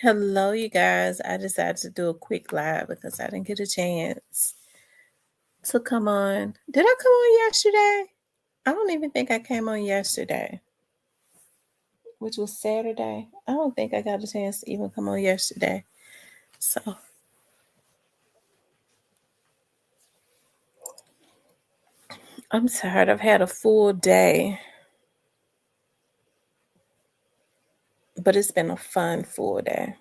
Hello, you guys. I decided to do a quick live because I didn't get a chance to come on. Did I come on yesterday? I don't even think I came on yesterday, which was Saturday. I don't think I got a chance to even come on yesterday. So I'm tired. I've had a full day, but it's been a fun full day.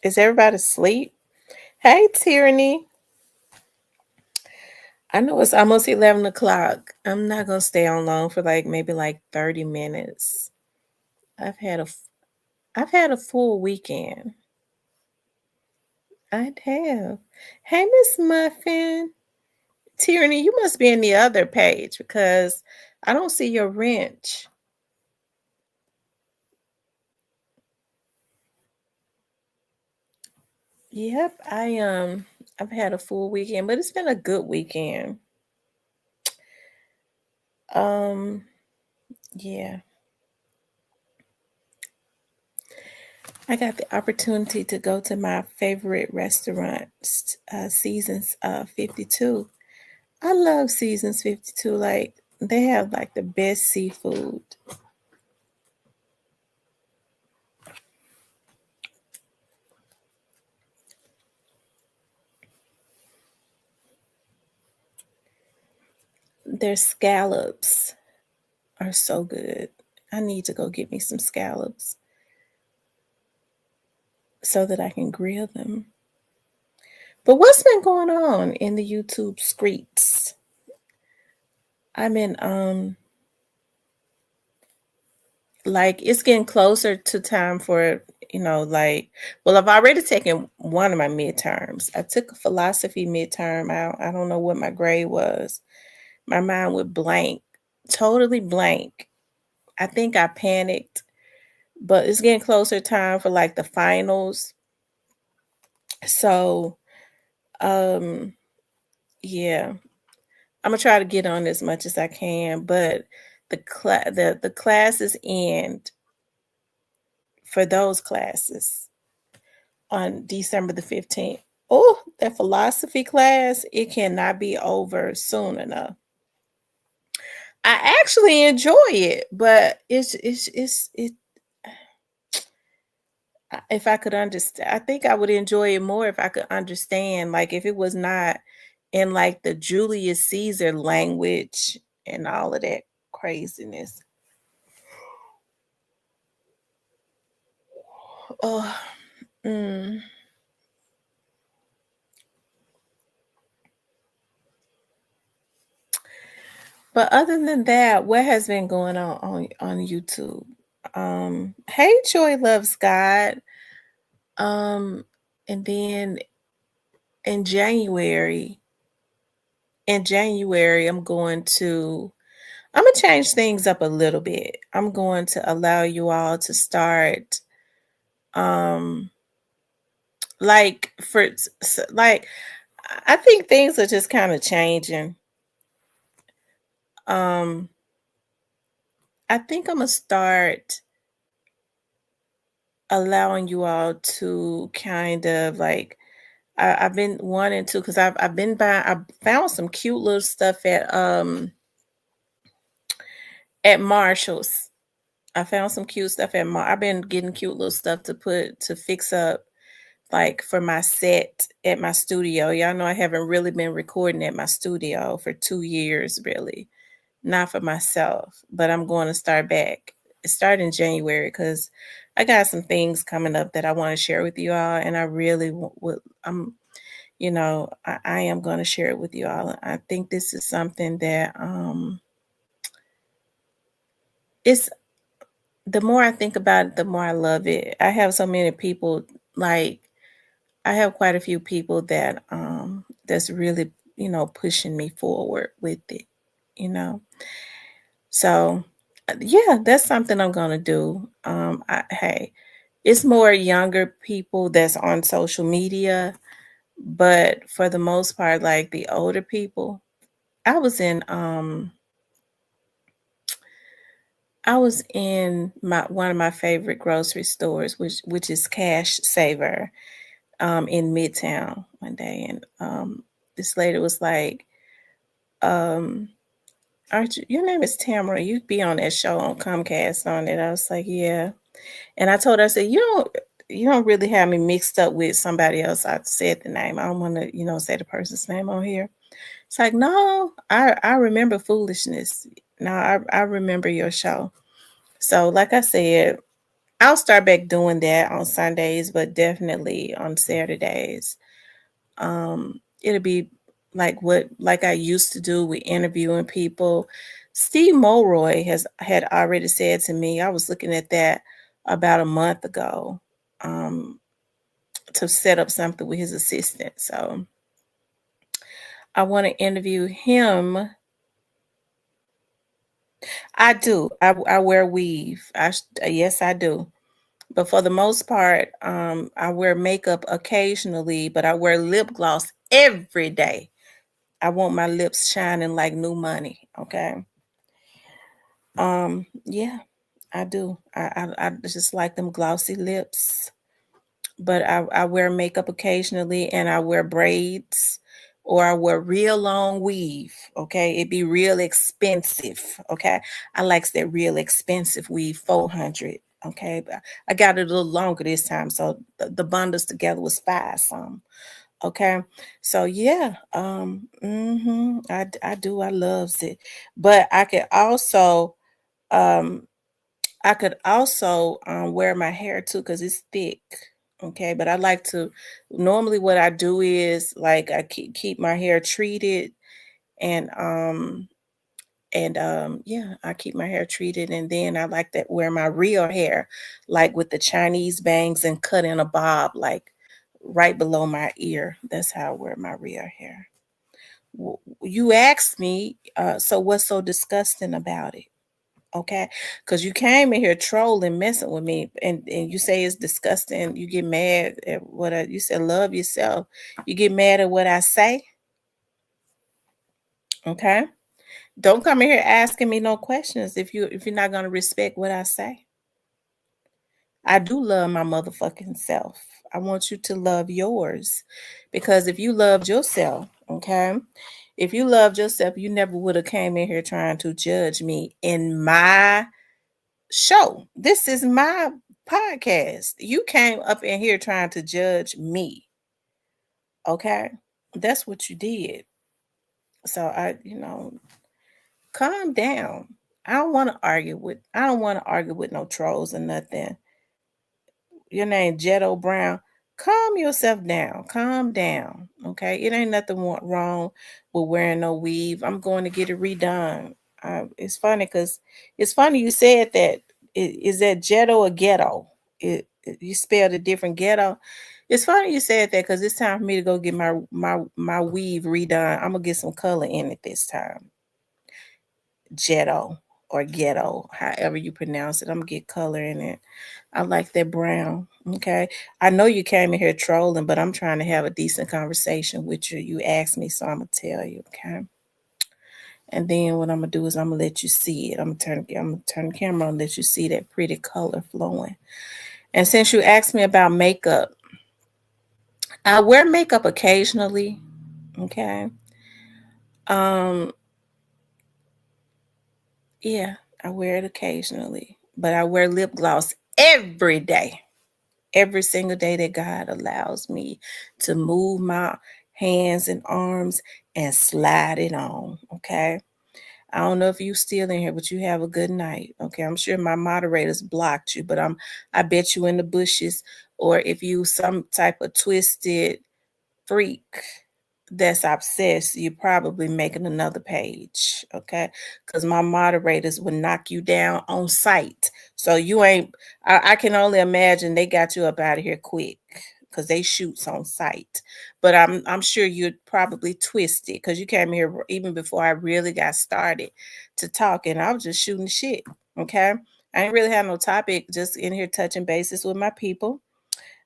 Is everybody asleep? Hey, Tyranny. I know it's almost 11 o'clock. I'm not going to stay on long for maybe 30 minutes. I've had a I've had a full weekend. I have. Hey, Miss Muffin. Tyranny, you must be in the other page because I don't see your wrench. Yep, I've had a full weekend, but it's been a good weekend. Um, yeah. I got the opportunity to go to my favorite restaurant, Seasons 52. I love Seasons 52. Like they have like the best seafood. Their scallops are so good. I need to go get me some scallops so that I can grill them. But what's been going on in the YouTube streets? I'm in like it's getting closer to time for I've already taken one of my midterms. I took a philosophy midterm out. I don't know what my grade was. My mind went blank, totally blank. I think I panicked, but it's getting closer time for like the finals. So um yeah, I'm gonna try to get on as much as I can, but the classes end for those classes on December the 15th. Oh, that philosophy class, it cannot be over soon enough. I actually enjoy it, but it's if I could understand, I think I would enjoy it more if I could understand, like if it was not in like the Julius Caesar language and all of that craziness. Oh, mm. But other than that, what has been going on YouTube? Hey, Joy loves God. Um, and then in January, I'm gonna change things up a little bit. I'm going to allow you all to start um like like I think things are just kind of changing. Um I think I'm gonna start allowing you all to kind of like I've been wanting to because I've been by I found some cute little stuff at Marshall's. I found some cute stuff at I've been getting cute little stuff to fix up like for my set at my studio. Y'all know I haven't really been recording at my studio for 2 years, really. Not for myself, but I'm going to start back. Start in January because I got some things coming up that I want to share with you all, and I really would. I am going to share it with you all. I think this is something that it's the more I think about it, the more I love it. I have so many people like I have quite a few people that's really, pushing me forward with it, you know. So yeah, that's something I'm gonna do. Hey, it's more younger people that's on social media, but for the most part, like the older people, I was in I was in my one of my favorite grocery stores, which is Cash Saver, in Midtown one day, and this lady was like, um, "Aren't you? Your name is Tamara. You be on that show on Comcast on it." I was like, "Yeah," and I told her, I said, You don't really have me mixed up with somebody else." I said the name. I don't want to, say the person's name on here. It's like, no, I remember Foolishness. No, I remember your show. So, like I said, I'll start back doing that on Sundays, but definitely on Saturdays. It'll be like I used to do with interviewing people. Steve Mulroy had already said to me, I was looking at that about a month ago, um, to set up something with his assistant. So I want to interview him. I do. I wear weave. Yes, I do. But for the most part, I wear makeup occasionally, but I wear lip gloss every day. I want my lips shining like new money. Okay. Yeah, I do. I just like them glossy lips. But I wear makeup occasionally, and I wear braids, or I wear real long weave. Okay. It be real expensive. Okay. I likes that real expensive weave, 400. Okay. But I got it a little longer this time. So the bundles together was five some. Okay. So yeah, I do. I loves it. But um I could also wear my hair too because it's thick. Okay, but I like to. Normally, what I do is like I keep my hair treated, and yeah, I keep my hair treated, and then I like that wear my real hair, like with the Chinese bangs and cut in a bob, like right below my ear. That's how I wear my real hair. You asked me, so what's so disgusting about it? Okay, because you came in here trolling, messing with me, and you say it's disgusting. You get mad at you said. Love yourself. You get mad at what I say. Okay, don't come in here asking me no questions if you're not gonna respect what I say. I do love my motherfucking self. I want you to love yours, because if you loved yourself, okay, if you loved yourself, you never would have came in here trying to judge me in my show. This is my podcast. You came up in here trying to judge me. Okay. That's what you did. So calm down. I don't want to argue with no trolls or nothing. Your name Jetto Brown. Calm yourself down. Calm down. Okay. It ain't nothing wrong with wearing no weave. I'm going to get it redone. It's funny because it's funny you said that. Is that Jetto or ghetto? You spelled a different ghetto. It's funny you said that because it's time for me to go get my weave redone. I'm gonna get some color in it this time. Jetto or ghetto, however you pronounce it. I'm gonna get color in it. I like that brown. Okay. I know you came in here trolling, but I'm trying to have a decent conversation with you. You asked me, so I'm gonna tell you, okay? And then what I'm gonna do is I'm gonna let you see it. I'm gonna turn the camera on and let you see that pretty color flowing. And since you asked me about makeup, I wear makeup occasionally. Okay. Um, yeah, I wear it occasionally. But I wear lip gloss every day. Every single day that God allows me to move my hands and arms and slide it on. Okay. I don't know if you still in here, but you have a good night. Okay. I'm sure my moderators blocked you, but I bet you in the bushes, or if you some type of twisted freak that's obsessed, you're probably making another page, okay? Because my moderators would knock you down on sight. So you ain't, I can only imagine they got you up out of here quick because they shoots on sight. But I'm sure you're probably twisted because you came here even before I really got started to talk, and I was just shooting shit, okay? I ain't really have no topic, just in here touching bases with my people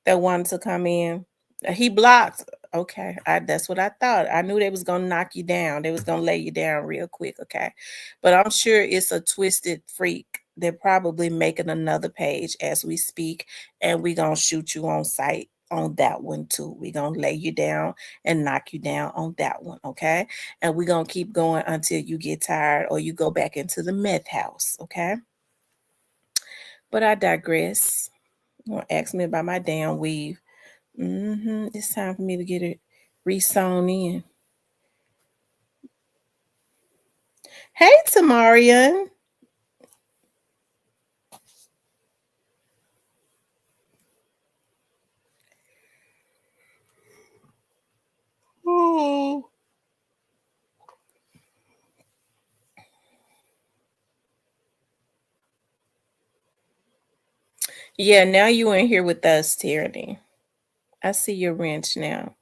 that wanted to come in. He blocked. Okay, that's what I thought. I knew they was gonna knock you down. They was gonna lay you down real quick. Okay, but I'm sure it's a twisted freak. They're probably making another page as we speak, and we gonna shoot you on sight on that one too. We gonna lay you down and knock you down on that one. Okay, and we gonna keep going until you get tired or you go back into the meth house. Okay, but I digress. You gonna ask me about my damn weave. It's time for me to get it re-sewn in. Hey, Tamarian. Oh. Yeah, now you in here with us, Tyranny. I see your wrench now.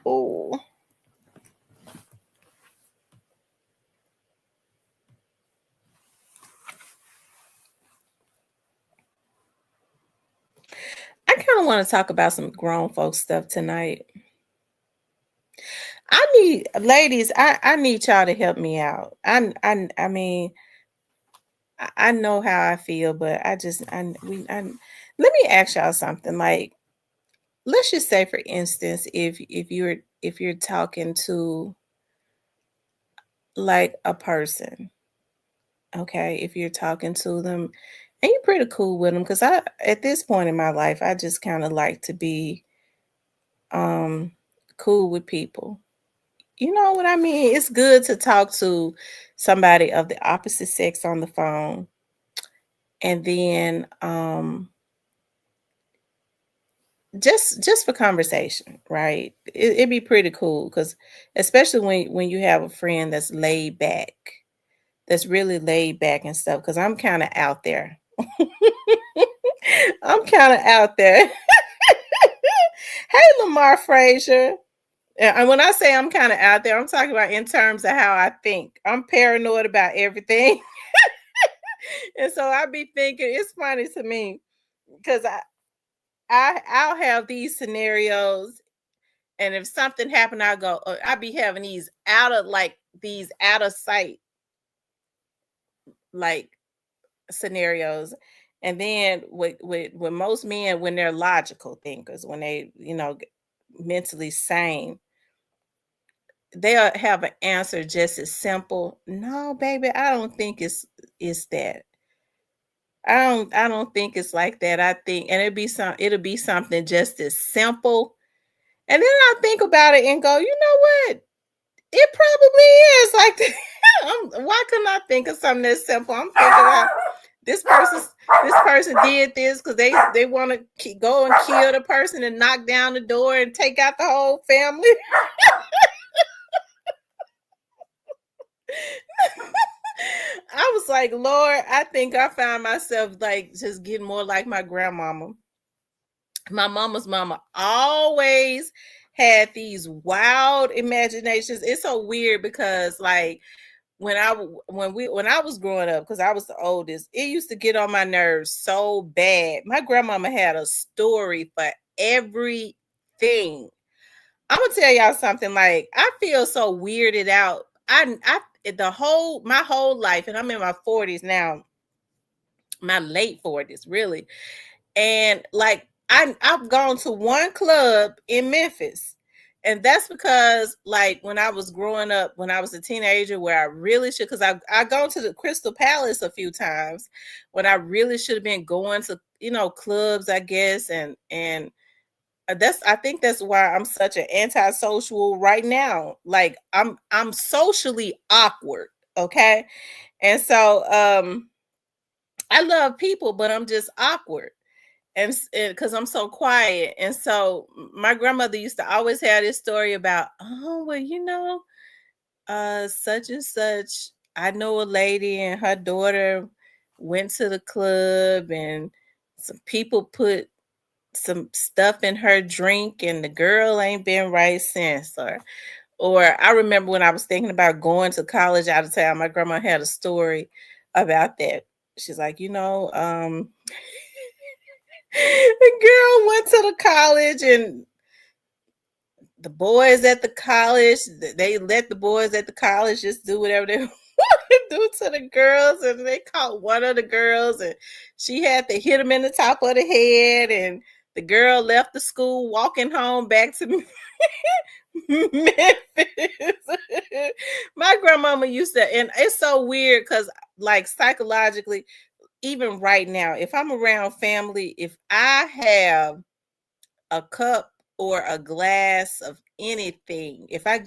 Oh, I kind of want to talk about some grown folk stuff tonight. I need ladies. I need y'all to help me out. I mean I know how I feel, but I just I let me ask y'all something. Like, let's just say, for instance, if you're talking to like a person, okay, if you're talking to them and you're pretty cool with them, because I at this point in my life, I just kind of like to be um cool with people. You know what I mean? It's good to talk to somebody of the opposite sex on the phone, and then just for conversation, right? It'd be pretty cool because especially when you have a friend that's laid back, that's really laid back and stuff. Because I'm kind of out there. I'm kind of out there. Hey, Lamar Frazier. And when I say I'm kind of out there, I'm talking about in terms of how I think. I'm paranoid about everything. And so I be thinking it's funny to me because I'll have these scenarios, and if something happened, I go, I be having these out of sight like scenarios. And then with most men, when they're logical thinkers, when they, mentally sane, they'll have an answer just as simple. No, baby, I don't think it's that. I don't think it's like that. I think, and it'll be something just as simple. And then I think about it and go, you know what? It probably is like that. Why couldn't I think of something that's simple? I'm thinking about this person. This person did this because they want to go and kill the person and knock down the door and take out the whole family. I was like, Lord, I think I found myself like just getting more like my grandmama. My mama's mama always had these wild imaginations. It's so weird because like when I was growing up, because I was the oldest, it used to get on my nerves so bad. My grandmama had a story for everything. I'm gonna tell y'all something. Like, I feel so weirded out. I my whole life, and I'm in my 40s now, my late 40s, really. And like I've gone to one club in Memphis. And that's because like when I was growing up, when I was a teenager, where I really should, because I gone to the Crystal Palace a few times when I really should have been going to, clubs, I guess. And that's I think that's why I'm such an antisocial right now. Like I'm socially awkward. Okay. And so I love people, but I'm just awkward. And because I'm so quiet. And so my grandmother used to always have this story about, oh, well, such and such. I know a lady and her daughter went to the club, and some people put some stuff in her drink, and the girl ain't been right since. Or I remember when I was thinking about going to college out of town, my grandma had a story about that. She's like, the girl went to the college and the boys at the college, they let the boys at the college just do whatever they want to do to the girls. And they caught one of the girls and she had to hit him in the top of the head. And the girl left the school walking home back to Memphis. My grandmama used to, and it's so weird because, like, psychologically, even right now, if I'm around family, if I have a cup or a glass of anything, if I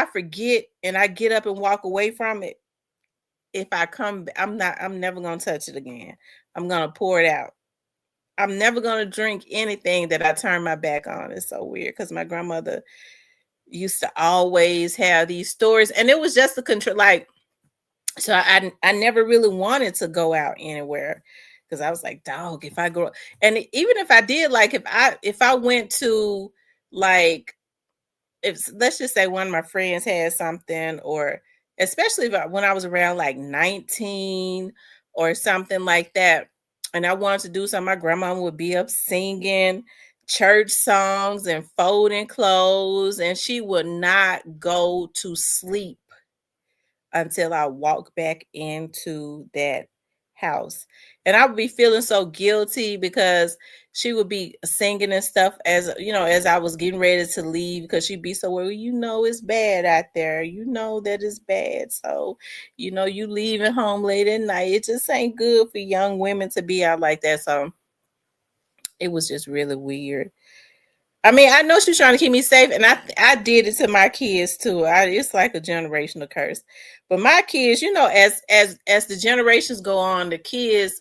forget and I get up and walk away from it, if I come, I'm never gonna touch it again. I'm gonna pour it out. I'm never gonna drink anything that I turn my back on. It's so weird because my grandmother used to always have these stories, and it was just the control. Like, so I never really wanted to go out anywhere because I was like, dog, if I go, and even if I did, like, if I went to, like, if let's just say one of my friends had something, or especially when I was around like 19 or something like that, and I wanted to do something, my grandma would be up singing church songs and folding clothes, and she would not go to sleep until I walk back into that house. And I would be feeling so guilty because she would be singing and stuff as I was getting ready to leave, because she'd be so, well, it's bad out there. You know that it's bad. So, you leaving home late at night. It just ain't good for young women to be out like that. So it was just really weird. I mean, I know she's trying to keep me safe, and I did it to my kids too. It's like a generational curse. But my kids, as the generations go on, the kids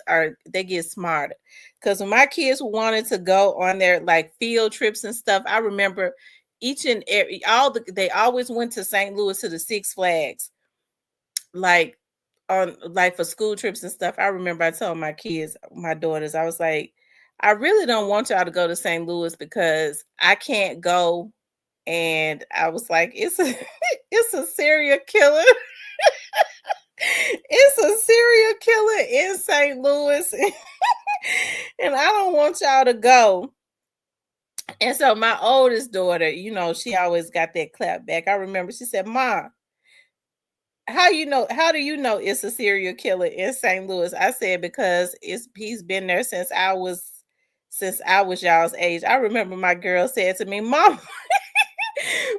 they get smarter. Because when my kids wanted to go on their, like, field trips and stuff, I remember each and every they always went to St. Louis to the Six Flags, like, on, like, for school trips and stuff. I remember I told my kids, my daughters, I was like, I really don't want y'all to go to St. Louis because I can't go. And I was like, it's a it's a serial killer. It's a serial killer in St. Louis. And I don't want y'all to go. And so my oldest daughter, she always got that clap back. I remember she said, "Mom, how do you know it's a serial killer in St. Louis?" I said, because he's been there since I was y'all's age. I remember my girl said to me, "Mama,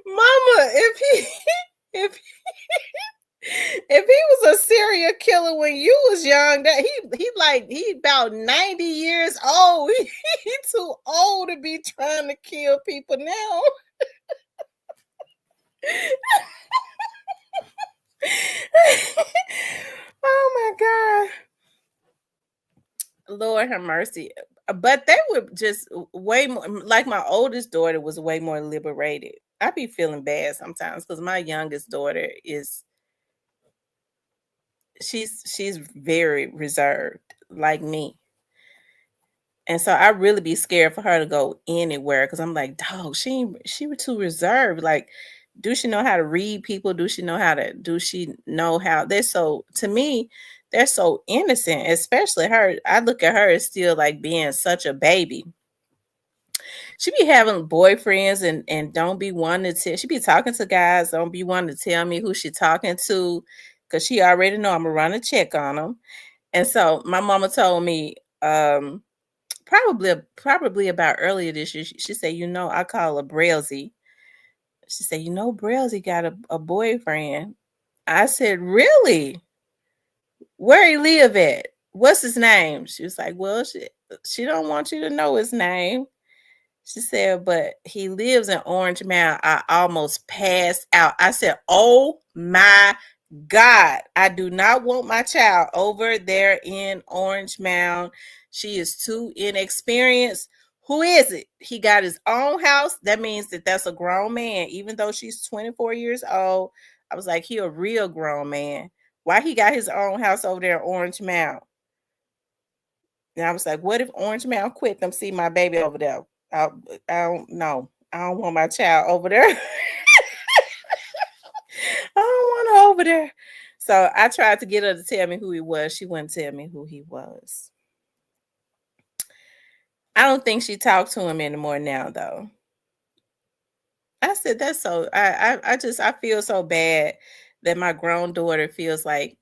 Mama, if if he was a serial killer when you was young, that he about 90 years old. He too old to be trying to kill people now." Oh my God. Lord have mercy. But they were just way more, like, my oldest daughter was way more liberated. I be feeling bad sometimes because my youngest daughter she's very reserved, like me. And so I really be scared for her to go anywhere because I'm like, dog, she was too reserved. Like, do she know how to read people? Do she know how they're so, to me, they're so innocent, especially her. I look at her as still like being such a baby. She be having boyfriends and don't be wanting to tell. She be talking to guys, don't be wanting to tell me who she talking to, because she already know I'm gonna run a check on them. And so my mama told me, probably about earlier this year, she said, I call her Brailsy. She said, Brailsy got a boyfriend. I said, really? Where he live at? What's his name? She was like, well, she don't want you to know his name. She said, but he lives in Orange Mound. I almost passed out. I said, oh my God, I do not want my child over there in Orange Mound. She is too inexperienced. Who is it? He got his own house. That means that's a grown man, even though she's 24 years old. I was like, he a real grown man. Why he got his own house over there in Orange Mound? And I was like, what if Orange Mound quit them see my baby over there? I, I don't know. I don't want my child over there. there. So I tried to get her to tell me who he was. She wouldn't tell me who he was. I don't think she talked to him anymore now, though. I said, "That's so." I feel so bad that my grown daughter feels like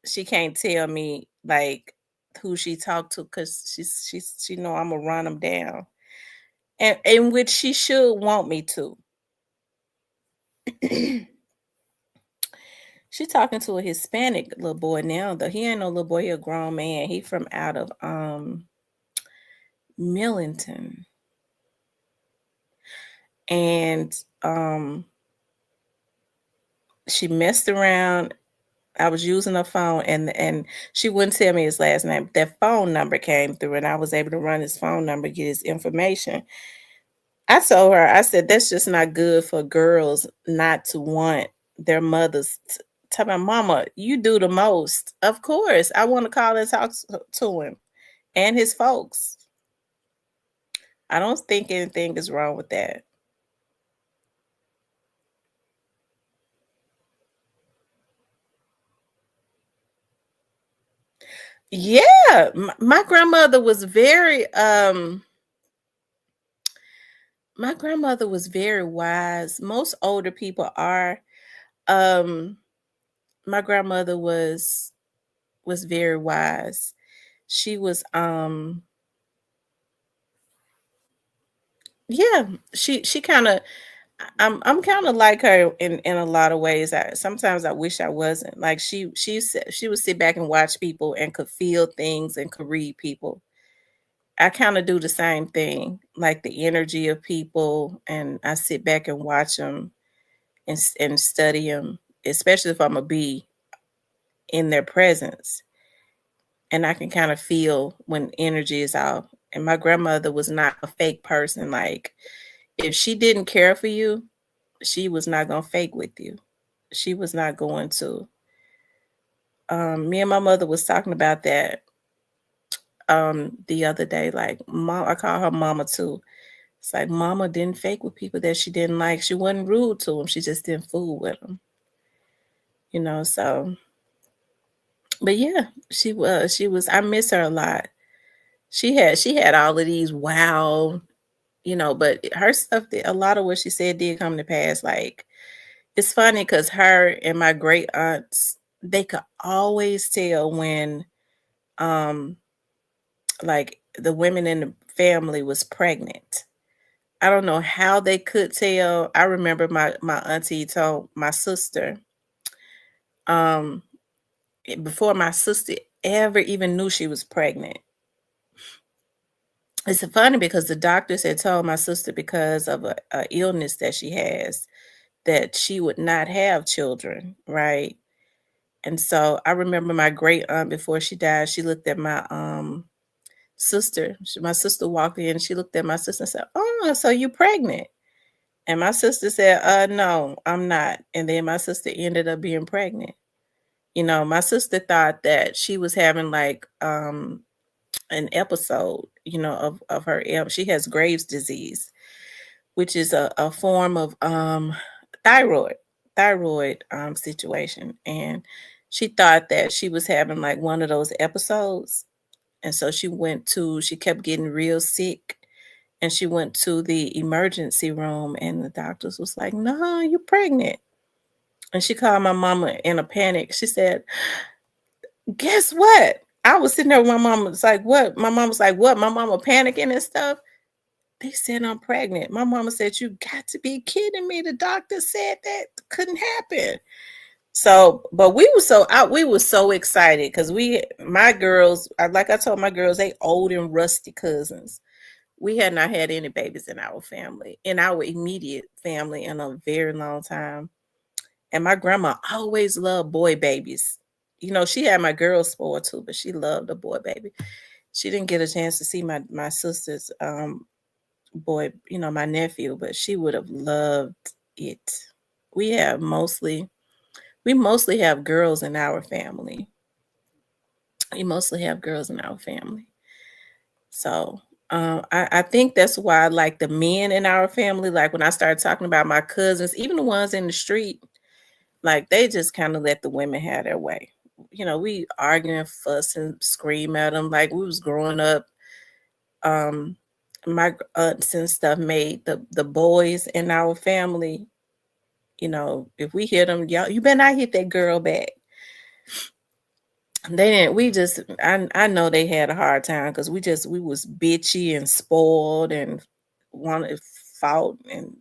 she can't tell me like who she talked to because she know I'm gonna run them down, and in which she should want me to. She talking to a Hispanic little boy now, though. He ain't no little boy, he a grown man. He from out of Millington. And she messed around. I was using her phone and she wouldn't tell me his last name. That phone number came through and I was able to run his phone number, get his information. I told her, I said, that's just not good for girls not to want their mothers. Tell my mama, you do the most. Of course, I want to call and talk to him and his folks. I don't think anything is wrong with that. Yeah, my grandmother was very my grandmother was very wise. Most older people are. Um my grandmother was very wise. She was yeah, she kind of I'm kind of like her in a lot of ways. Sometimes I wish I wasn't. Like she would sit back and watch people and could feel things and could read people. I kind of do the same thing, like the energy of people, and I sit back and watch them and study them, especially if I'm a be in their presence, and I can kind of feel when energy is off. And my grandmother was not a fake person. Like if she didn't care for you, she was not gonna fake with you. She was not going to. Me and my mother was talking about that the other day. Like mom, I call her mama too. It's like mama didn't fake with people that she didn't like. She wasn't rude to them. She just didn't fool with them. So but yeah, she was I miss her a lot. She had all of these wow, but her stuff a lot of what she said did come to pass. Like it's funny because her and my great aunts, they could always tell when um like the women in the family was pregnant. I don't know how they could tell. I remember my auntie told my sister, um, before my sister ever even knew she was pregnant. It's funny because the doctors had told my sister because of a illness that she has that she would not have children, right? And so I remember my great aunt before she died, she looked at my sister. My sister walked in, she looked at my sister and said, "Oh, so you pregnant?" And my sister said, no, I'm not." And then my sister ended up being pregnant. My sister thought that she was having like an episode, of her she has Graves' disease, which is a form of thyroid, situation. And she thought that she was having like one of those episodes. And so she kept getting real sick. And she went to the emergency room and the doctors was like, "No, you're pregnant." And she called my mama in a panic. She said, "Guess what?" I was sitting there with my mama. It's like, "What?" My mom was like, "What?" My mama panicking and stuff. They said I'm pregnant. My mama said, "You got to be kidding me." The doctor said that couldn't happen. So, but we were so excited because my girls, like I told my girls, they old and rusty cousins. We had not had any babies in our family, in our immediate family, in a very long time. And my grandma always loved boy babies. She had my girls spoiled too, but she loved a boy baby. She didn't get a chance to see my sister's boy, my nephew, but she would have loved it. We have mostly we mostly have girls in our family. We mostly have girls in our family. So I think that's why, like the men in our family, like when I started talking about my cousins, even the ones in the street, Like they just kind of let the women have their way. We arguing, fussing, scream at them like we was growing up. Um, my aunts and stuff made the boys in our family. If we hit them, y'all, you better not hit that girl back. They didn't. We just. I know they had a hard time because we was bitchy and spoiled and wanted fought and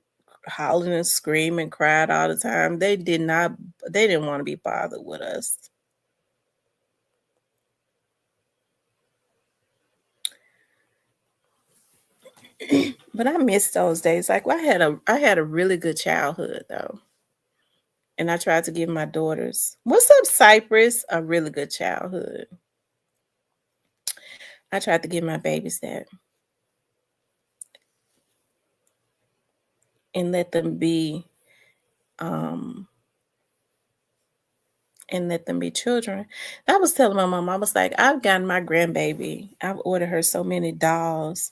hollering and screaming, cried all the time. They did not. They didn't want to be bothered with us. But I miss those days. Like I had a really good childhood though, and I tried to give my daughters. What's up, Cypress? A really good childhood. I tried to give my babies that and let them be um and let them be children. I was telling my mom, I was like, I've gotten my grandbaby. I've ordered her so many dolls.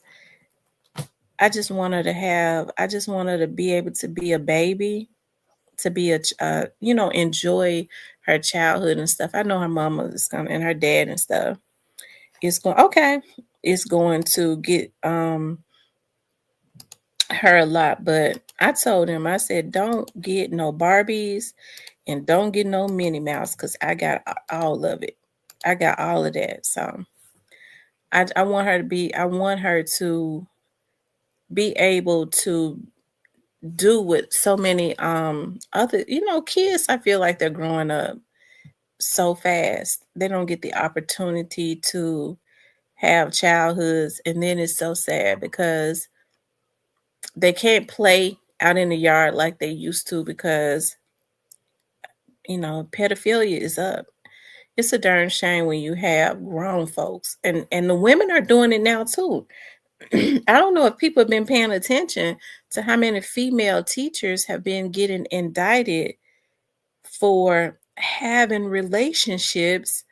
I just want her to be able to be a baby, to be enjoy her childhood and stuff. I know her mama is going and her dad and stuff. It's going to get her a lot, but I told him, I said, don't get no Barbies and don't get no Minnie Mouse because I got all of it. I got all of that. So I want her to be able to do with so many other kids. I feel like they're growing up so fast. They don't get the opportunity to have childhoods, and then it's so sad because they can't play out in the yard like they used to because pedophilia is up. It's a darn shame when you have grown folks, and the women are doing it now too. I don't know if people have been paying attention to how many female teachers have been getting indicted for having relationships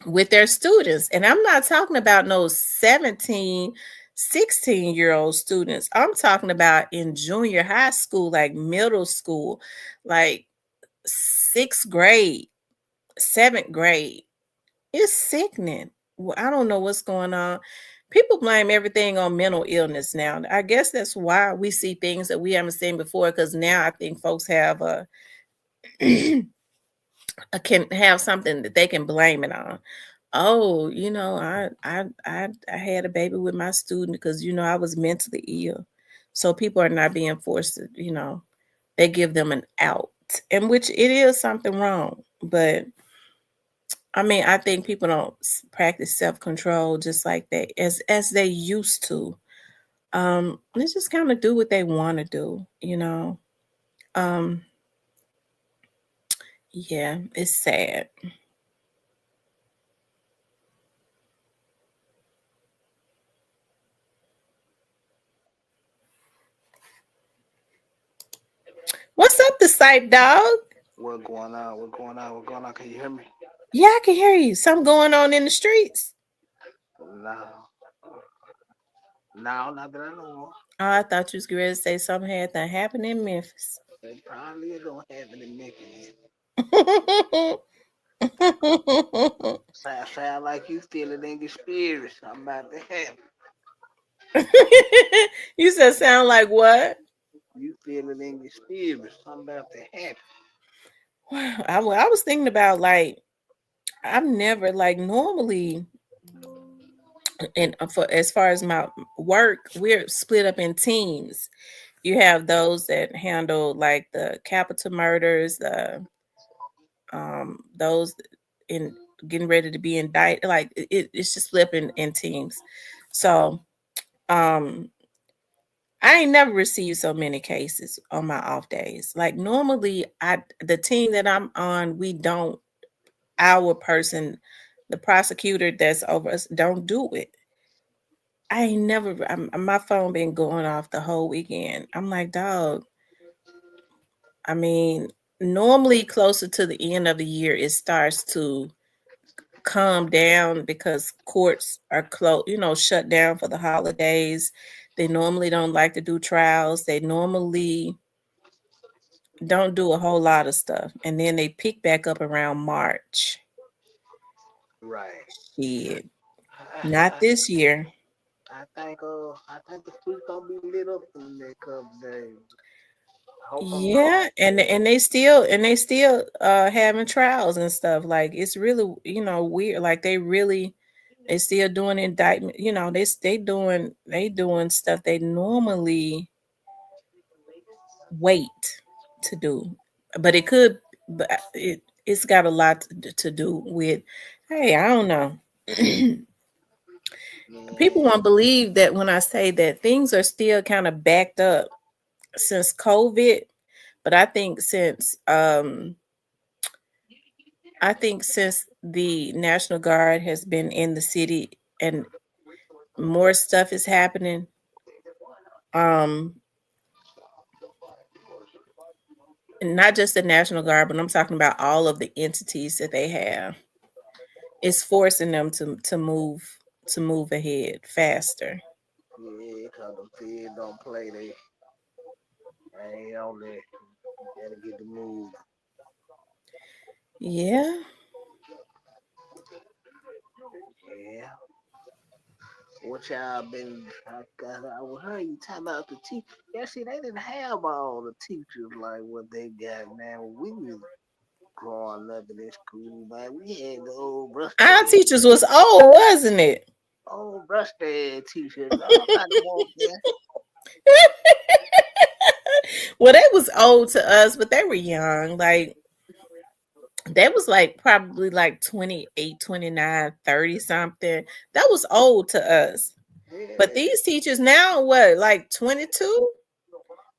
with their students. And I'm not talking about no 17, 16-year-old students. I'm talking about in junior high school, like middle school, like sixth grade, seventh grade. It's sickening. Well, I don't know what's going on. People blame everything on mental illness now. I guess that's why we see things that we haven't seen before. Because now I think folks have can have something that they can blame it on. Oh, I had a baby with my student because I was mentally ill. So people are not being forced to, they give them an out, and which it is something wrong. But I mean, I think people don't practice self-control just like they as they used to. They just kind of do what they want to do. Um, yeah, it's sad. What's up, the Sipe dog? What going on? What going on? What going on? Can you hear me? Yeah, I can hear you. Something going on in the streets. No. No, not that I know of. Oh, I thought you was going to say something had to happen in Memphis. It probably is gonna happen in Memphis. Sound like you feeling in your spirit. I'm about to happen. You said sound like what? You feeling in your spirit. I'm about to happen. I was thinking about like I've never like normally and for as far as my work, we're split up in teams. You have those that handle like the capital murders, those in getting ready to be indicted. Like it's just split up in teams. So um I ain't never received so many cases on my off days. Like normally the team that I'm on, we don't our person, the prosecutor that's over us don't do it. I ain't never my phone been going off the whole weekend. I'm like, dog, I mean, normally closer to the end of the year it starts to calm down because courts are closed, shut down for the holidays. They normally don't like to do trials. They normally don't do a whole lot of stuff, and then they pick back up around March. Right. Shit, I, not I, this year. I think the streets gonna be lit up in the next couple days. I hope I'm Yeah, wrong. and they still having trials and stuff. Like it's really weird. Like they still doing indictment. They doing stuff they normally wait to do, but it's got a lot to do with. Hey, I don't know. People Man, won't believe that when I say that things are still kind of backed up since COVID, but I think since the National Guard has been in the city and more stuff is happening, um, and not just the National Guard, but I'm talking about all of the entities that they have. It's forcing them to move ahead faster. yeah, cause the feds don't play. They ain't on that. Gotta get the move. Yeah. Yeah. What y'all been? I heard you talking about the teach. Yeah, see, they didn't have all the teachers like what they got now. We was growing up in this school, man. We had the Our teachers was old, wasn't it? old rusty teachers. Nobody want that. Well, they was old to us, but they were young. Like they was like probably like 28, 29, 30 something. That was old to us. But Yeah, these teachers now what, like 22?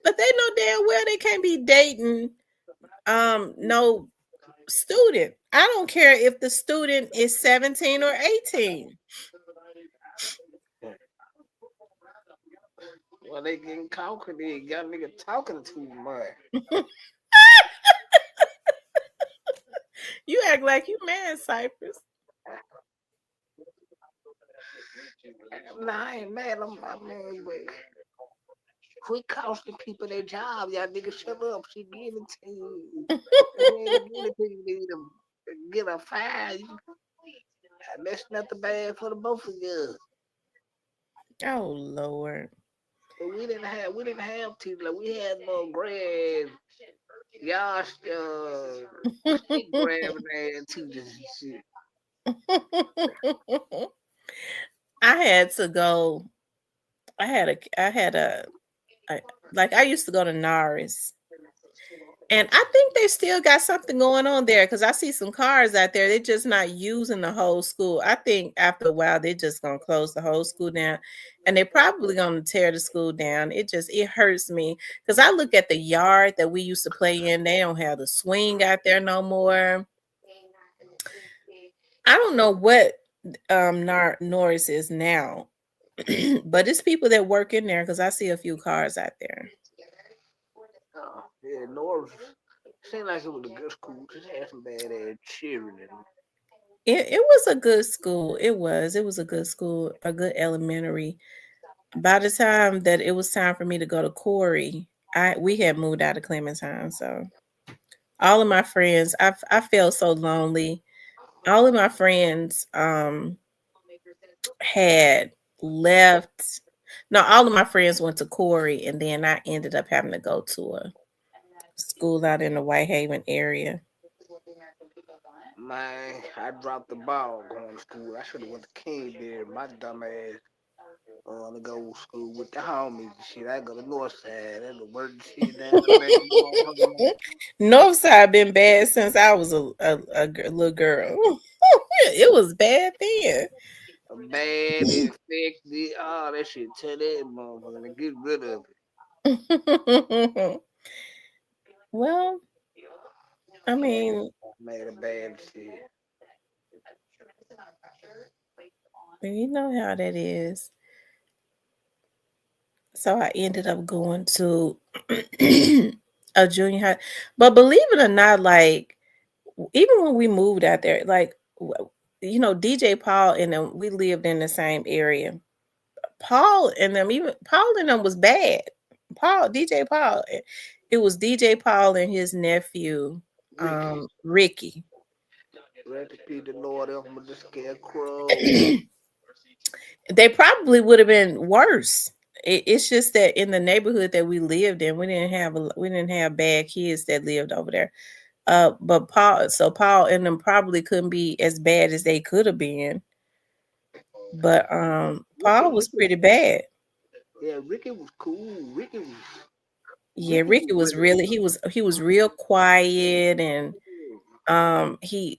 But they know damn well they can't be dating no student. I don't care if the student is 17 or 18. well, they getting caught 'cause they got nigga talking too much. You act like you mad, Cypress. Nah, I ain't mad. I mean, but quit costing people their job. Y'all niggas shut up. She give it to you. If you ain't give it to you, you need to get a fine. That's nothing bad for the both of you. Oh Lord. But we didn't have teachers. Like we had no grad, y'all stick grabbing ass teachers and shit. I had to go. I like I used to go to Norris. And I think they still got something going on there because I see some cars out there. They're just not using the whole school. I think after a while they're just gonna close the whole school down, and they're probably gonna tear the school down. It hurts me because I look at the yard that we used to play in. They don't have the swing out there no more. I don't know what Norris is now, but it's people that work in there because I see a few cars out there. Yeah, Norris seemed like it was a good school. Just had some bad ass cheering and It was a good school. It was a good school, a good elementary. By the time that it was time for me to go to Corey, we had moved out of Clementine, so all of my friends, I felt so lonely. All of my friends had left. No, all of my friends went to Corey, and then I ended up having to go to a school out in the Whitehaven area. man, I dropped the ball going to school. I should have went to King there. My dumb ass to go to school with the homies and shit. I go to North Side. That's the worst shit down there. Motherfucker. Northside been bad since I was a little girl. It was bad then. Bad, infected, all that shit. Tell that motherfucker to get rid of it. Well, I Man, mean, made a bad shit. you know how that is. So I ended up going to a junior high. But believe it or not, like even when we moved out there, like DJ Paul and them, we lived in the same area. Paul and them was bad. DJ Paul. It was DJ Paul and his nephew, Ricky. Ricky. Recipe the Lord of the Scarecrow. They probably would have been worse. It's just that in the neighborhood that we lived in, we didn't have bad kids that lived over there. But Paul and them probably couldn't be as bad as they could have been. But Ricky, Paul was Ricky, pretty bad. yeah, Ricky was cool. Yeah, Ricky was Ricky was really really he was real quiet, and he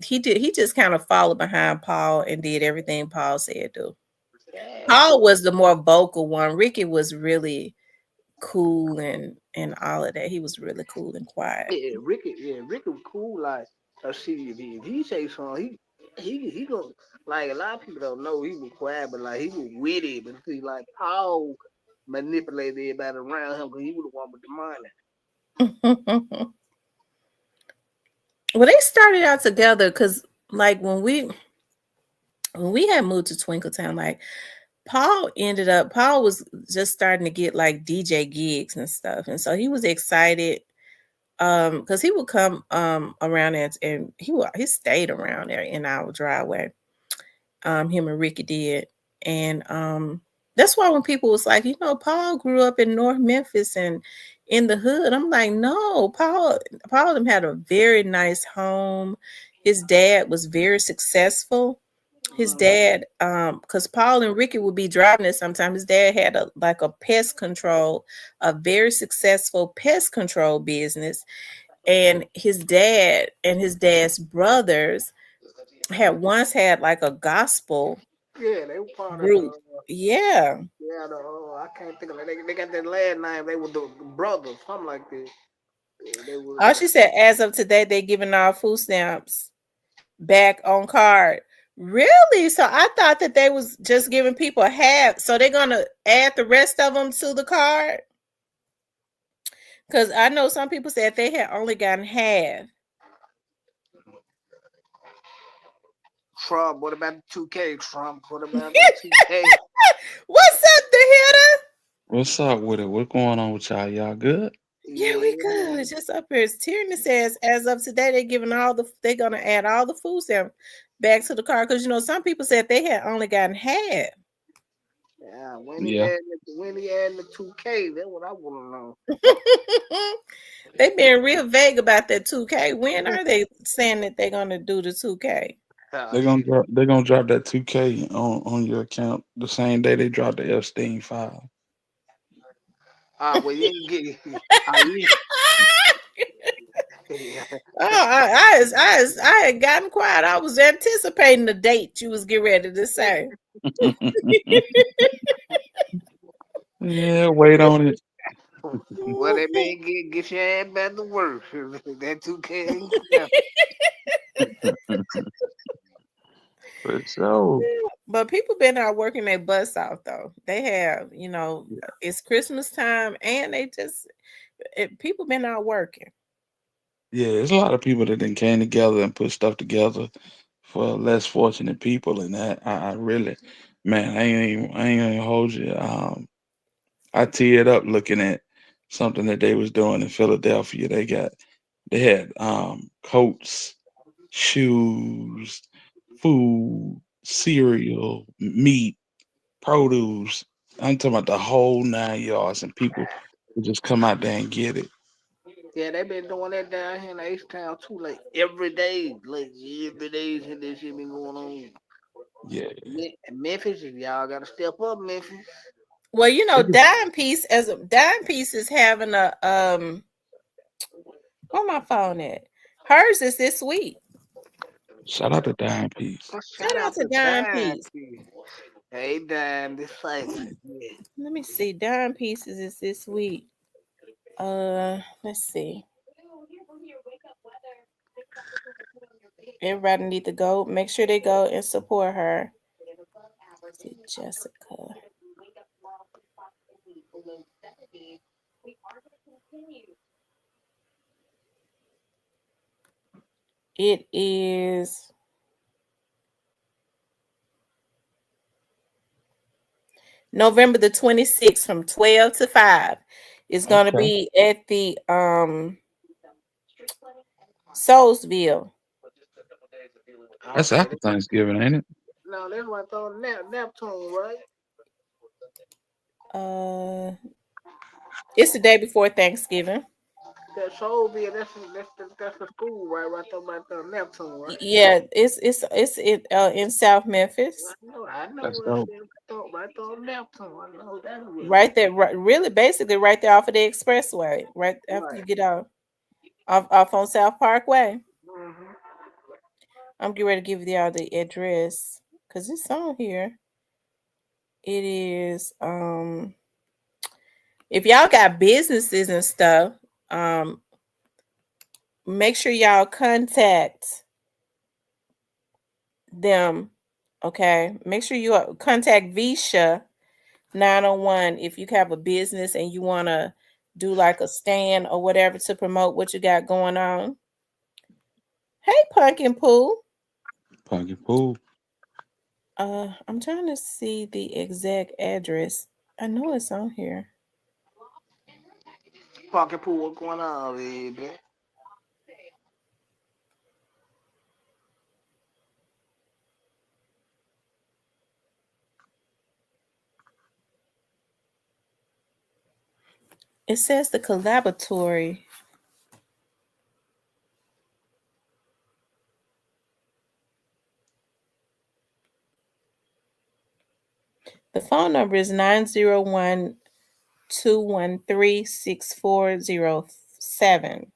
just kind of followed behind Paul and did everything Paul said do. yeah, Paul cool. was the more vocal one. Ricky was really cool and all of that. He was really cool and quiet. Ricky was cool. Like, see, if he say something, he go like a lot of people don't know he was quiet, but like he was witty. But see, like Paul manipulated everybody around him because he was the one with the money. Well, they started out together because like when we had moved to Twinkletown, like Paul was just starting to get like DJ gigs and stuff. And so he was excited because he would come around there and he stayed around there in our driveway. Him and Ricky did. And that's why when people was like, Paul grew up in North Memphis and in the hood, I'm like, no, Paul them had a very nice home. His dad was very successful. His Mhm. dad, because Paul and Ricky would be driving it sometimes. His dad had a very successful pest control business. And his dad and his dad's brothers had once had like a gospel Yeah, they were part of group. Yeah. I can't think of it. They got that last name. They were the brothers, something like that. Yeah, they was. She said as of today, they giving all food stamps back on card. Really? So I thought that they was just giving people half. So they're gonna add the rest of them to the card? Because I know some people said they had only gotten half. Trump. What about the 2K? Trump. What about the 2K? What's up, the hitter? What's up with it? What's going on with y'all? Y'all good? Yeah, we Yeah, good. man. Just up here. Tyranny says as of today, they're gonna add all the food stamps back to the card. Because some people said they had only gotten half. Yeah, Yeah. when he added the 2K, that's what I want to know. They being real vague about that 2K. When are they saying that they're gonna do the 2K? Ah, They're gonna shit. drop they're gonna drop that 2K on your account the same day they drop the Epstein file. Well, you ain't get. Yeah. Yeah. Oh, I had gotten quiet. I was anticipating the date you was getting ready to say. Yeah, wait on it. Well, that man get your ass back to work. That 2K ain't coming. For sure. But people been out working their butts off though. They have, it's Christmas time and people been out working. Yeah, there's a lot of people that then came together and put stuff together for less fortunate people, and that I really, man, I ain't gonna hold you. I teared up looking at something that they was doing in Philadelphia. They had coats, shoes, food, cereal, meat, produce. I'm talking about the whole 9 yards, and people would just come out there and get it. Yeah, they been doing that down here in H Town too. Like every day, since this shit been going on. Yeah, Memphis, y'all gotta step up, Memphis. Well, they just Dime Piece is having a where my phone at? Hers is this week. shout out to Dime Piece. Shout Shout out out to to Dime Dime. Piece. Hey, Dime, disciple. Yeah. Let me see. Dime Pieces is this week. Let's see. Everybody need to go. Make sure they go and support her. Let's see, Jessica. It is November the 26th from 12 to 5. It's gonna Okay. be at the Soulsville. That's Okay. after Thanksgiving, ain't it? No, that's right on Neptune, right? Uh, it's the day before Thanksgiving. That Soulville, that's the school, right there by the Neptune, right? Yeah, it's in South Memphis, I Let's know it's go. right there on Neptune. I know that was right there, really, basically right there off of the expressway, right after right. you get off on South Parkway. Mm-hmm. I'm getting ready to give y'all the address because it's on here. It is if y'all got businesses and stuff, um, make sure y'all contact them. Okay, make sure you contact Visha 901 if you have a business and you want to do like a stand or whatever to promote what you got going on. Hey, Pumpkin Pool. Punky Pool. I'm trying to see the exact address. I know it's on here. Pocket pool, what's going on, baby? It says the collaboratory. The phone number is 901-213-6407.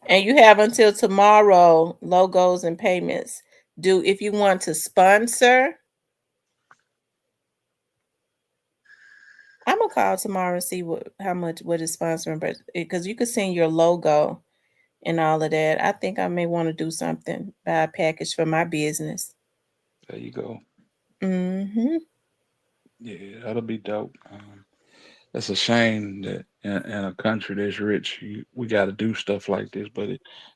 And you have until tomorrow, logos and payments. Do if you want to sponsor, I'm gonna call tomorrow and see how much what is sponsoring, but because you could send your logo and all of that. I think I may want to do something, buy a package for my business. There you go. Mm-hmm. Yeah, that'll be dope. It's a shame that in a country that's rich, we got to do stuff like this. But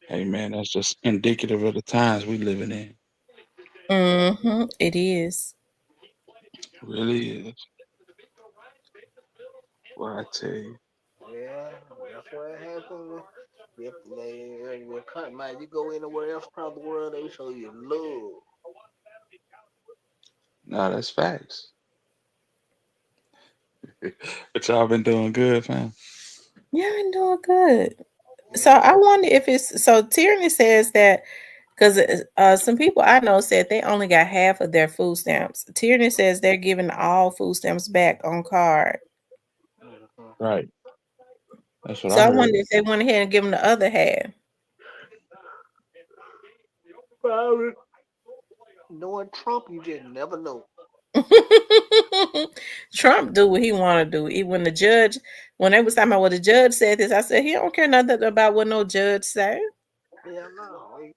hey, man, that's just indicative of the times we living in. Mm-hmm. It is. Really is. Well, I tell you, Yeah, that's what happened. If they cut, man, you go anywhere else around the world, they show you love. nah, that's facts. But y'all been doing good, fam. Yeah, I'm doing good. So Yeah, I wonder if it's so. Tierney says that because some people I know said they only got half of their food stamps. Tierney says they're giving all food stamps back on card. mhm. Right. That's what So I I wonder heard. if they went ahead and give them the other half. Probably. Knowing Trump, you just never know. Trump do what he want to do. When the judge, when they was talking about what the judge said this, I said he don't care nothing about what no judge say. Yeah, no, he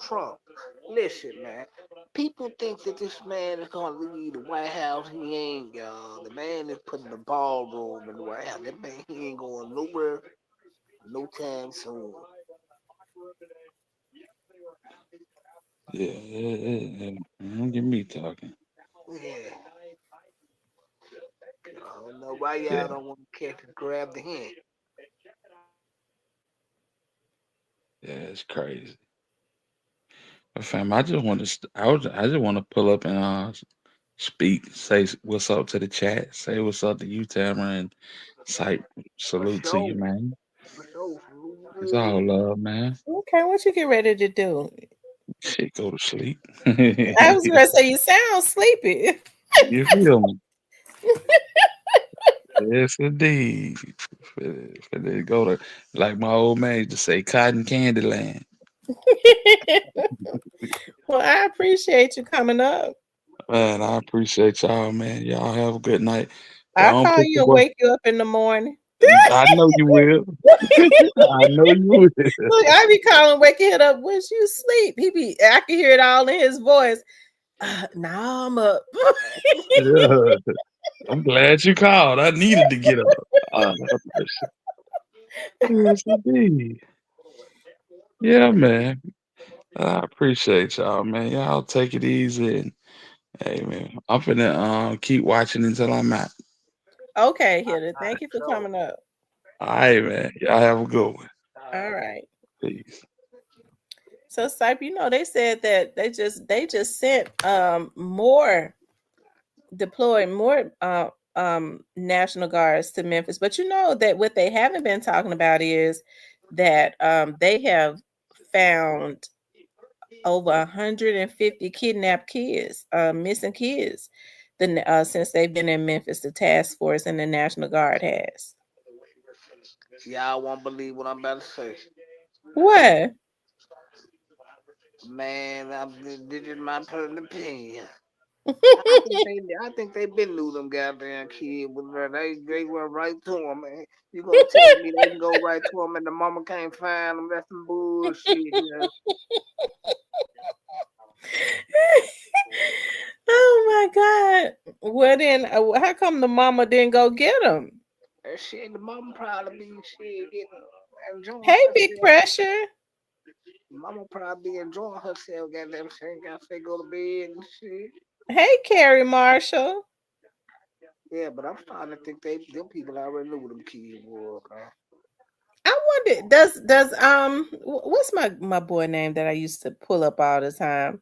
Trump. Listen, man. People think that this man is gonna leave the White House. He ain't, y'all. The man is putting the ballroom in the White House. That man, he ain't going nowhere, no time soon. Yeah, don't get me talking. Yeah, I don't know why Yeah, y'all don't want to catch and grab the hand. yeah, it's crazy. But fam, I just want to, I just want to pull up and speak, say what's up to the chat, say what's up to you, Tamara, and say For salute to you, sure, man. for sure. It's all love, man. Okay, what you get ready to do? Shit, go to sleep. I was gonna say you sound sleepy. You feel me? Yes, indeed. For go to, like my old man used to say, cotton candy land. Well, I appreciate you coming up. Man, I appreciate y'all, man. Y'all have a good night. But I'll don't call put you your and boy. wake you up in the morning. I know you will. I know you will. Look, I be calling, waking him up. When you sleep, I can hear it all in his voice. Now I'm up. Yeah. I'm glad you called. I needed to get up. Yes, indeed. Yeah, man. I appreciate y'all, man. Y'all take it easy and hey man, I'm finna keep watching until I'm out. Okay, Hilda. Thank you for So, coming up. All right, man. Y'all have a good one. All uh, right. Peace. So, Stipe, they said that they just sent more deployed more National Guards to Memphis. But you know that what they haven't been talking about is that they have found over 150 kidnapped kids, missing kids, since they've been in Memphis. The task force and the National Guard has. y'all won't believe what I'm about to say. What? Man, this is my personal opinion. I think they been knew them goddamn kids, but they went right to them, man. You gonna tell me they can go right to them and the mama can't find them? That's some bullshit. Yeah. Oh my God! Well then, how come the mama didn't go get them? That shit, the mama probably be shit getting enjoying Hey, Big herself. Pressure. Mama probably be enjoying herself. Goddamn, she ain't got to go to bed and shit. Hey, Carrie Marshall. Yeah, but I'm starting to think them people already knew what them kids were, man. I wonder, does what's my boy name that I used to pull up all the time?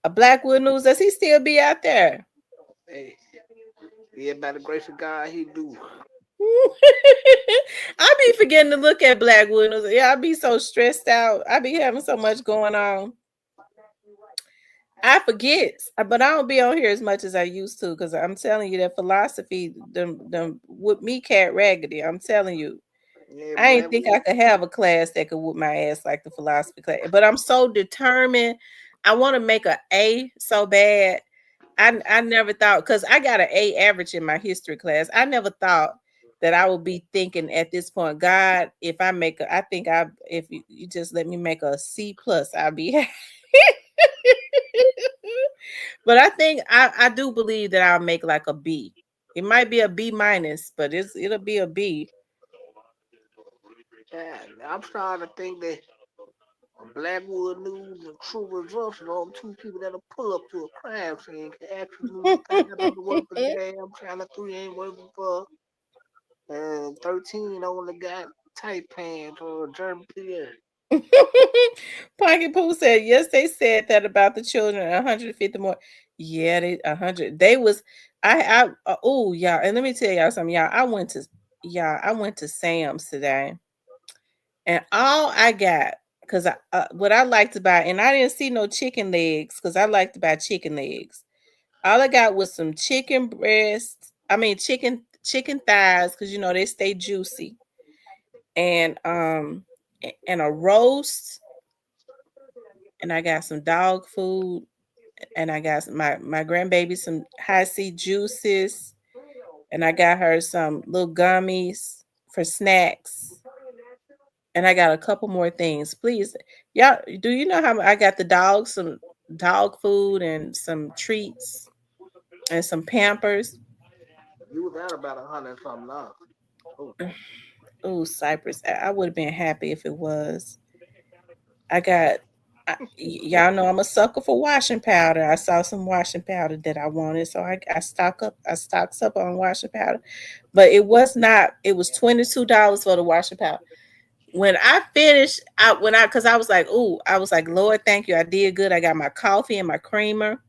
A Blackwood News. Does he still be out there? Hey, yeah, by the grace of God, he do. I be forgetting to look at Blackwood News. Yeah, I be so stressed out. I be having so much going on. I forget, but I don't be on here as much as I used to because I'm telling you that philosophy, them with me cat raggedy. I'm telling you. Yeah, I didn't think I Blackwood. could have a class that could whoop my ass like the philosophy class. But I'm so determined. I want to make A so bad. I never thought because I got an A average in my history class. I never thought that I would be thinking at this point, God, if I make a, I think I if you just let me make a C plus, I'll be happy. But I think I do believe that I'll make like a B. It might be a B minus, but it'll be a B. Yeah, I'm starting to think that Blackwood News and True Results are all two people that'll pull up to a crime scene can actually find out the work for the damn Channel 3 ain't working for, and 13 only got tight pants or German Pierre. Pocket Pooh said, yes, they said that about the children, 150 more. Yeah, they 100. They was oh y'all, and let me tell y'all something, y'all. I went to Sam's today, and all I got because what I like to buy, and I didn't see no chicken legs because I like to buy chicken legs. All I got was some chicken breasts. I mean chicken thighs because they stay juicy, and and a roast, and I got some dog food, and I got my grandbaby some high C juices, and I got her some little gummies for snacks, and I got a couple more things. Please, y'all, do you know how I got the dog some dog food and some treats and some Pampers? You was at about 100 something dollars. Oh, Oh, Cypress, I would have been happy if it was. I got. Y'all know I'm a sucker for washing powder. I saw some washing powder that I wanted, so I stocks up on washing powder. But it was not. It was $22 for the washing powder. When I finished, because I was like, ooh, I was like, Lord, thank you, I did good. I got my coffee and my creamer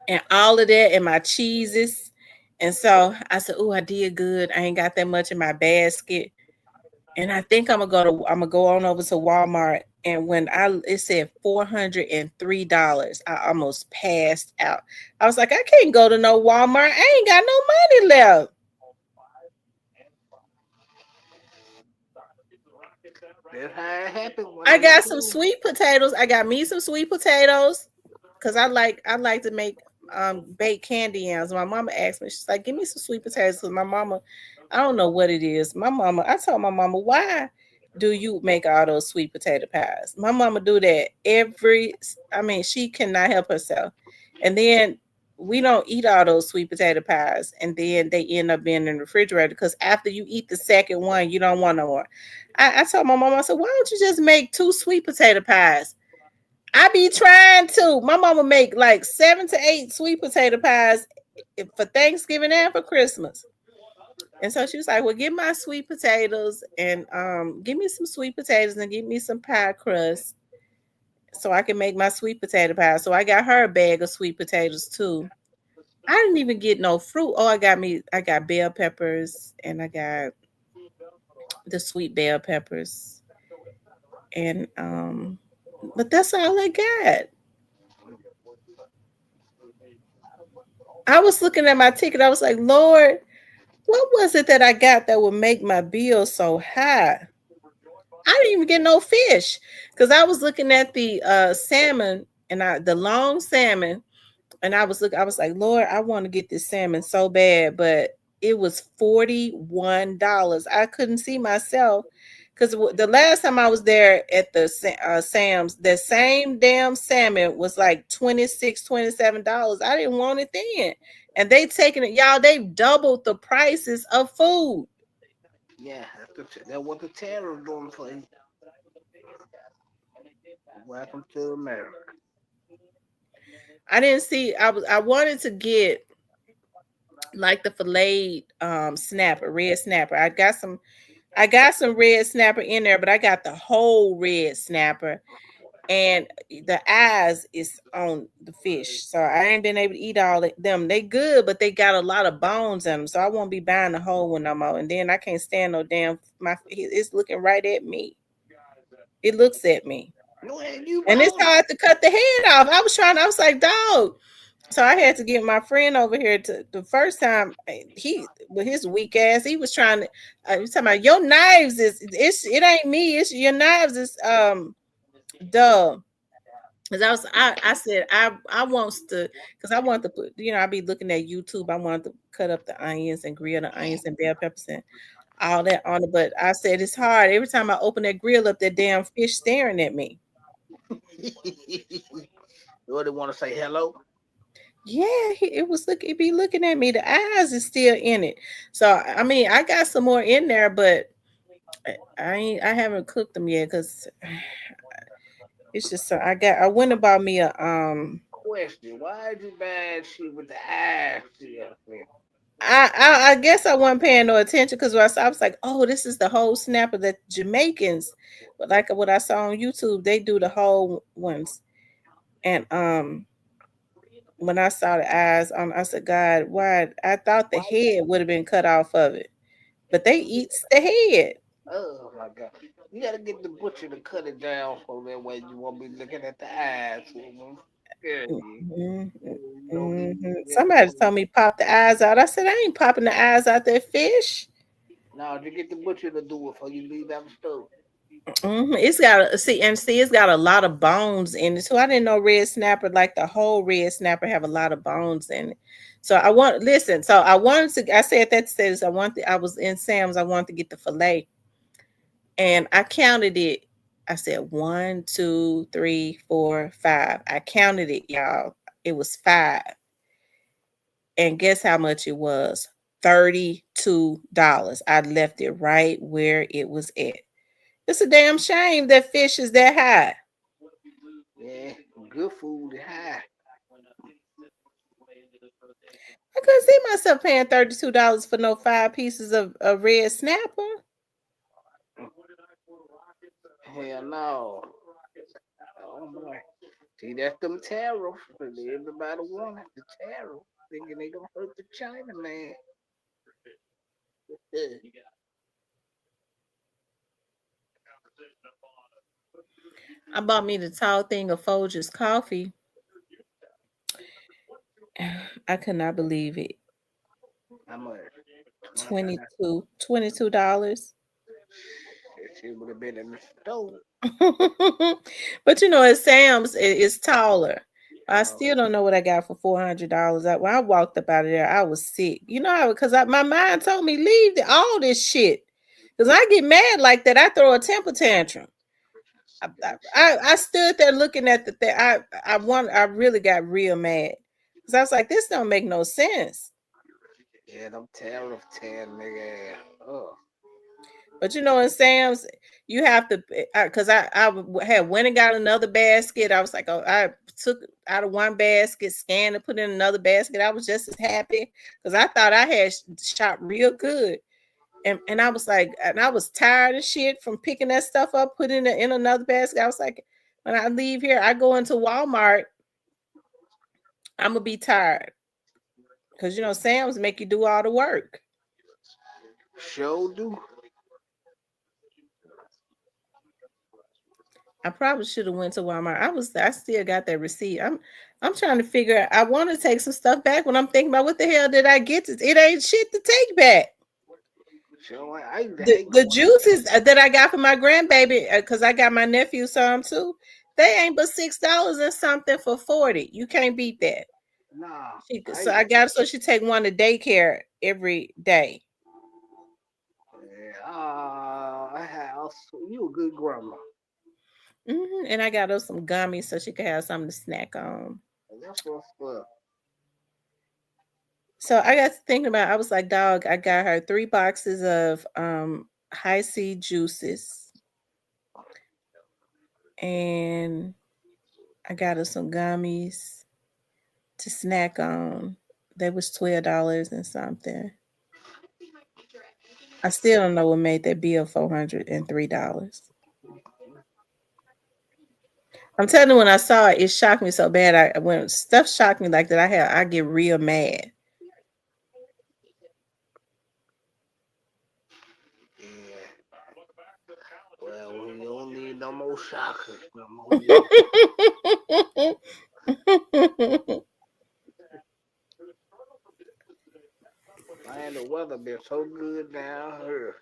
and all of that and my cheeses, and so I said, ooh, I did good. I ain't got that much in my basket. And I think I'm gonna go on over to Walmart. And when it said $403, I almost passed out. I was like, I can't go to no Walmart. I ain't got no money left. that's how it happened when I they got some closed. sweet potatoes. I got me some sweet potatoes because I like to make baked candy yams. My mama asked me, she's like, give me some sweet potatoes because my mama, I don't know what it is. I told my mama, why do you make all those sweet potato pies? My mama do that I mean, she cannot help herself. And then we don't eat all those sweet potato pies, and then they end up being in the refrigerator because after you eat the second one, you don't want no more. I told my mom, I said, why don't you just make two sweet potato pies? I be trying to. My mama make like 7 to 8 sweet potato pies for Thanksgiving and for Christmas. And so she was like, well, get my sweet potatoes and give me some sweet potatoes and give me some pie crust so I can make my sweet potato pie. So I got her a bag of sweet potatoes too. I didn't even get no fruit. Oh, I got bell peppers and I got the sweet bell peppers. And but that's all I got. I was looking at my ticket. I was like, Lord, what was it that I got that would make my bill so high? I didn't even get no fish because I was looking at the salmon and the long salmon, and I was like, Lord, I want to get this salmon so bad, but it was $41. I couldn't see myself because the last time I was there at the Sam's, the same damn salmon was like 26, $27. I didn't want it then. And they taking it, y'all, they doubled the prices of food. Yeah, that's what the terror doing for you. Welcome to America. I didn't see I wanted to get like the filleted snapper, red snapper. I got some red snapper in there, but I got the whole red snapper and the eyes is on the fish. So I ain't been able to eat all of them. They good, but they got a lot of bones in them. So I won't be buying the whole one no more. And then I can't stand no damn it's looking right at me. It looks at me. No, and you And it's bought it. hard to cut the head off. I was like, dog. So I had to get my friend over here to the first time he with his weak ass, he was trying to he was talking about your knives it ain't me, it's your knives is duh. Cause I said I wants to because I want to put I be looking at YouTube. I want to cut up the onions and grill the onions and bell peppers and all that on it. But I said it's hard. Every time I open that grill up, that damn fish staring at me. You really want to say hello? Yeah, it was look. It be looking at me. The eyes is still in it. So I mean, I got some more in there, but I haven't cooked them yet because it's just so I went and bought me a Question: why did you buy shit with the eyes still? I guess I wasn't paying no attention because I was like, oh, this is the whole snapper that Jamaicans, but like what I saw on YouTube, they do the whole ones. And when I saw the eyes, I said, God, why? I thought the Why? head would have been cut off of it, but they eats the head. Oh my god! You gotta get the butcher to cut it down so that way you won't be looking at the eyes. Yeah, Mhm, you don't be mhm. looking at the Somebody told me pop the eyes out. I said, I ain't popping the eyes out that fish. No, you get the butcher to do it before you leave out the store. It's got it's got a lot of bones in it. So I didn't know red snapper, like the whole red snapper, have a lot of bones in it. So I wanted to. I said that says I was in Sam's. I wanted to get the fillet, and I counted it. I said 1, 2, 3, 4, 5. I counted it, y'all. It was 5. And guess how much it was? $32. I left it right where it was at. It's a damn shame that fish is that high. Yeah, good food is high. I couldn't see myself paying $32 for no 5 pieces of red snapper. Hell no. Oh boy. See, that's them tariffs. Everybody wanted the tariff, thinking they gonna hurt the China man. I bought me the tall thing of Folgers coffee. I could not believe it. How much? 22 $22. That shit would have been in the store. But at Sam's it's taller. I Oh, still don't know what I got for $400. When I walked up out of there, I was sick. Because my mind told me leave all this shit. Because I get mad like that, I throw a temper tantrum. I stood there looking at the thing. I really got real mad. Cause I was like, this don't make no sense. Yeah, them tariff tan nigga ass. Oh, But in Sam's, you have to, cause had went and got another basket. I was like, oh, I took out of one basket, scanned and put in another basket. I was just as happy because I thought I had shot real good. And I was like, and I was tired of shit from picking that stuff up, putting it in another basket. I was like, when I leave here, I go into Walmart, I'm gonna be tired because Sam's make you do all the work. sure do. I probably should have went to Walmart. I still got that receipt. I'm trying to figure out. I want to take some stuff back when I'm thinking about what the hell did I get? It ain't shit to take back. Sure, I used to hate The going to the juices that I got for my grandbaby, because I got my nephew some too. They ain't but $6 and something for 40. You can't beat that. nah. So I got so she take one to daycare every day. Yeah, I had also, you a good grandma. And I got her some gummies so she could have something to snack on. And that's what's up. So I got to thinking about. I was like, dog. I got her 3 boxes of high C juices, and I got her some gummies to snack on. They was $12 and something. I still don't know what made that bill $403. I'm telling you, when I saw it, it shocked me so bad. When stuff shocked me like that, I get real mad. Yeah. Well, we don't need no more shockers. No more. Man, the weather been so good down here.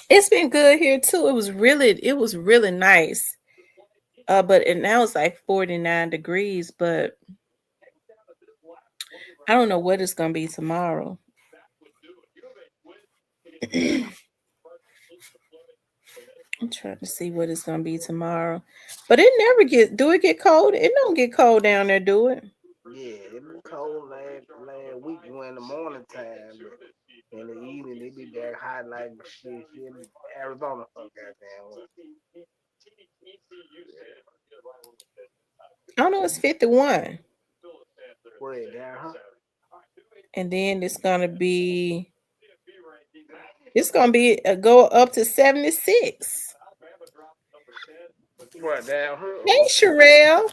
It's been good here too. It was really nice. But now it's like 49 degrees, but I don't know what it's gonna be tomorrow. I'm trying to see what it's gonna be tomorrow. But it never do it get cold? It don't get cold down there, do it? Yeah, it been cold last week in the morning time. But in the evening, it be that hot like shit. Arizona, fuck goddamn. I don't know, it's 51. Where down, huh? And then it's gonna be go up to 76. What down here? Hey Sherelle.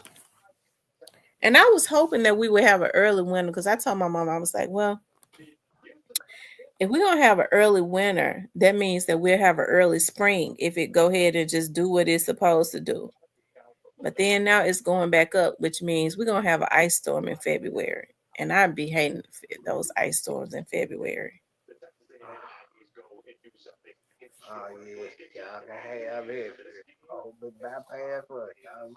And I was hoping that we would have an early winter because I told my mom, I was like, well, if we're gonna have an early winter, that means that we'll have an early spring if it go ahead and just do what it's supposed to do. But then now it's going back up, which means we're gonna have an ice storm in February. And I'd be hating those ice storms in February. Oh yeah, y'all can have it. Oh, big bypass for y'all.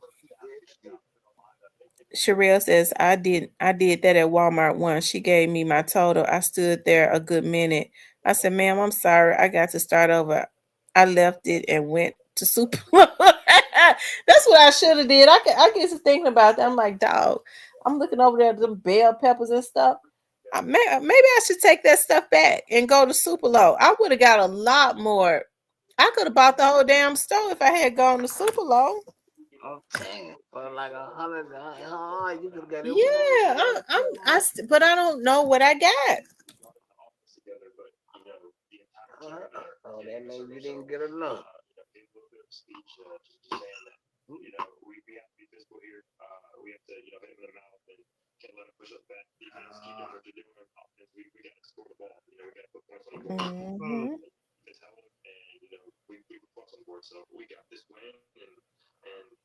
Sherelle says I did that at Walmart once. She gave me my total. I stood there a good minute. I said, ma'am, I'm sorry. I got to start over. I left it and went to super. That's what I should have did. I get to thinking about that. I'm like, dog, I'm looking over there at them bell peppers and stuff. Maybe I should take that stuff back and go to Super Low. I would have got a lot more. I could have bought the whole damn store if I had gone to Super Low. I'm saying for like 100, you could get it Yeah, for them. but I don't know what I got. Oh, that means you didn't get enough. Hmm. Hmm.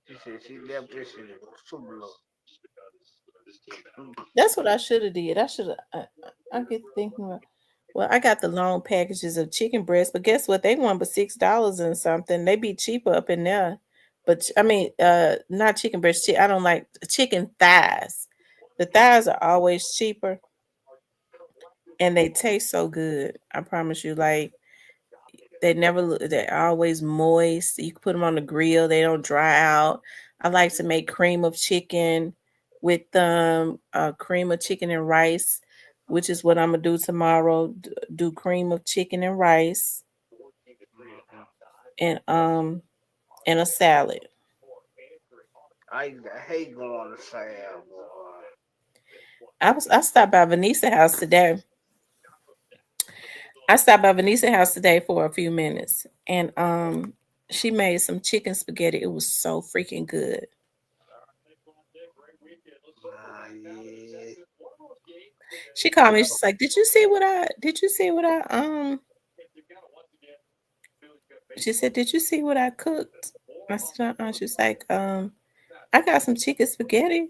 She said she left this shit super low. That's what I should have did. I should have. I get thinking. Well, I got the long packages of chicken breast, but guess what? They want but $6 and something. They be cheaper up in there. But I mean, not chicken breast. I don't like chicken thighs. The thighs are always cheaper, and they taste so good. I promise you. Like they never. They're always moist. You can put them on the grill. They don't dry out. I like to make cream of chicken with cream of chicken and rice, which is what I'm gonna do tomorrow. Do cream of chicken and rice Mhm. and and a salad. I hate going to Sam, boy. I stopped by Vanessa house today. I stopped by Vanessa house today for a few minutes, and she made some chicken spaghetti. It was so freaking good. Nah, yeah. She called me. No. She's like, "Did you see what I? Did you see what I?" She said, "Did you see what I cooked?" I said, She's like, I got some chicken spaghetti.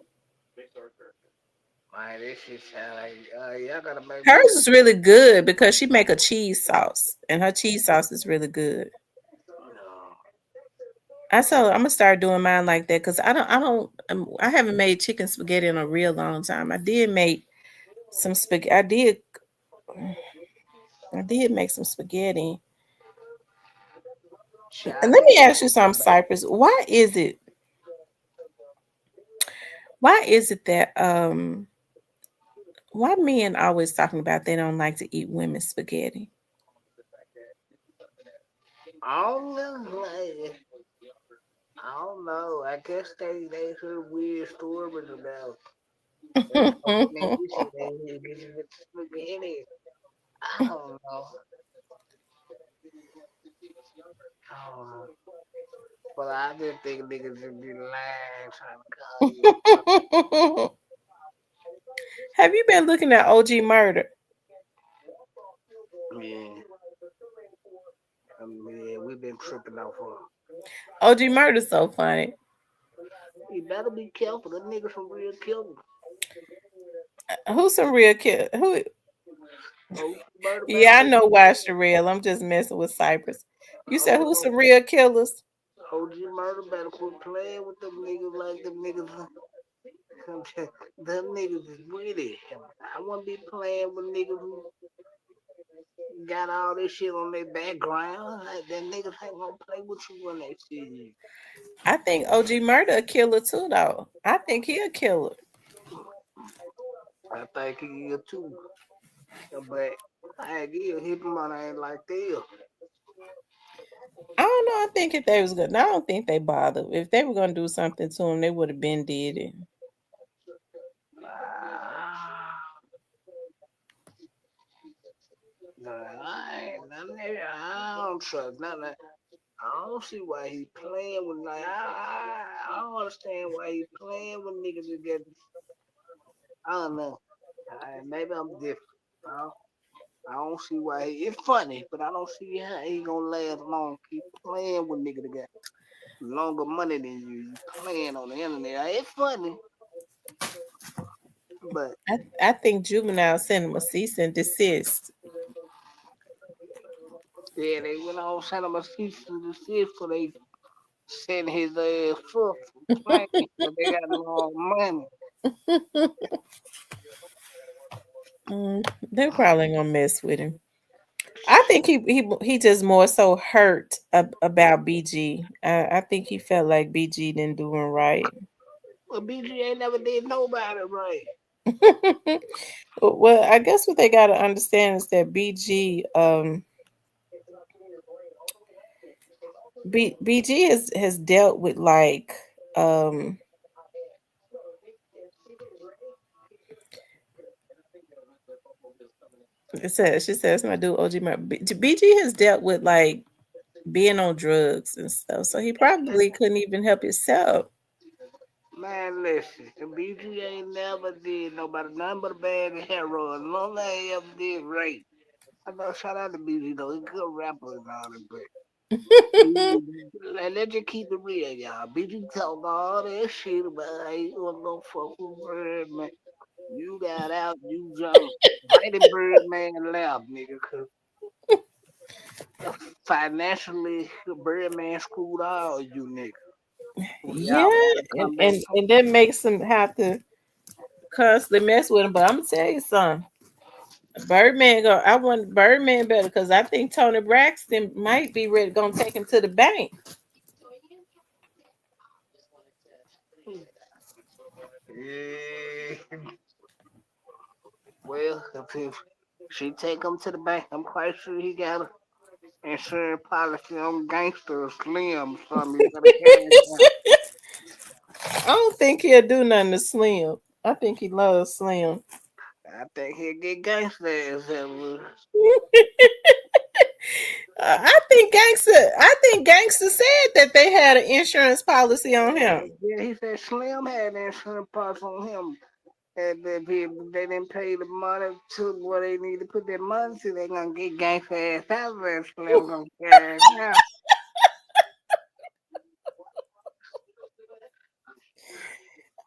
Man, this shit sound like, y'all gotta make me Hers is really good because she make a cheese sauce, and her cheese sauce is really good. no. I told her I'm gonna start doing mine like that because I haven't made chicken spaghetti in a real long time. I did make some spaghetti. I did make some spaghetti. And Child, let I me ain't ask you never something, made. Cypress. Why is it that why men always talking about they don't like to eat women's spaghetti? I don't know, like, I don't know. I guess they heard weird stories about oh man, this shit ain't here. Get you with the spaghetti. I don't know. I don't know. But I just think niggas just be lying trying to call you. Have you been looking at OG Murder? Yeah, yeah, we've been tripping out for. OG Murder's so funny. You better be careful. Them niggas some real killers. Who's some real kid? Who? Oh, murder better Yeah, I quit. know Watch the Real. I'm just messing with Cypress. You said Oh, who's some real killers? OG murder better quit playing with them niggas like them niggas. Them niggas is witty. I wouldn't be playing with niggas who got all this shit on their background. Like, them niggas ain't gonna play with you when they see you. I think OG Murder a killer too, though. I think he a killer. I think he is too. But I ain't give his money ain't like this. I don't know. I think if they was good, I don't think they bothered. If they were gonna do something to him, they would have been did it. Ah, nah, I ain't none of that. I don't trust none of that. I don't see why he playing with like I don't understand why he playing with niggas that get I don't know. Maybe I'm different. I don't, I don't see why it's funny, but I don't see how he gonna last long. Keep playing with niggas that got longer money than you. You playing on the internet. It's funny, but I think Juvenile sent him a cease and desist. yeah, they went on sent him a cease and desist for they send his ass for playing because they got long money. They're probably ain't gonna mess with him. I think he just more so hurt about BG. I think he felt like BG didn't do him right. Well, BG ain't never did nobody right. Well, I guess what they got to understand is that BG has dealt with like um it says she says my dude OG BG has dealt with like being on drugs and stuff, so he probably couldn't even help himself. Man, listen, the BG ain't never did nobody nothing but a bag of heroin. Long as he ever did rape. I know, shout out to BG though. He's a good rapper and all that, but let's just keep it real, y'all. BG talk all that shit about how you gonna go fuck with Birdman. You got out, you jumped right in Birdman lap, nigga, cause financially Birdman screwed all you niggas. When Yeah, y'all gotta and come back and and that makes him have to constantly mess with him. But I'm gonna tell you something. Birdman go. I want Birdman better because I think Tony Braxton might be ready gonna take him to the bank. Yeah. Well, if she take him to the bank, I'm quite sure he got a insurance policy on Gangster or Slim or something. You better cash out. I don't think he'll do nothing to Slim. I think he loves Slim. I think he'll get Gangster ass that I think Gangster said that they had an insurance policy on Yeah, him. yeah, he said Slim had the insurance policy on him. And if they didn't pay the money to where they need to put their money to, they gonna get Gangster ass out of there. Slim gonna cash out.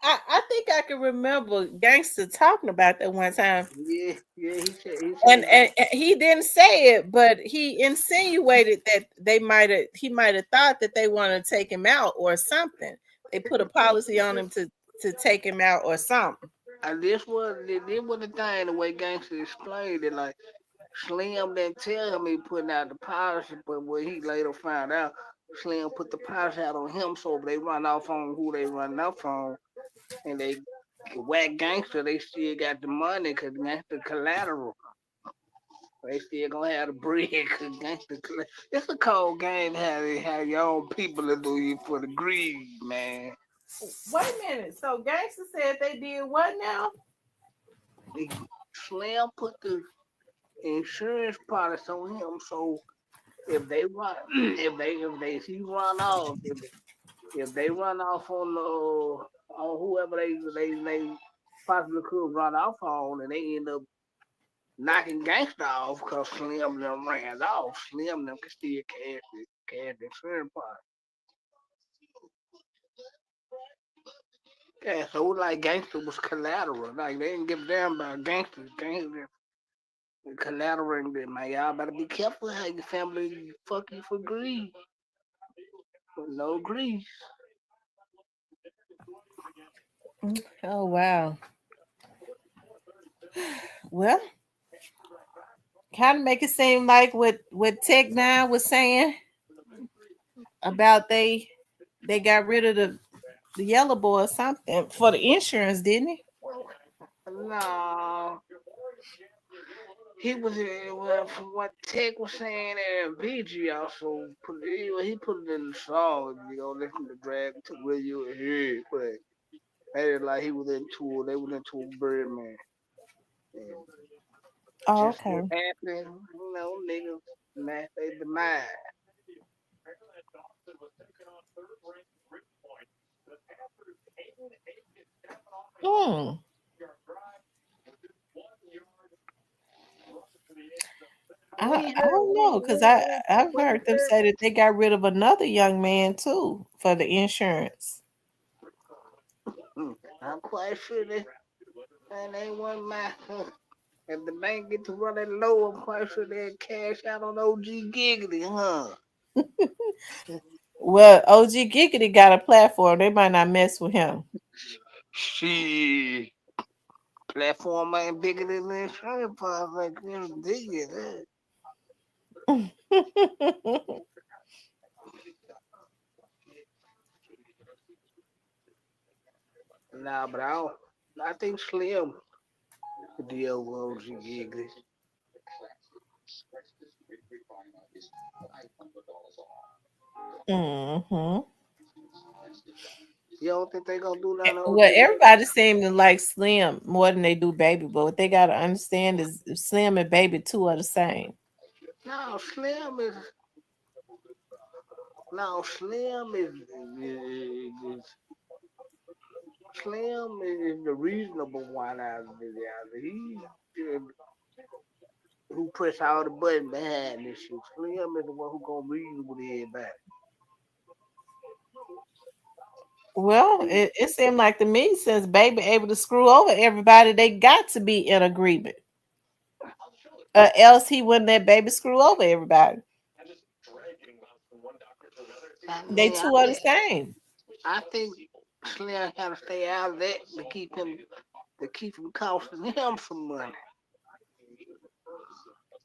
I think I can remember Gangster talking about that one time. Yeah, yeah, he And, said and he didn't say it, but he insinuated that he might have thought that they want to take him out or something. They put a policy on him to take him out or something. this was the thing the way Gangster explained it. Like Slim didn't tell him he putting out the policy, but when he later found out, Slim put the policy out on him, so if they run off on who they run off on, and they whack Gangster, they still got the money because that's the collateral. They still gonna have the bread because gangster. It's a cold game how they have your own people to do you for the greed, man. Wait a minute. So Gangster said they did what now? Slim put the insurance policy on him, so if they run, if he run off, if they run off on whoever they possibly could run off on, and they end up knocking Gangsta off because Slim them ran off, Slim them can still cash the insurance policy. Yeah, so like Gangster was collateral. Like they didn't give a damn about gangsters. Gangsters collateral them. Man, y'all better be careful how your family fuck you for greed. For no greed. Oh wow. Well, kind of make it seem like what Tech Nine was saying about they got rid of the yellow boy or something for the insurance, didn't he? No, he was well from what Tech was saying and BG also he put it in the song. If you go listen to Drag to where you hear it, but made it like he was into it. They was into a Birdman. And Oh, just okay. what happened, niggas match they demise. Hmm. I don't know because I've We heard them heard, say that they got rid of another young man too for the insurance. I'm quite sure that ain't one my. If the bank get to running low, I'm quite sure they'll cash out on OG Giggity, huh? Well, OG Giggity got a platform. They might not mess with him. Shit. Platform ain't bigger than the insurance policy. Like, dig it. Nah, but I think Slim could deal with OG Giggity. Hmm. You don't think they gonna do nothing to OG Well, Giggity? everybody seem to like Slim more than they do Baby, but what they gotta understand is Slim and Baby two are the same. No, Slim is Slim is the reasonable one out of the other. He's who press all the button behind this shit. Slim is the one who gonna reason with everybody. Well, it seemed like to me since Baby able to screw over everybody, they got to be in agreement. Else he wouldn't let Baby screw over everybody. I They mean, two are the same. I think Slim gotta stay out of that to keep him costing him some money.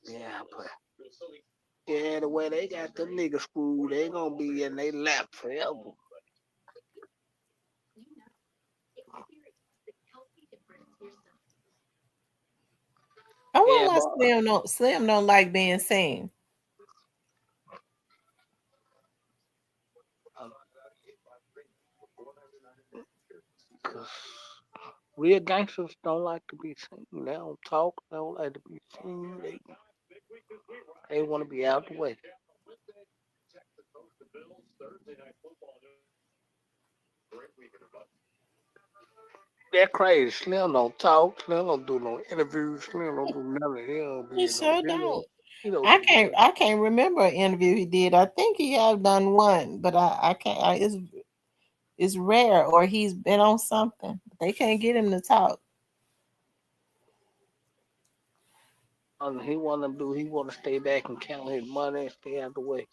Yeah, but yeah, the way they got them niggas screwed, they gonna be in they lap forever. I wonder Yeah, why but Slim don't like being seen. uh, 'cause real gangsters don't like to be seen. They don't talk. They don't like to be seen. They want to be out the way. That crazy. Slim don't talk. Slim don't do no interviews. Slim don't do nothing. He don't He be in no sure video. don't. He don't I do can't nothing. I can't remember an interview he did. I think he have done one, but I can't. It's rare, or he's been on something. They can't get him to talk. He want to do. He want to stay back and count his money and stay out the way.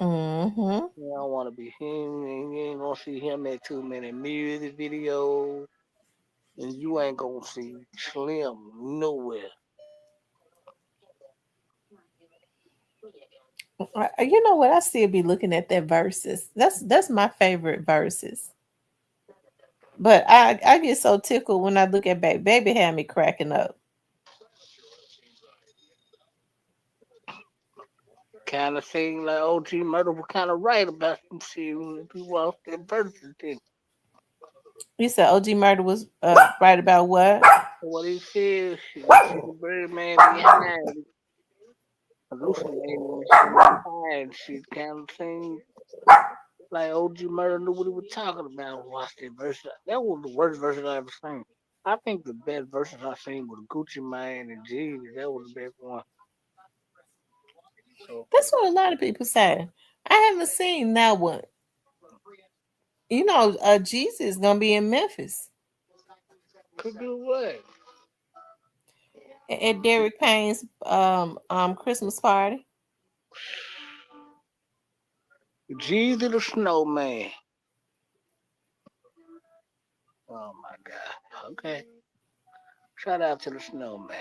Mm-hmm. He don't want to be him. And you ain't gonna see him at too many music videos, and you ain't gonna see Slim nowhere. You know what? I still be looking at that verses. That's my favorite verses. But I get so tickled when I look at baby. Baby had me cracking up. Kind of seem like OG Murder was kind of right about some shit when he walked that verses thing. You said OG Murder was right about what? What he said, she the bird man behind hallucinating and shit and high and shit kind of thing. Like OG Murder knew what he was talking about. Watch that verse. That was the worst verse I ever seen. I think the best verses I seen was Gucci Mane and Jeezy. That was the best one. So That's what a lot of people say. I haven't seen that one. You know, Jesus is gonna be in Memphis could do what? at Derek Payne's Christmas party. Jeezy the Snowman. Oh my God. Okay. Shout out to the Snowman.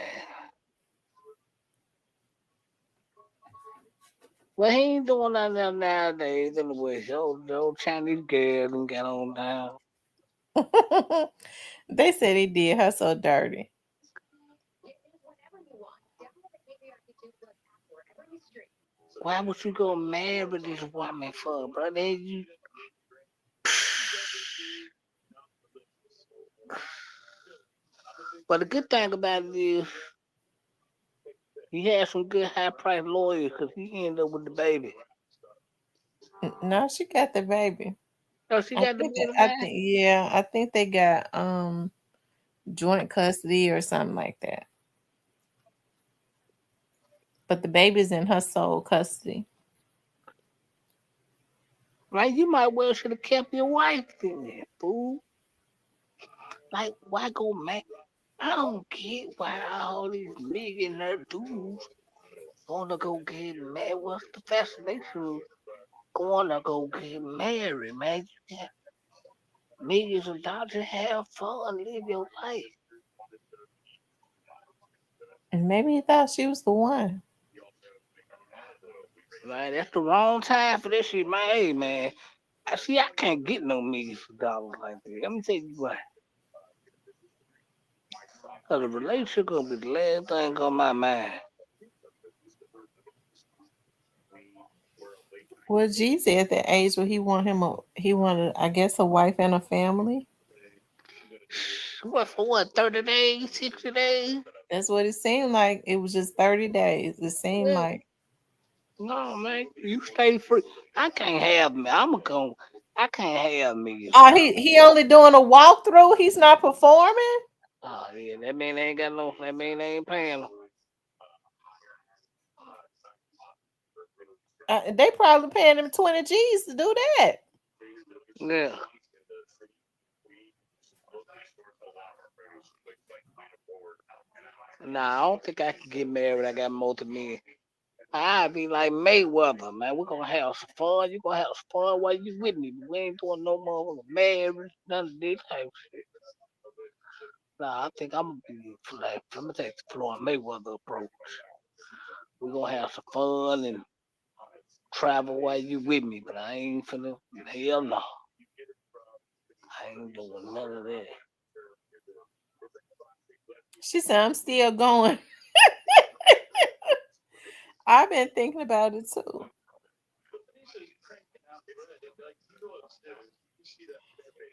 Well, he ain't doing nothing nowadays anyway. The old Chinese girl done got on down. They said he did her so dirty. Why would you go marry this woman for, bro? Then you, but the good thing about it is he had some good high price lawyers because he ended up with the baby. No, she got the baby. Oh, she got the baby I now? think yeah, I think they got joint custody or something like that. But the baby's in her sole custody. Right? You might well should have kept your wife in there, fool. Like, why go mad? I don't get why all these millionaire dudes wanna go get married. What's the fascination? Wanna go get married, man? You got millions of dollars to have fun, live your life. And maybe he thought she was the one. Man, that's the wrong time for this shit, man. Hey, man. I see. I can't get no millions of dollars like that. Let me tell you why. Cause a relationship gonna be the last thing on my mind. Well, Jesus at the age where he wanted, I guess, a wife and a family. What for? What? 30 days, 60 days? That's what it seemed like. It was just 30 days. It seemed Yeah. like. No, man. You stay free. I can't have me. I'm gonna go. I can't have millions of Oh, dollars. he only doing a walkthrough. He's not performing. Oh yeah, that mean they ain't got no. That mean they ain't paying them. They probably paying him 20 G's to do that. Yeah. Nah, I don't think I can get married. I got multi-million. I'd be like Mayweather, man. We're gonna have some fun. You gonna have some fun while you with me. We ain't doing no more marriage, none of this type of shit. Nah, I think I'm gonna be like I'm gonna take the Floyd Mayweather approach. We're gonna have some fun and travel while you with me, but I ain't finna hell no. I ain't doing none of that. She said, I'm still going. I've been thinking about it too.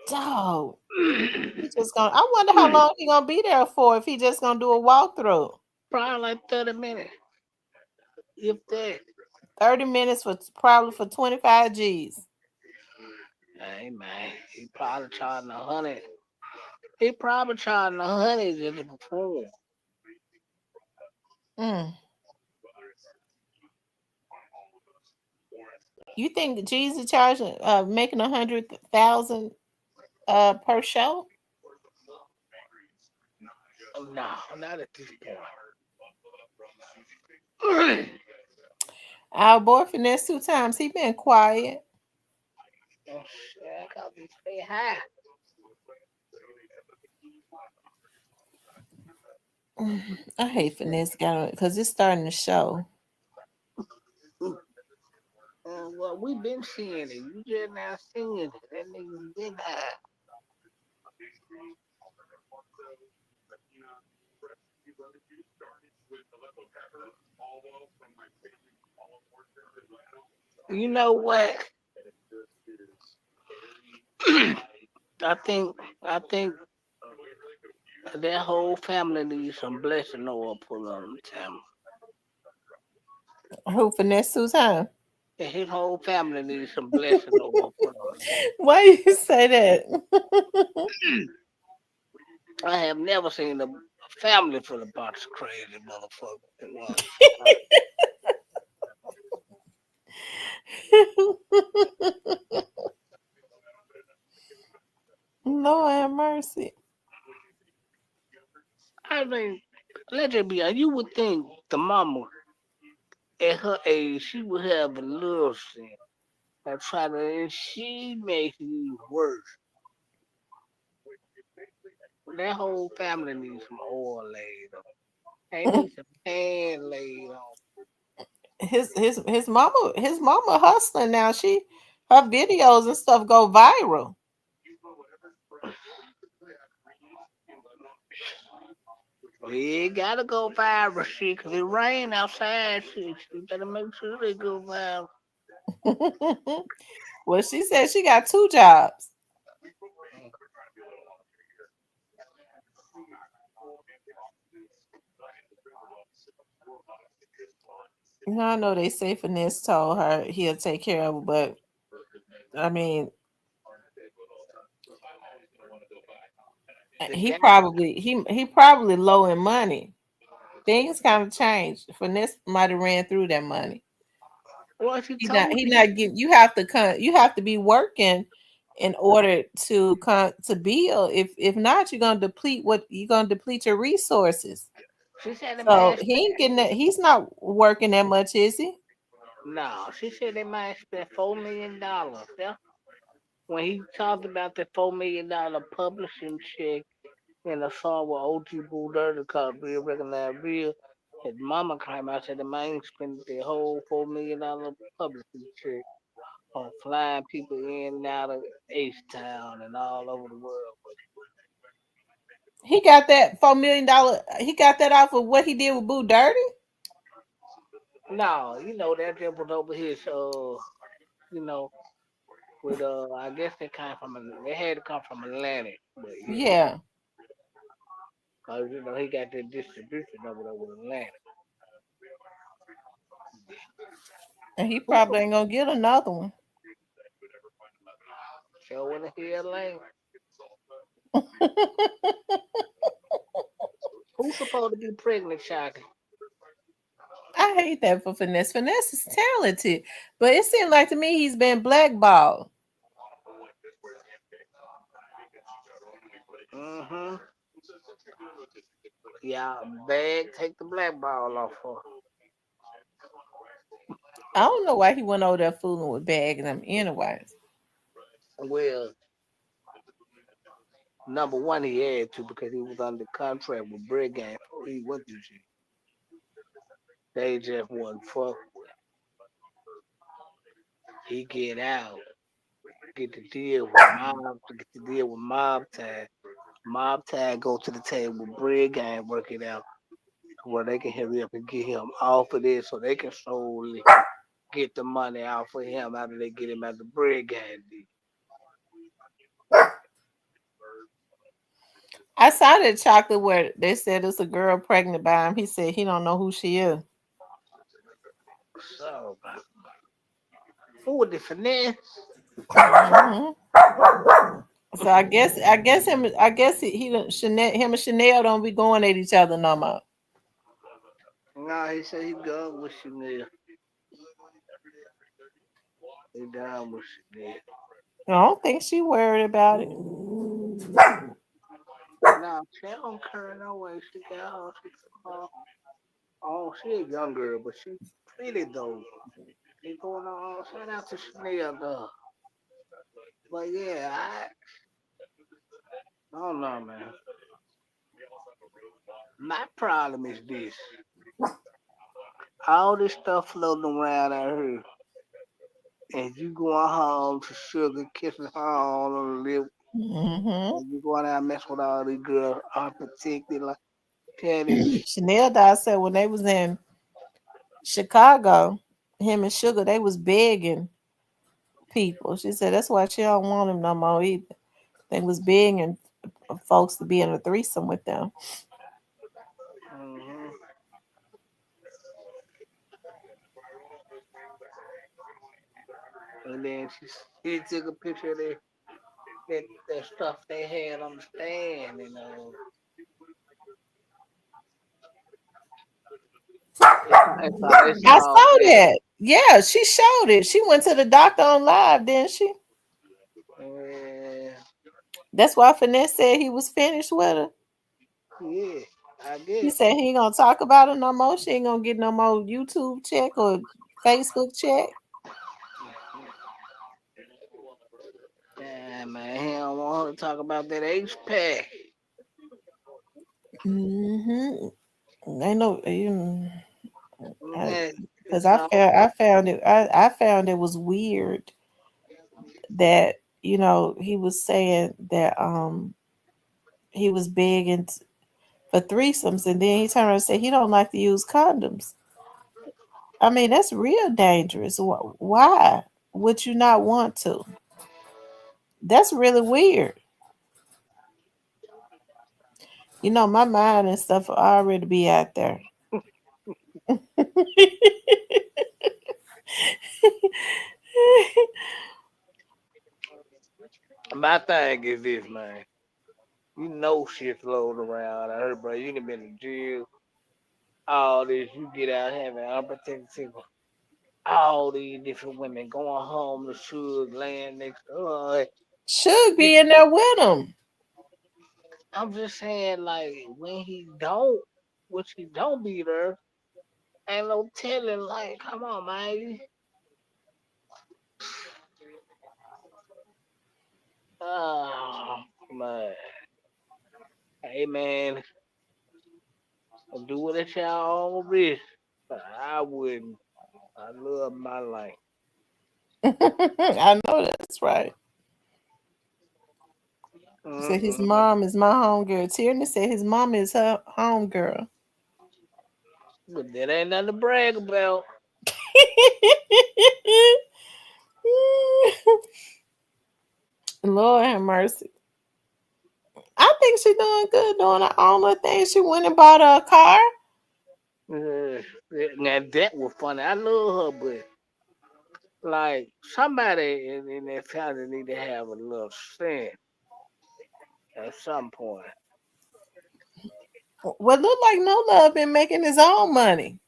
Dog. He just gonna I wonder how long he gonna be there for if he just gonna do a walkthrough. Probably like 30 minutes, if that. 30 minutes for probably for 25 G's. Hey man, he probably charging 100. He probably charging 100 just to perform. Mm. You think G's is charging making 100,000 per show? No, not at this point. Our boy finesse 2 times. He been quiet. Oh shit, I gotta be stay high. I hate finesse got because it's starting to show. Well, we been seeing it. You just now seeing it. That nigga been high. You know what? I think I think that whole family needs some blessing oil put on them, Tam. Who finesse 2 times? And his whole family needs some blessing oil put on them. Why you say that? I have never seen a family full of bunch of crazy motherfuckers at once. Lord have mercy. I mean, let it be. You would think the mama at her age, she would have a little sense. And try to, and she makes it worse. That whole family needs some oil laid on. They need some pan laid on. His mama hustling now. Her videos and stuff go viral. We gotta go viral shit, 'cause it rain outside shit. You better make sure they go viral. Well, she said she got 2 jobs. I know they say finesse told her he'll take care of her, but I mean, The he guy, probably he probably low in money. Things kind of changed. Finesse might have ran through that money. well, she He not told he you, not getting. You have to be working in order to build. If not, you're gonna deplete your resources. she said the So man he spent, ain't getting that. He's not working that much, is he? no, she said they might spend $4 million. Yeah? When he talked about the $4 million publishing check in a song with OG Boo Dirty called Real Recognize Real, his mama came out and said the man spent the whole $4 million publishing check on flying people in and out of H Town and all over the world. He got that $4 million. He got that off of what he did with Boo Dirty. No, that just was over his you know, with I guess they had to come from Atlantic, but yeah, Yeah, 'cause he got that distribution over there with Atlantic. and he Who probably ain't gonna get another one. show in the hell lane? Who's supposed to be pregnant, Shaka? I hate that for finesse. Finesse is talented, but it seems like to me he's been blackballed. Mm-hmm. Yeah, bag, take the black ball off her. I don't know why he went over there fooling with bagging them anyways. Well, number one, he had to because he was under contract with Brigand before he went to shit. They just wasn't fuck with. He get out, get the deal with mob, get the deal with Mob Tag. Mob Tag go to the table with Brigand, work it out. where they can hurry up and get him off of this so they can solely get the money off of him after they get him at the bread game. I saw that chocolate where they said it's a girl pregnant by him. He said he don't know who she is. So, who would the finesse? Hmm. So I guess he Chanel, him and Chanel don't be going at each other no more. Nah, he said he done with Chanel. He done with Chanel. I don't think she worried about it. Nah, she don't care no way. She got her. Oh, she a young girl, but she pretty though. She going on. Shout out to Chanel though. But yeah, I don't know, man. My problem is this: all this stuff floating around out here, and you going home to sugar, kissing her on the lip, Hmm. and you going out and mess with all these girls unprotected, like tell this. Chanel Dot said when they was in Chicago, him and Sugar, they was begging people. She said that's why she don't want him no more either. They was begging folks to be in a threesome with them. hmm And then she took a picture of that stuff they had on the stand, and it's I all saw fake. that. Yeah, she showed it. She went to the doctor on live, didn't she? And That's why Finesse said he was finished with her. yeah, I He guess. said he ain't gonna talk about it no more. She ain't gonna get no more YouTube check or Facebook check. Yeah, man, he don't want her to talk about that H pack. Mm-hmm. I know, Yeah, because it's all I found it was weird that he was saying that he was begging for threesomes, and then he turned around and said he don't like to use condoms. I mean, that's real dangerous. Why would you not want to? That's really weird. My mind and stuff will already be out there. my thing is this, man. You know shit floating around. I heard, bro. You done been to jail. All this, you get out having unprotected sex. All these different women going home to shoes, laying next to her. Should be in there with him. I'm just saying, like, when she don't be there, ain't no telling, like, come on, man. Oh, man. Hey, man, do what at y'all own risk. But I wouldn't. I love my life. I know that's right. Said his Mm-mm. mom is my homegirl. Tierney said his mom is her homegirl. But that ain't nothing to brag about. Lord have mercy. I think she doing good doing her own little thing. She went and bought her a car. Uh, now that was funny. I love her, but like somebody in that family need to have a little sense at some point. Well, look like No Love been making his own money.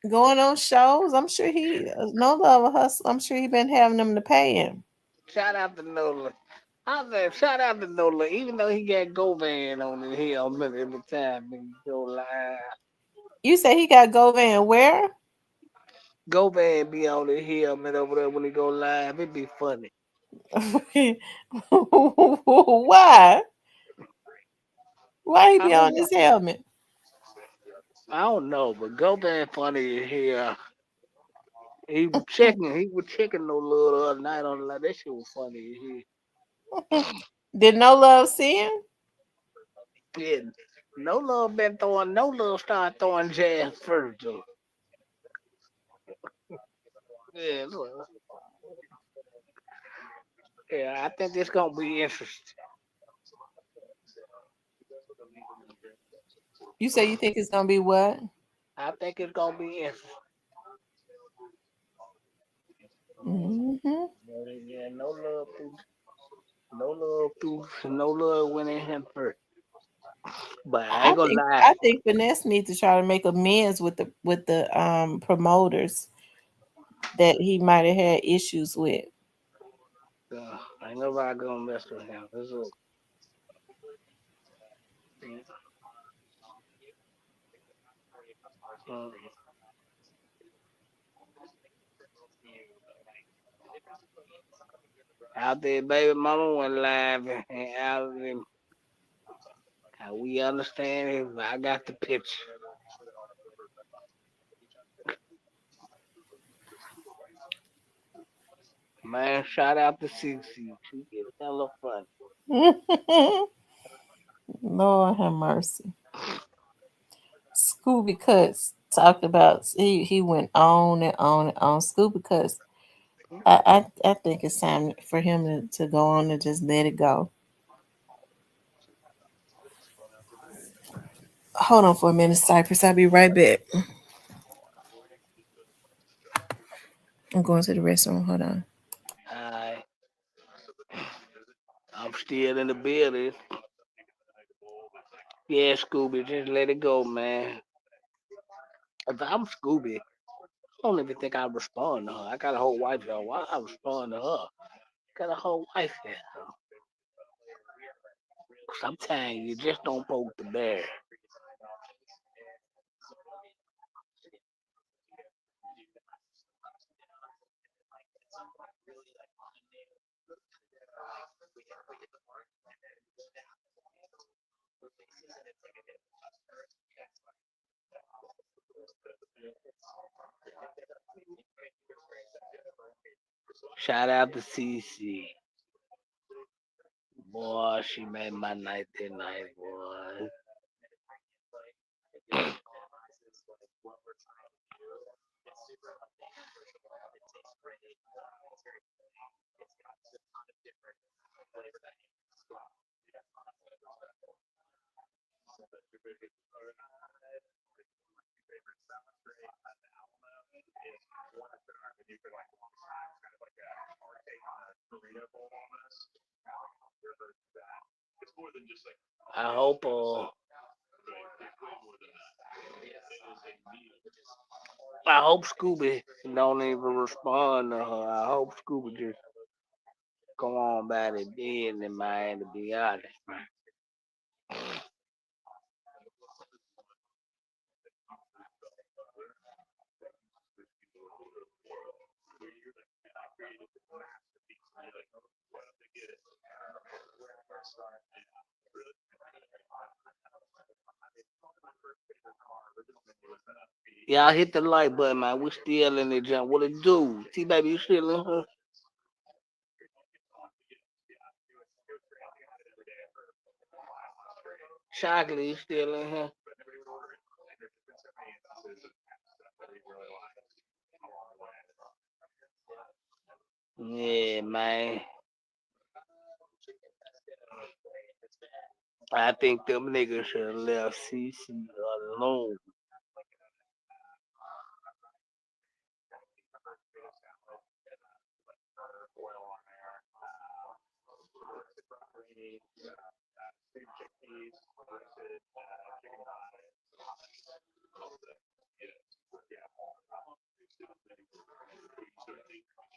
Going on shows. I'm sure No Love hustle. I'm sure he been having them to pay him. Shout out to Nola. I said, shout out to Nola, even though he got Govan on the helmet every time he go live. You say he got Govan where? Govan be on the helmet over there when he go live. It be funny. Why? Why he I be don't on know. his helmet? I don't know, but Govan funny here. He was checking no little the other night on the live. That shit was funny as Did No Love see him? Yeah, no love been throwing. No love started throwing jazz first. Though. Yeah, yeah. I think this gonna be interesting. You say you think it's gonna be what? I think it's gonna be interesting. Hmm. Yeah, no love through. No love through. No love went in him first. But I I ain't gonna think lie. I think Finesse needs to try to make amends with the promoters that he might have had issues with. Ain't nobody gonna mess with him. Uh, out there, baby mama went live and out of them. How we understand it, I got the picture. Man, shout out to CC. She get hella fun. Lord have mercy. Scooby Cuts talked about he went on and on and on. Scooby Cuts. I think it's time for him to go on and just let it go. Hold on for a minute, Cypress. I'll be right back. I'm going to the restroom. Hold on. I, I'm still in the building. Yeah, Scooby, just let it go, man. If I'm Scooby, I don't even think I respond to her. I got a whole wife here. Why I respond to her? Got a whole wife here. Sometimes you just don't poke the bear. Shout out to CC. Boy, she made my night tonight, boy. I hope I hope Scooby don't even respond to her. I hope Scooby just go on about it being in mind, to be honest. Y'all hit the like button, man. We still in the jump. What it do? T baby, you still in her? Chocolate, you still in here? Yeah, man. I think them niggas should have left CC alone.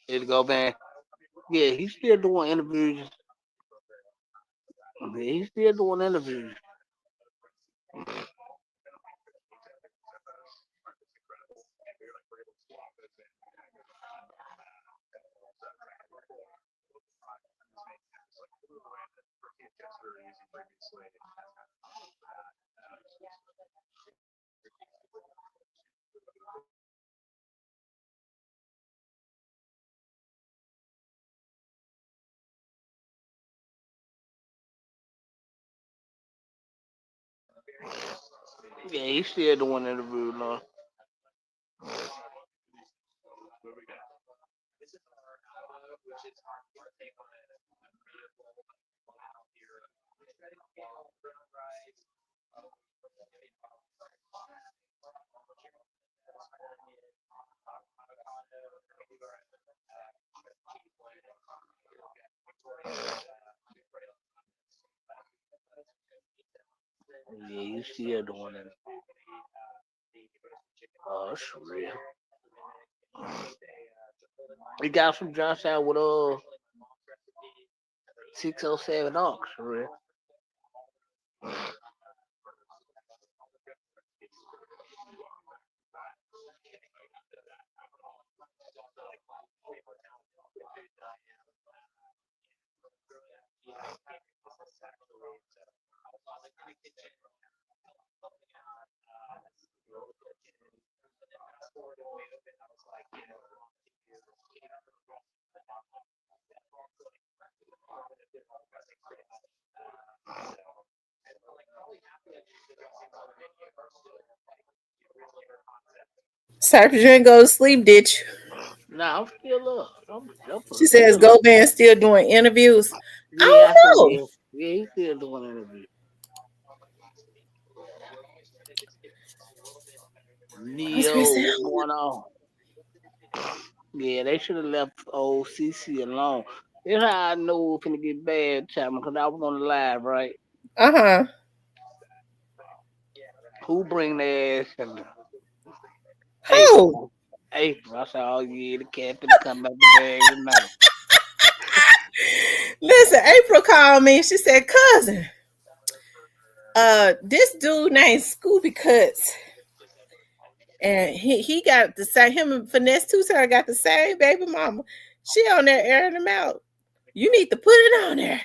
It go, man. Yeah, he's still doing interviews. Yeah, he's still doing interviews. Yeah, he's still doing interview now. Yeah, he's still doing it. Oh, that's real. He got some Josh out with 607 Ox, for real. Cypress, you ain't go to sleep, did you? Nah, I'm still up. I'm She says still Go up. Band still doing interviews. Yeah, I I said don't know. yeah. Yeah, he's still doing interviews. I was gonna say, Neo, what's going on? Yeah, they should have left old CC alone. This how I know it's gonna get bad, Chapman, because I was on the live, right? uh huh. Who bring their ass in there? Who? April. April. I said, oh yeah, the cat finna come back the bag tonight. Listen, April called me. She said, "Cousin, this dude named Scooby Cuts, and he got the same. Him and Finesse Tutor got the same baby mama. She on there airing them out. You need to put it on there."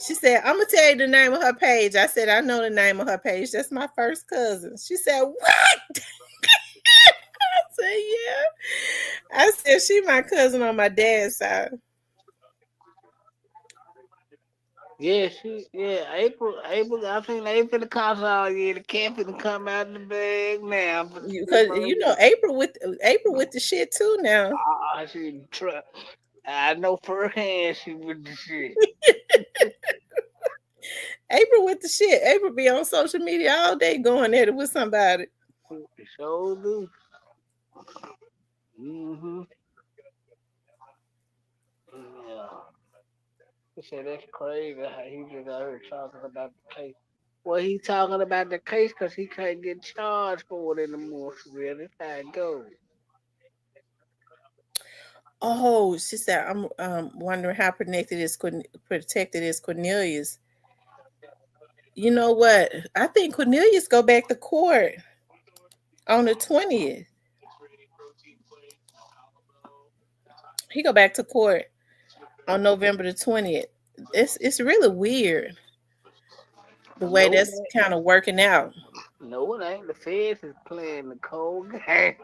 She said, "I'm gonna tell you the name of her page." I said, "I know the name of her page. That's my first cousin." She said, "What?" I said, "Yeah." I said, "She my cousin on my dad's side." Yeah, April, I think they finna come out, yeah, the cat finna come out the bag now. I'm finna flip Because her you know in. April with the shit too now. She try. I know firsthand she with the shit. April with the shit. April be on social media all day going at it with somebody. She sure do. Mm-hmm. Yeah. He said that's crazy how he just out here talking about the case. Well, he talking about the case because he can't get charged for it anymore. For real, that's how it goes. Oh, she said, "I'm wondering how protected is Cornelius." You know what? I think Cornelius go back to court on the 20th. He go back to court on November the 20th. It's really weird the way No, it that's ain't. kind of working out. No, it ain't. The feds is playing the cold game.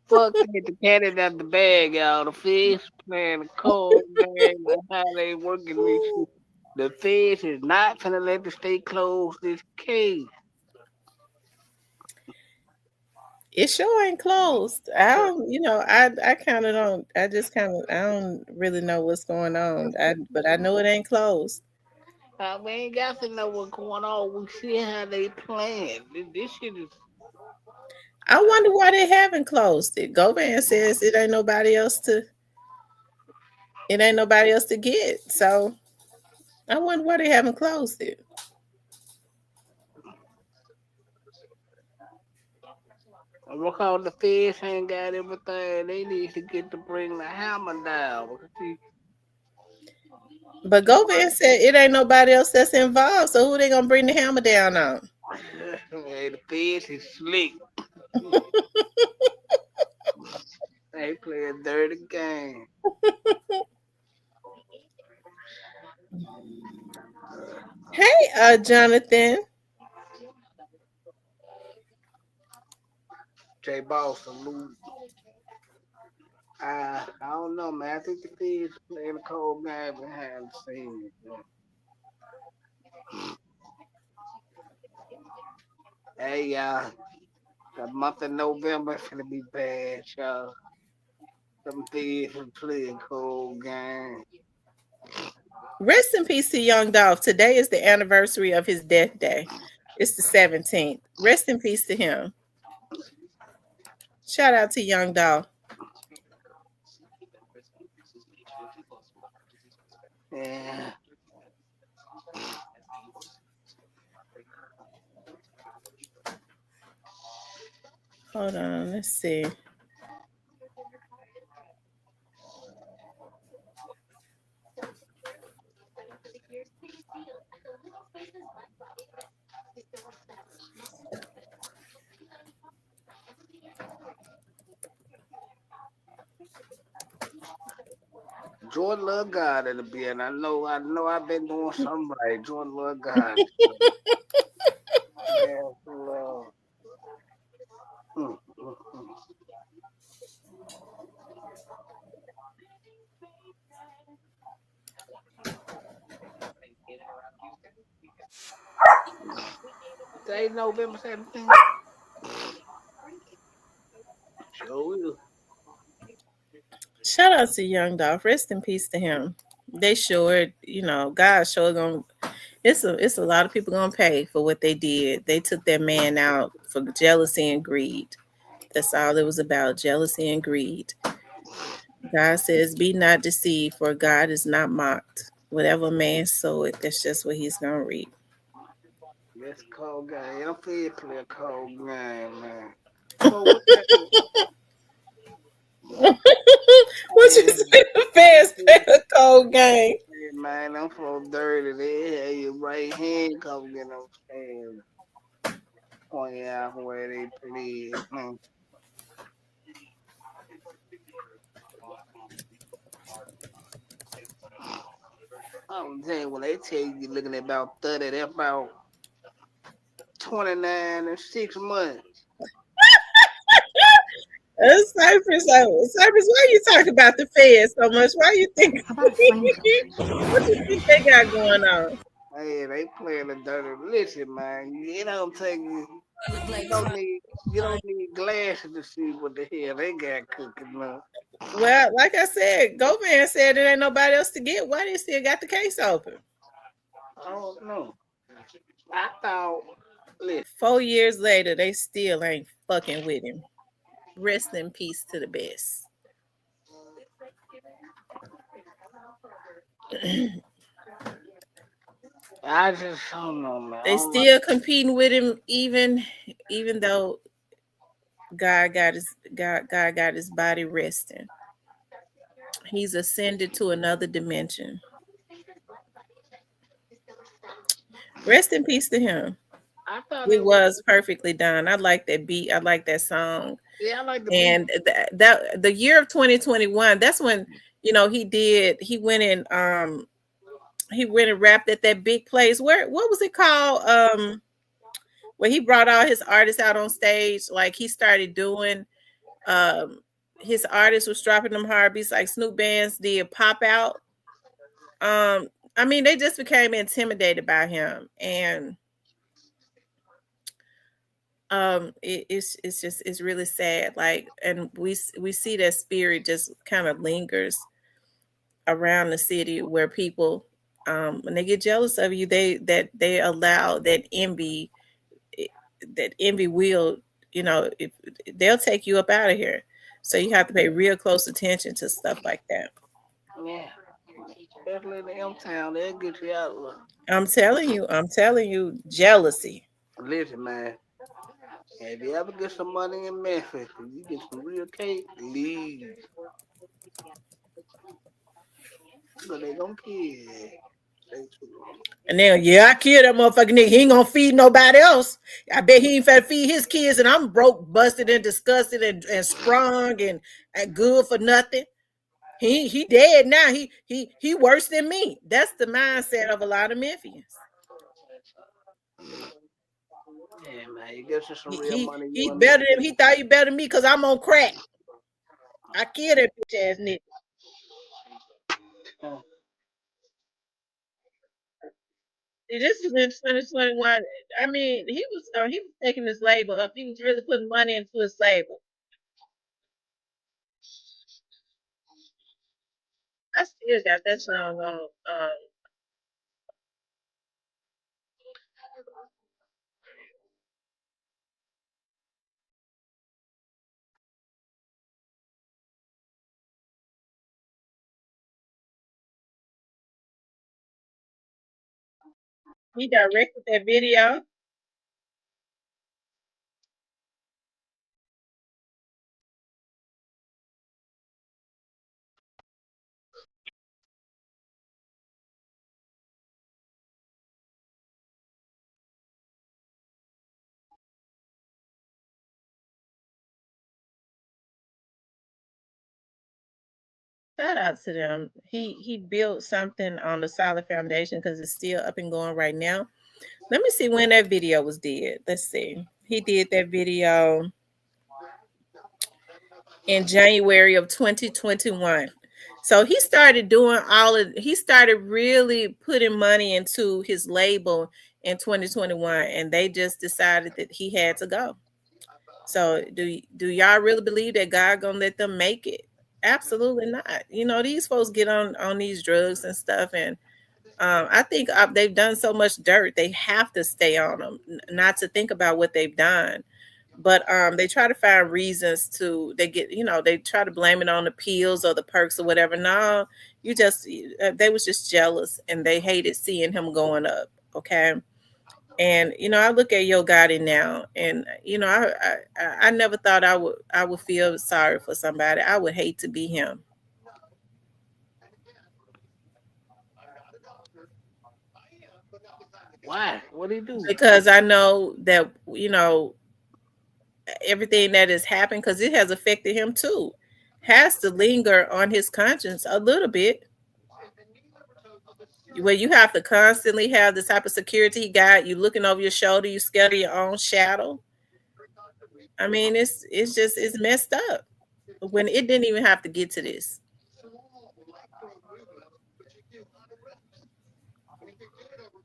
Fuck get the cat out the bag, y'all. The feds playing the cold game. That's how they working this shit. The feds is not finna let the state close this case. It sure ain't closed. I don't, I kind of don't. I just kind of, I don't really know what's going on. But I know it ain't closed. We ain't got to know what's going on. We see how they playing. This shit is. I wonder why they haven't closed it. Govan says it ain't nobody else to get. So I wonder why they haven't closed it. Because the feds ain't got everything they need to get to bring the hammer down. Because see, But Govan said it ain't nobody else that's involved. So who they gonna bring the hammer down on? hey, the feds is slick. They play a dirty game. Hey, Jonathan. J Boss salute. I don't know, man. I think the feds playing a cold game behind the scenes. Man. Hey, y'all. The month of November finna be bad, y'all. Some thieves and playing cold game. Rest in peace to Young Dolph. Today is the anniversary of his death day. It's the 17th. Rest in peace to him. Shout out to Young Dolph. Yeah. Hold on, let's see. Jordan love God in the building. I know I've been doing something right. Jordan love God. Yes, Lord. Mm. Say November 17th. Sure will. Shout out to Young Dolph. Rest in peace to him. They sure, God sure gonna. It's a lot of people gonna pay for what they did. They took that man out for jealousy and greed. That's all it was about, jealousy and greed. God says, "Be not deceived, for God is not mocked. Whatever man soweth, that's just what he's gonna reap." Yes, cold game. I'm finna play a cold game, man. So what that? What you Man, say? The fans play a cold game. man, I'm so dirty. They have your right hand come get them fans point out where they play. I'm telling you, when they tell you you're looking at about 30, they're about 29 and 6 months. Cypress, Cypress, why you talk about the feds so much? Why you think? What you think they got going on? Hey, they playing the dirty. Listen, man, you don't take you. You don't need you don't need glasses to see what the hell they got cooking up. Well, like I said, GoMan said there ain't nobody else to get. Why they still got the case open? I don't know. I thought, listen, 4 years later, they still ain't fucking with him. Rest in peace to the best. I just don't know, man. I They don't like. still competing with him, even though God got his body resting. He's ascended to another dimension. Rest in peace to him. I thought It it was. was perfectly done. I like that beat. I like that song. Yeah, I like the beat. And that the year of 2021, that's when he went and rapped at that big place. What was it called? Where he brought all his artists out on stage. Like he started doing um his artists was dropping them hard beats like Snoop Bands did pop out. Um, I mean, they just became intimidated by him, and it's really sad. Like, and we see that spirit just kind of lingers around the city where people, when they get jealous of you, they allow eh, that envy will, if they'll take you up out of here. So you have to pay real close attention to stuff like that. Yeah, especially in the M town, they'll get you out. I'm telling you, jealousy. Listen, man. If you ever get some money in Memphis, if you get some real cake, leave. But they don't care. They too. And then, yeah, I killed that motherfucking nigga. He ain't gonna feed nobody else. I bet he ain't finna feed his kids, and I'm broke, busted, and disgusted, and sprung, and good for nothing. He dead now. He worse than me. That's the mindset of a lot of Memphians. Yeah, man. You get you some real He money, you he in better than Memphis. he thought he better than me because I'm on crack. I killed that bitch ass nigga. Uh, This was in 2021. I mean, he was taking his label up. He was really putting money into his label. I still got that song on. He directed that video. Shout out to them. He built something on the solid foundation because it's still up and going right now. Let me see when that video was did. Let's see. He did that video in January of 2021. So he started really putting money into his label in 2021, and they just decided that he had to go. So do y'all really believe that God gonna let them make it? Absolutely not. You know, these folks get on these drugs and stuff, and I think they've done so much dirt, they have to stay on them, not to think about what they've done. But they try to find reasons to they get they try to blame it on the pills or the perks or whatever. No, you just they was just jealous and they hated seeing him going up. Okay, and I look at Yo Gotti now, and I never thought I would feel sorry for somebody. I would hate to be him Why? What he do? because I know that everything that has happened, because it has affected him too, has to linger on his conscience a little bit, where you have to constantly have the type of security he got. You looking over your shoulder, you scared of your own shadow. I mean, it's messed up when it didn't even have to get to this.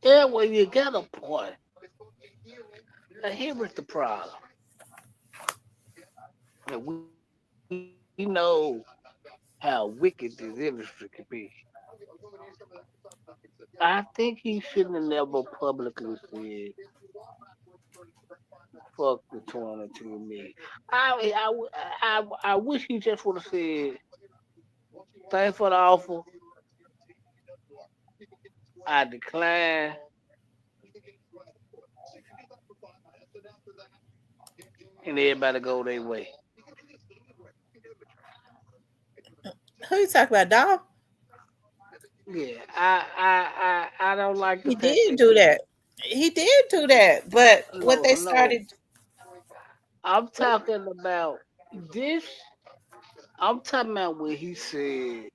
Yeah, well, you got a point. Now, here is the problem. And we know how wicked this industry can be. I think he shouldn't have never publicly said, fuck the 22 me. I wish he just would have said, thanks for the offer. I decline, and everybody go their way. Who you talking about, dog? Yeah, I don't like the He fact did that do he, that. He did do that. But what no, they no. started, I'm talking about this. I'm talking about when he said,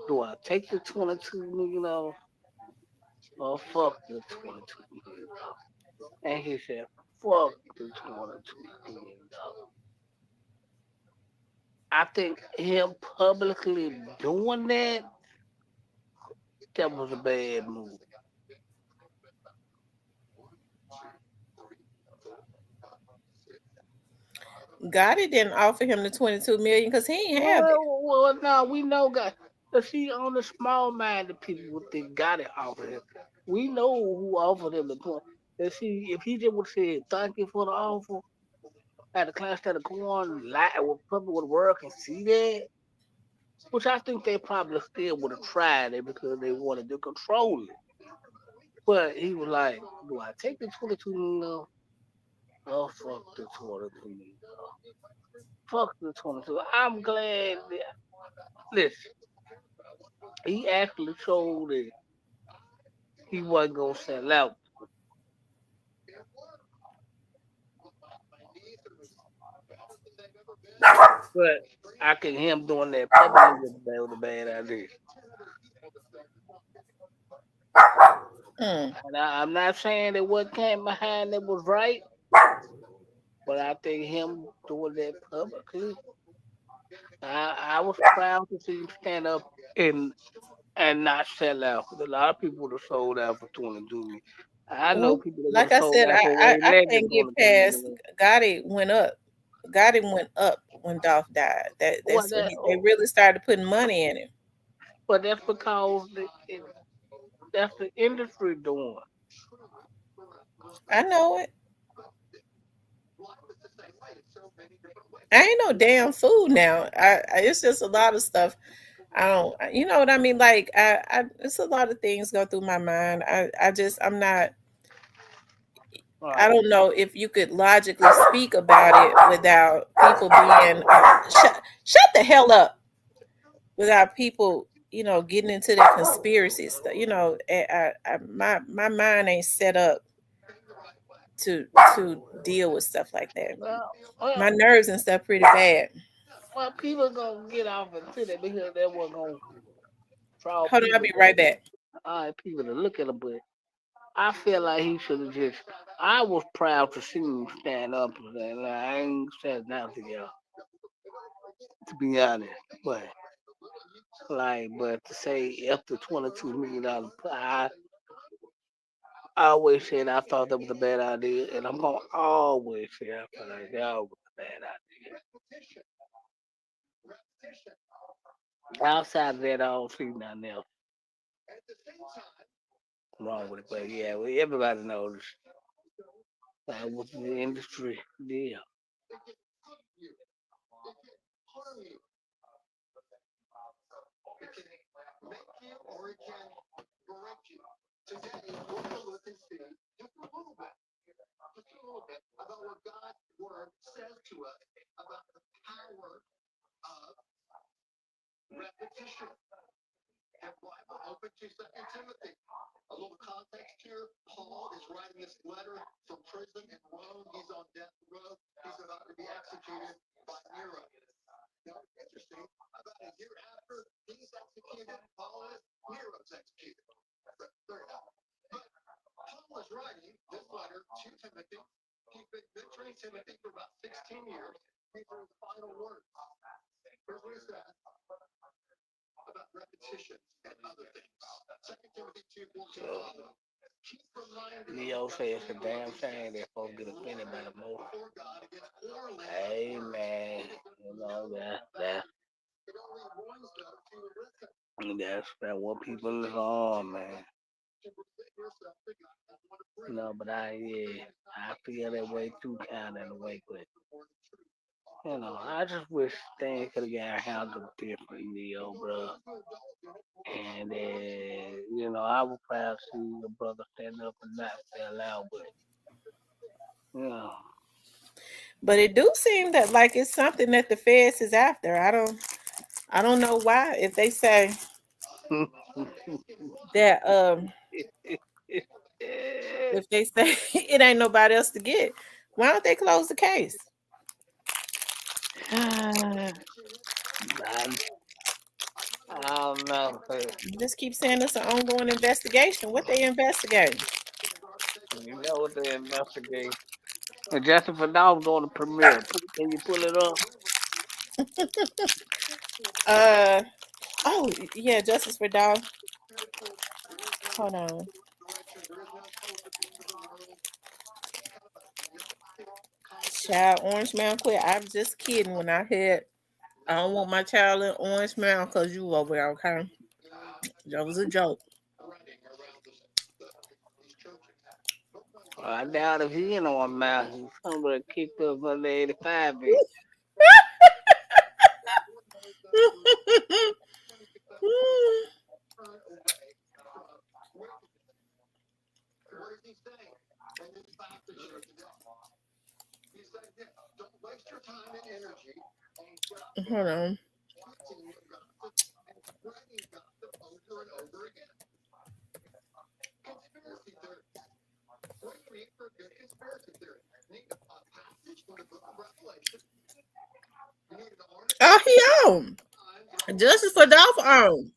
do I take the 22 million off or fuck the 22 million dollars? And he said, fuck the 22 million dollars. I think him publicly doing that, that was a bad move. Gotti didn't offer him the 22 million because he ain't have it. Well, no, we know God. But see, on the small minded people would think got it offered him. We know who offered him the point. And see, if he just would have said thank you for the offer, at the class that are going, lie, would probably would work and see that. Which I think they probably still would have tried it because they wanted to control it. But he was like, do I take the 22 million? Oh, fuck the 22 million. Fuck the 22. I'm glad that, listen, he actually showed that he wasn't going to sell out. But I can him doing that publicly was a bad idea. Mm. And I'm not saying that what came behind it was right, but I think him doing that publicly, I was proud to see him stand up and and not sell out. 'Cause a lot of people would have sold out for 22 million. I know Well, people that would like have I sold said, out for way I less than can't get 22 million. past Gotti went up. Gotti went up when Dolph died. Well, That's when they really started putting money in it. but that's because that's the industry doing. I know it. I ain't no damn fool now. It's just a lot of stuff. I don't, you know what I mean? Like it's a lot of things go through my mind. I'm not. I Right. don't know if you could logically speak about it without people being shut the hell up. Without people, getting into that conspiracy stuff. My mind ain't set up to deal with stuff like that. Well, My well, nerves and stuff pretty bad. well, people gonna get off into that because they were gonna draw Hold on, I'll people be right back. people to look at him. But I feel like he should have just. I was proud to see him stand up and say, "Nah, I ain't said nothing, y'all." To be honest, but but to say after $22 million, I always said I thought that was a bad idea, and I'm gonna always say I thought that was a bad idea. Outside of that, I don't see nothing else wrong with it. But yeah, well, everybody knows that was the industry deal. So, Leo says it's a damn shame that folks get offended by the most. Hey man, that's what people is on, man. No, but I feel that way too, kind of in a way, but I just wish things could have got handled differently, yo, bro. And I was proud to see your brother stand up and not fell out, but you know, But it do seem that like it's something that the feds is after. I don't know why. That if they say it ain't nobody else to get, why don't they close the case? I, I don't know. Just keep saying it's an ongoing investigation. What they investigating? You know what they investigate. And Justin Fernandez on the premiere. Can you pull it up? Uh oh yeah, Justice for Dog. Hold on. Child Orange Man quit. I'm just kidding when I had I don't want my child in Orange Man because you over there, okay? That was a joke. I doubt if he in on mouth. He's somewhere kicked up under 85 inch. Hold on. Oh, he on. Justice for Dolph on.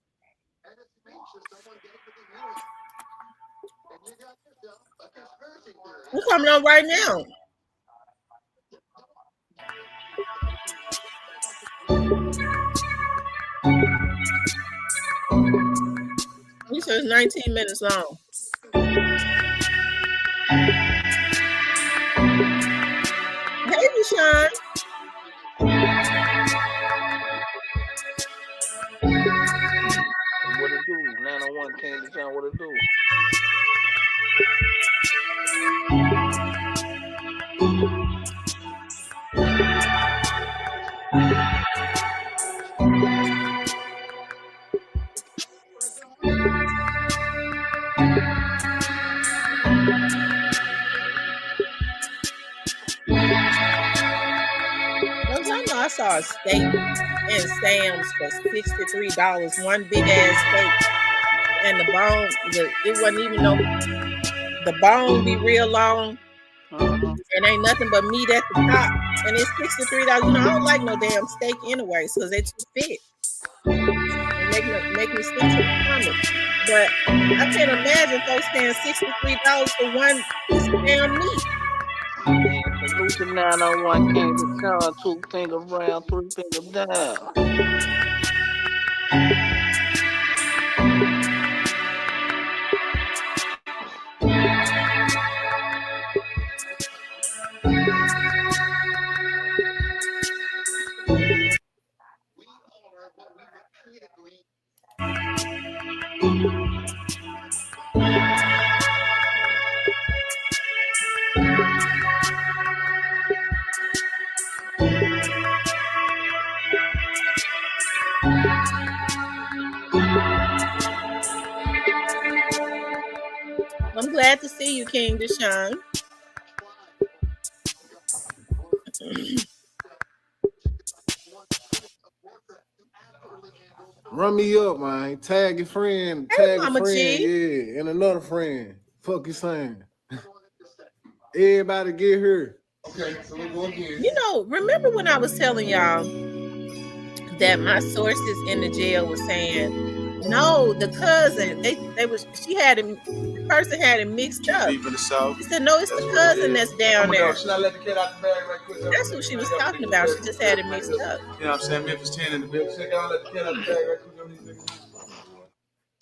We coming on right now. So it's 19 minutes long. Hey, Deshaun. What it do? 901 Candy Town, what it do? Don't y'all know I saw a steak in Sam's for $63. One big ass steak. And the bone, it wasn't even no, the bone be real long. Uh-huh. And ain't nothing but meat at the top. And it's $63. You know, I don't like no damn steak anyway, because they too thick. They make me sick to the stomach. But I can't imagine folks paying $63 for one piece of damn meat. Man, salute to 901 Candy Town, 2 finger round, 3 finger down. I'm glad to see you, King Deshaun. Run me up, man. Tag a friend, Hey, tag a Mama friend, G. yeah, and another friend. Fuck you saying? Everybody get here. Okay, so we go again. You know, remember when I was telling y'all that my sources in the jail were saying, no, the cousin, they was, she had him, the person had him mixed up. Deep in the south. She said, no, it's the cousin that's down there. Should I let the kid out the bag right quick? That's who she was talking about. She just had it mixed up. You know what I'm saying? Memphis 10 in the building. Check out, let the kid out the bag right quick.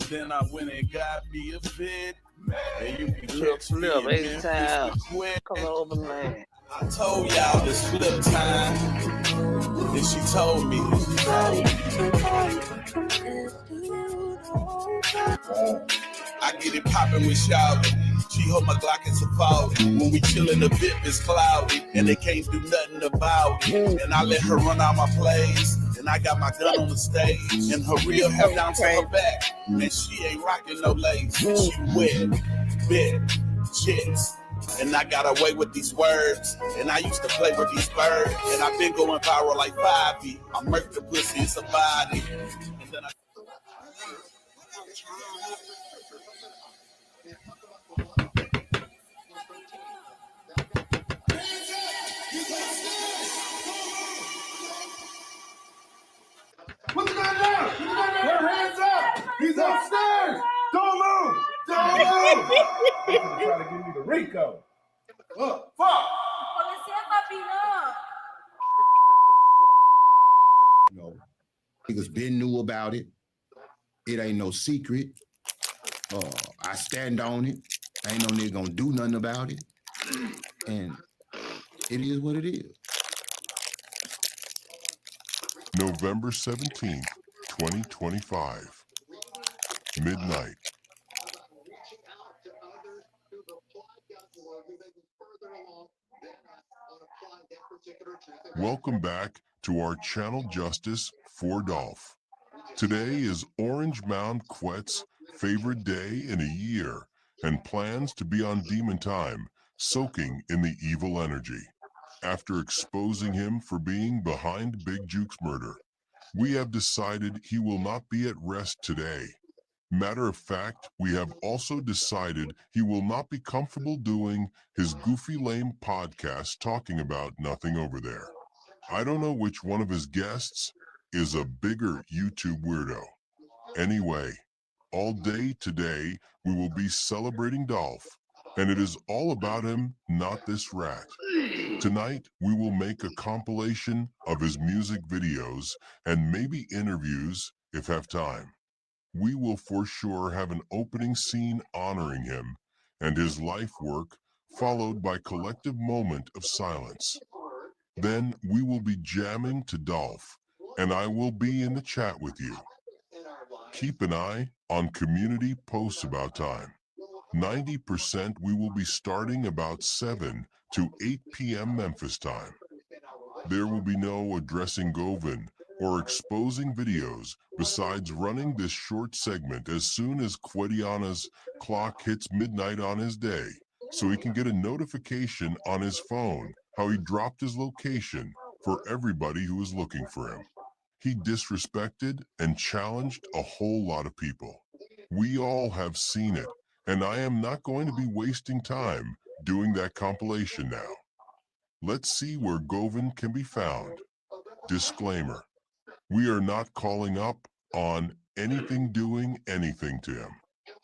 Then I went and got me a fit. And you can Little catch me flip, in every time. Memphis quick. Come over, man. I told y'all this flip time. And she told me. I get it poppin' with Shawty. She hold my Glock and Safari. When we chillin', the bit is cloudy. And they can't do nothing about it. And I let her run out my plays. And I got my gun on the stage. And her real hair down to her back. And she ain't rockin' no lace. She wet, bit, chicks. And I got away with these words. And I used to play with these birds. And I've been going viral like 5 I murked the pussy, it's a body. And then I... Put the gun down! Put the gun down! Your hands up! He's upstairs! Don't move! Don't move! He's trying to give me the Rico. Fuck! No, niggas been knew about it. It ain't no secret. I stand on it. Ain't no nigga gonna do nothing about it. And it is what it is. November 17th, 2025. Midnight. Welcome back to our channel Justice for Dolph. Today is Orange Mound Quet's favorite day in a year and plans to be on Demon Time, soaking in the evil energy. After exposing him for being behind Big Juke's murder, we have decided he will not be at rest today. Matter of fact, we have also decided he will not be comfortable doing his goofy lame podcast talking about nothing over there. I don't know which one of his guests is a bigger YouTube weirdo. Anyway, all day today, we will be celebrating Dolph, and it is all about him, not this rat. Tonight, we will make a compilation of his music videos and maybe interviews if have time. We will for sure have an opening scene honoring him and his life work, followed by collective moment of silence. Then we will be jamming to Dolph, and I will be in the chat with you. Keep an eye on community posts about time. 90% we will be starting about 7 to 8 p.m. Memphis time. There will be no addressing Govan or exposing videos besides running this short segment as soon as Quetiana's clock hits midnight on his day, so he can get a notification on his phone how he dropped his location for everybody who is looking for him. He disrespected and challenged a whole lot of people. We all have seen it, and I am not going to be wasting time doing that compilation now. Let's see where Govan can be found. Disclaimer: we are not calling up on anything doing anything to him.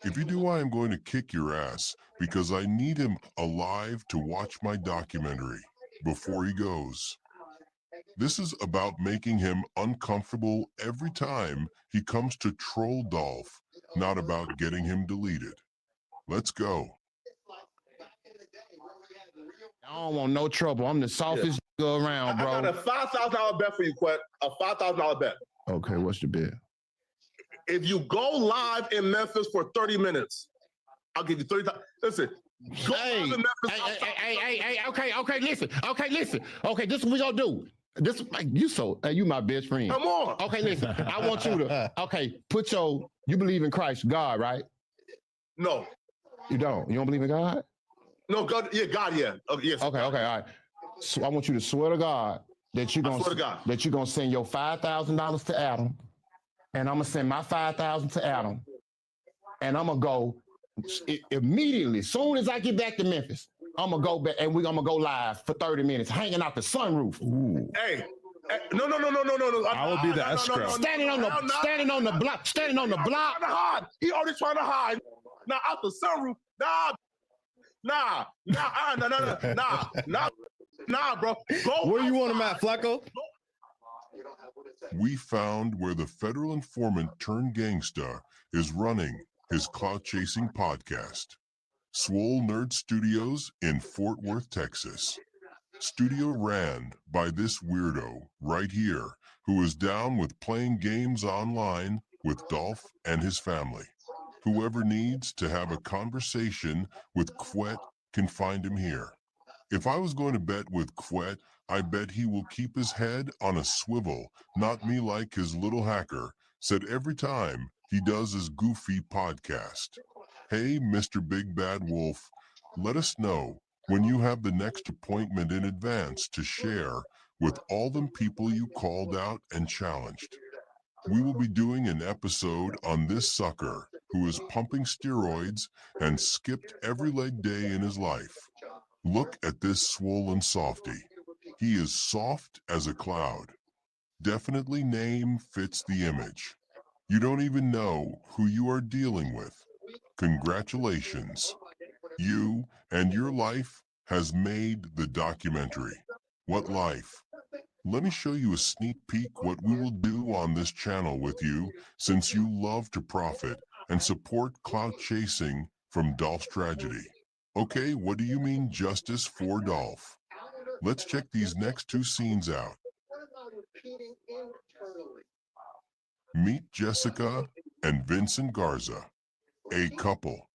If you do, I am going to kick your ass because I need him alive to watch my documentary before he goes. This is about making him uncomfortable every time he comes to troll Dolph, not about getting him deleted. Let's go. I don't want no trouble. I'm the softest nigga around, bro. I got a $5,000 bet for you, Quet. A $5,000 bet. Okay, what's the bet? If you go live in Memphis for 30 minutes, I'll give you 30,000. Listen, go live in Memphis. Okay, listen. Okay, this is what we gonna do. This you my best friend. Come on. Okay, listen. I want you to put you believe in Christ, God, right? No. You don't? You don't believe in God? No, God, yeah, yes. Okay, all right. So I want you to swear to God that you're gonna send your $5,000 to Adam, and I'm gonna send my $5,000 to Adam, and I'm gonna go immediately. Soon as I get back to Memphis, I'm gonna go back and we're gonna go live for 30 minutes, hanging out the sunroof. Ooh. Hey, no. I will be the escrow. Standing on the block. He already trying to hide. Now out the sunroof. Nah, bro. Go. Where you want him at, Flacco? We found where the federal informant turned gangsta is running his clout-chasing podcast. Swole Nerd Studios in Fort Worth, Texas. Studio ran by this weirdo right here who is down with playing games online with Dolph and his family. Whoever needs to have a conversation with Quet can find him here. If I was going to bet with Quet, I bet he will keep his head on a swivel, not me like his little hacker said every time he does his goofy podcast. Hey, Mr. Big Bad Wolf, let us know when you have the next appointment in advance to share with all them people you called out and challenged. We will be doing an episode on this sucker who is pumping steroids and skipped every leg day in his life. Look at this swollen softy. He is soft as a cloud. Definitely name fits the image. You don't even know who you are dealing with. Congratulations. You and your life has made the documentary. What life? Let me show you a sneak peek what we will do on this channel with you, since you love to profit and support clout chasing from Dolph's tragedy. Okay, what do you mean justice for Dolph? Let's check these next two scenes out. Meet Jessica and Vincent Garza, a couple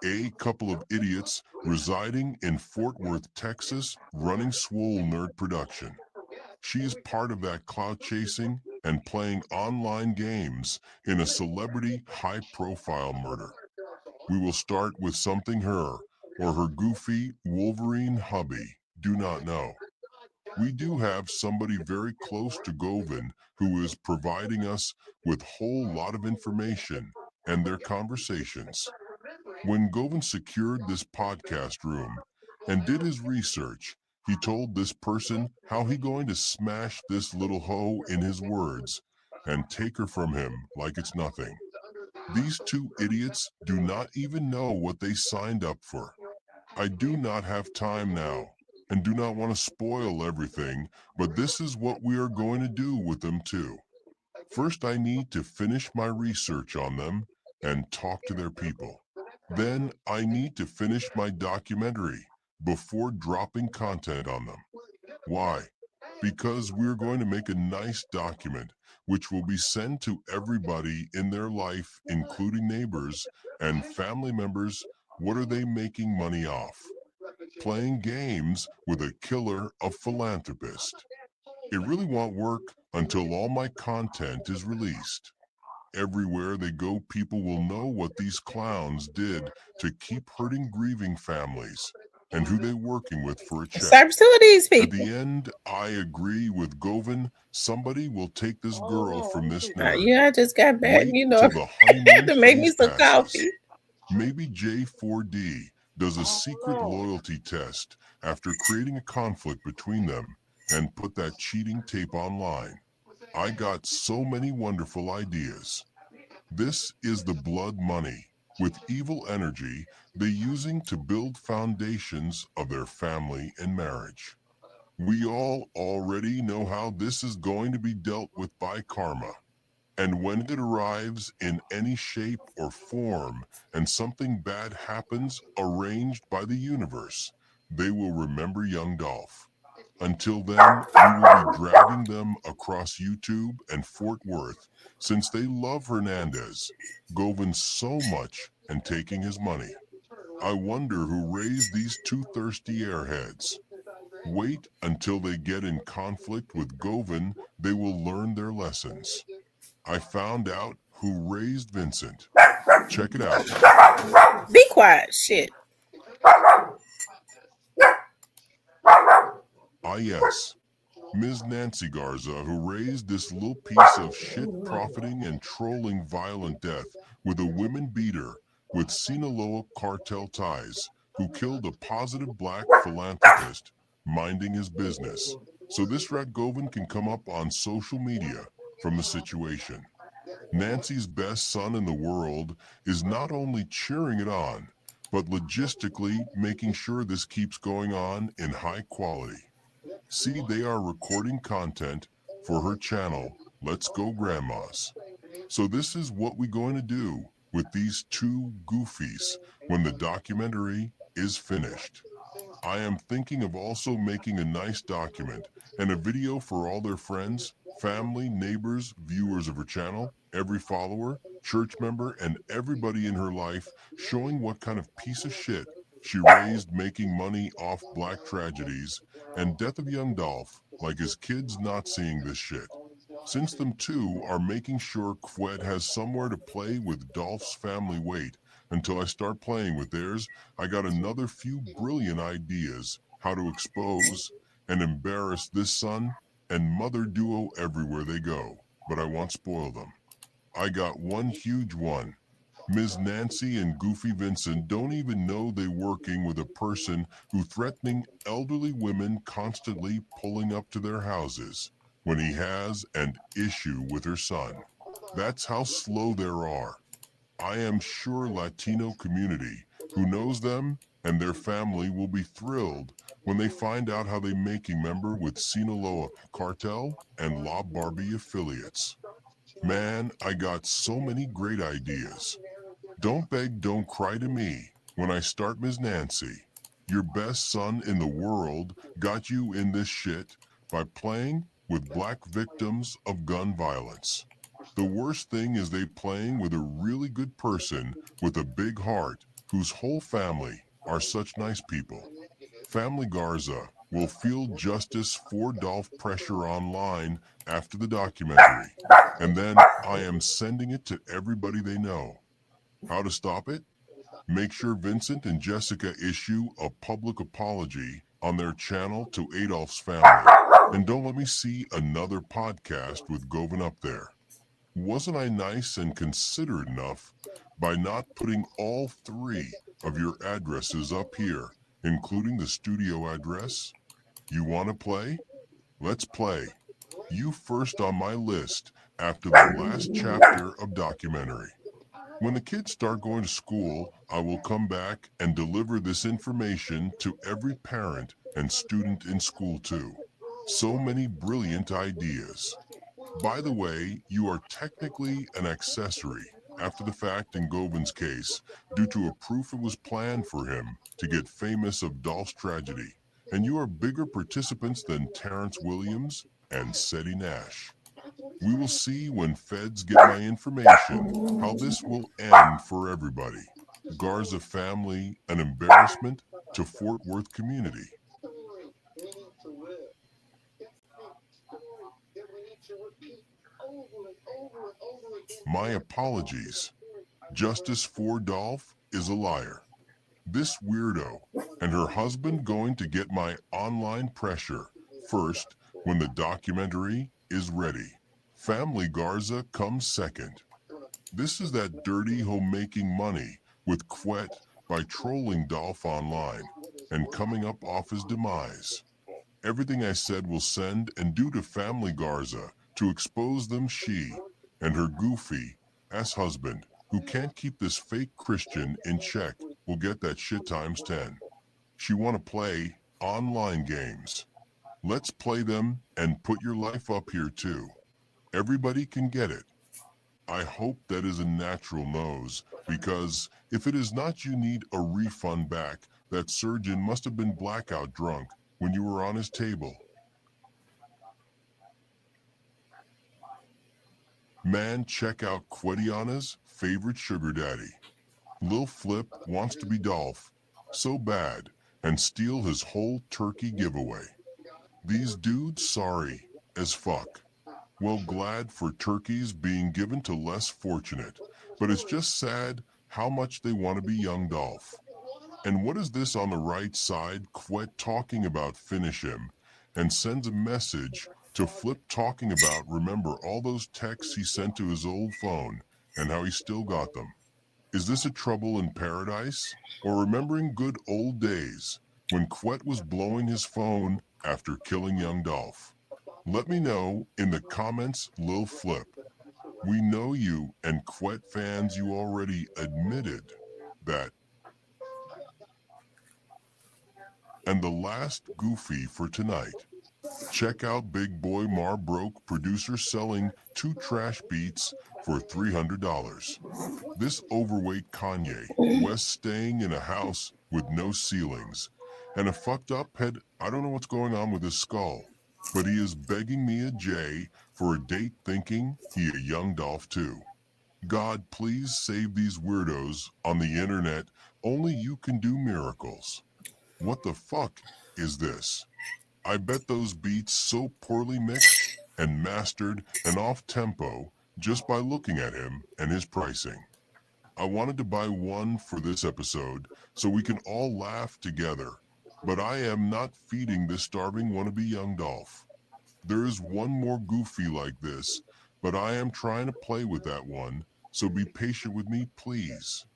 of idiots residing in Fort Worth, Texas, running Swole Nerd Production. She is part of that clout chasing and playing online games in a celebrity high-profile murder. We will start with something her or her goofy Wolverine hubby do not know. We do have somebody very close to Govan who is providing us with a whole lot of information and their conversations. When Govan secured this podcast room and did his research, he told this person how he going to smash this little hoe in his words and take her from him like it's nothing. These two idiots do not even know what they signed up for. I do not have time now and do not want to spoil everything, but this is what we are going to do with them too. First, I need to finish my research on them and talk to their people. Then, I need to finish my documentary before dropping content on them. Why? Because we're going to make a nice document which will be sent to everybody in their life, including neighbors and family members. What are they making money off? Playing games with a killer of philanthropist. It really won't work until all my content is released. Everywhere they go, people will know what these clowns did to keep hurting grieving families and who they're working with for a check. Service to these At people. the end, I agree with Govan. Somebody will take this girl from this nerd. Yeah, I just got back. Wait You know, till the had honeymoon to make me phase some passes. coffee. Maybe J4D does a secret loyalty test after creating a conflict between them and put that cheating tape online. I got so many wonderful ideas. This is the blood money with evil energy they're using to build foundations of their family and marriage. We all already know how this is going to be dealt with by karma. And when it arrives in any shape or form and something bad happens arranged by the universe, they will remember young Dolph. Until then, we will be dragging them across YouTube and Fort Worth since they love Hernandez, Govan so much and taking his money. I wonder who raised these two thirsty airheads. Wait until they get in conflict with Govan, they will learn their lessons. I found out who raised Vincent. Check it out. Be quiet, shit. Ah, yes. Ms. Nancy Garza, who raised this little piece of shit profiting and trolling violent death with a women beater with Sinaloa cartel ties, who killed a positive black philanthropist minding his business. So this rat Govan can come up on social media from the situation. Nancy's best son in the world is not only cheering it on, but logistically making sure this keeps going on in high quality. See, they are recording content for her channel, Let's Go Grandmas. So this is what we're going to do with these two goofies when the documentary is finished. I am thinking of also making a nice document and a video for all their friends, family, neighbors, viewers of her channel, every follower, church member, and everybody in her life, showing what kind of piece of shit she raised making money off black tragedies and death of young Dolph, like his kids not seeing this shit. Since them two are making sure Qued has somewhere to play with Dolph's family weight until I start playing with theirs, I got another few brilliant ideas how to expose and embarrass this son and mother duo everywhere they go, but I won't spoil them. I got one huge one. Ms. Nancy and Goofy Vincent don't even know they're working with a person who threatening elderly women constantly pulling up to their houses when he has an issue with her son. That's how slow there are. I am sure Latino community who knows them and their family will be thrilled when they find out how they making member with Sinaloa cartel and La Barbie affiliates. Man, I got so many great ideas. Don't beg, don't cry to me when I start, Ms. Nancy. Your best son in the world got you in this shit by playing with black victims of gun violence. The worst thing is they playing with a really good person with a big heart whose whole family are such nice people. Family Garza will feel justice for Dolph pressure online after the documentary, and then I am sending it to everybody they know. How to stop it? Make sure Vincent and Jessica issue a public apology on their channel to Adolph's family. And don't let me see another podcast with Govan up there. Wasn't I nice and considerate enough by not putting all three of your addresses up here, including the studio address? You want to play? Let's play. You first on my list after the last chapter of documentary. When the kids start going to school, I will come back and deliver this information to every parent and student in school too. So many brilliant ideas. By the way, you are technically an accessory after the fact in Govin's case due to a proof it was planned for him to get famous of Dolph's tragedy, and you are bigger participants than Terrence Williams and Seti Nash. We will see when feds get my information how this will end for everybody. Garza family an embarrassment to Fort Worth community. My apologies. Justice for Dolph is a liar. This weirdo and her husband going to get my online pressure first when the documentary is ready. Family Garza comes second. This is that dirty homemaking money with Quet by trolling Dolph online and coming up off his demise. Everything I said will send and do to Family Garza to expose them she and her goofy ass husband who can't keep this fake Christian in check will get that shit times 10. She want to play online games. Let's play them and put your life up here too. Everybody can get it. I hope that is a natural nose, because if it is not, you need a refund back. That surgeon must have been blackout drunk when you were on his table. Man, check out Quetiana's favorite sugar daddy. Lil Flip wants to be Dolph so bad and steal his whole turkey giveaway. These dudes sorry as fuck. Well, glad for turkeys being given to less fortunate, but it's just sad how much they want to be young Dolph. And what is this on the right side? Quet talking about finish him and sends a message to Flip talking about remember all those texts he sent to his old phone and how he still got them. Is this a trouble in paradise or remembering good old days when Quet was blowing his phone after killing young Dolph? Let me know in the comments, Lil Flip. We know you and Quet fans, you already admitted that. And the last goofy for tonight. Check out Big Boy Mar Broke, producer selling 2 trash beats for $300. This overweight Kanye West staying in a house with no ceilings and a fucked up head. I don't know what's going on with his skull, but he is begging me a J for a date thinking he a young Dolph too. God, please save these weirdos on the internet. Only you can do miracles. What the fuck is this? I bet those beats so poorly mixed and mastered and off tempo just by looking at him and his pricing. I wanted to buy one for this episode so we can all laugh together, but I am not feeding this starving wannabe young Dolph. There is one more goofy like this, but I am trying to play with that one, so be patient with me, please.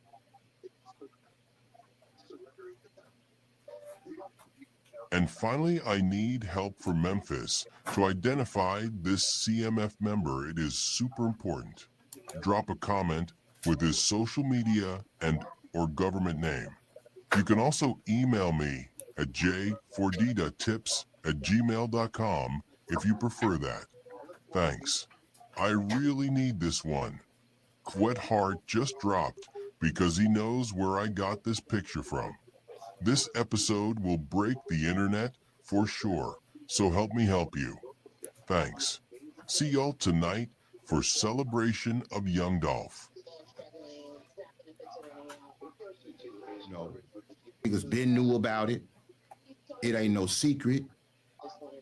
And finally, I need help from Memphis to identify this CMF member. It is super important. Drop a comment with his social media and or government name. You can also email me at j4d.tips@gmail.com if you prefer that. Thanks. I really need this one. Quet Hart just dropped because he knows where I got this picture from. This episode will break the internet for sure, so help me help you. Thanks. See y'all tonight for celebration of young Dolph. No, niggas been knew about it. It ain't no secret.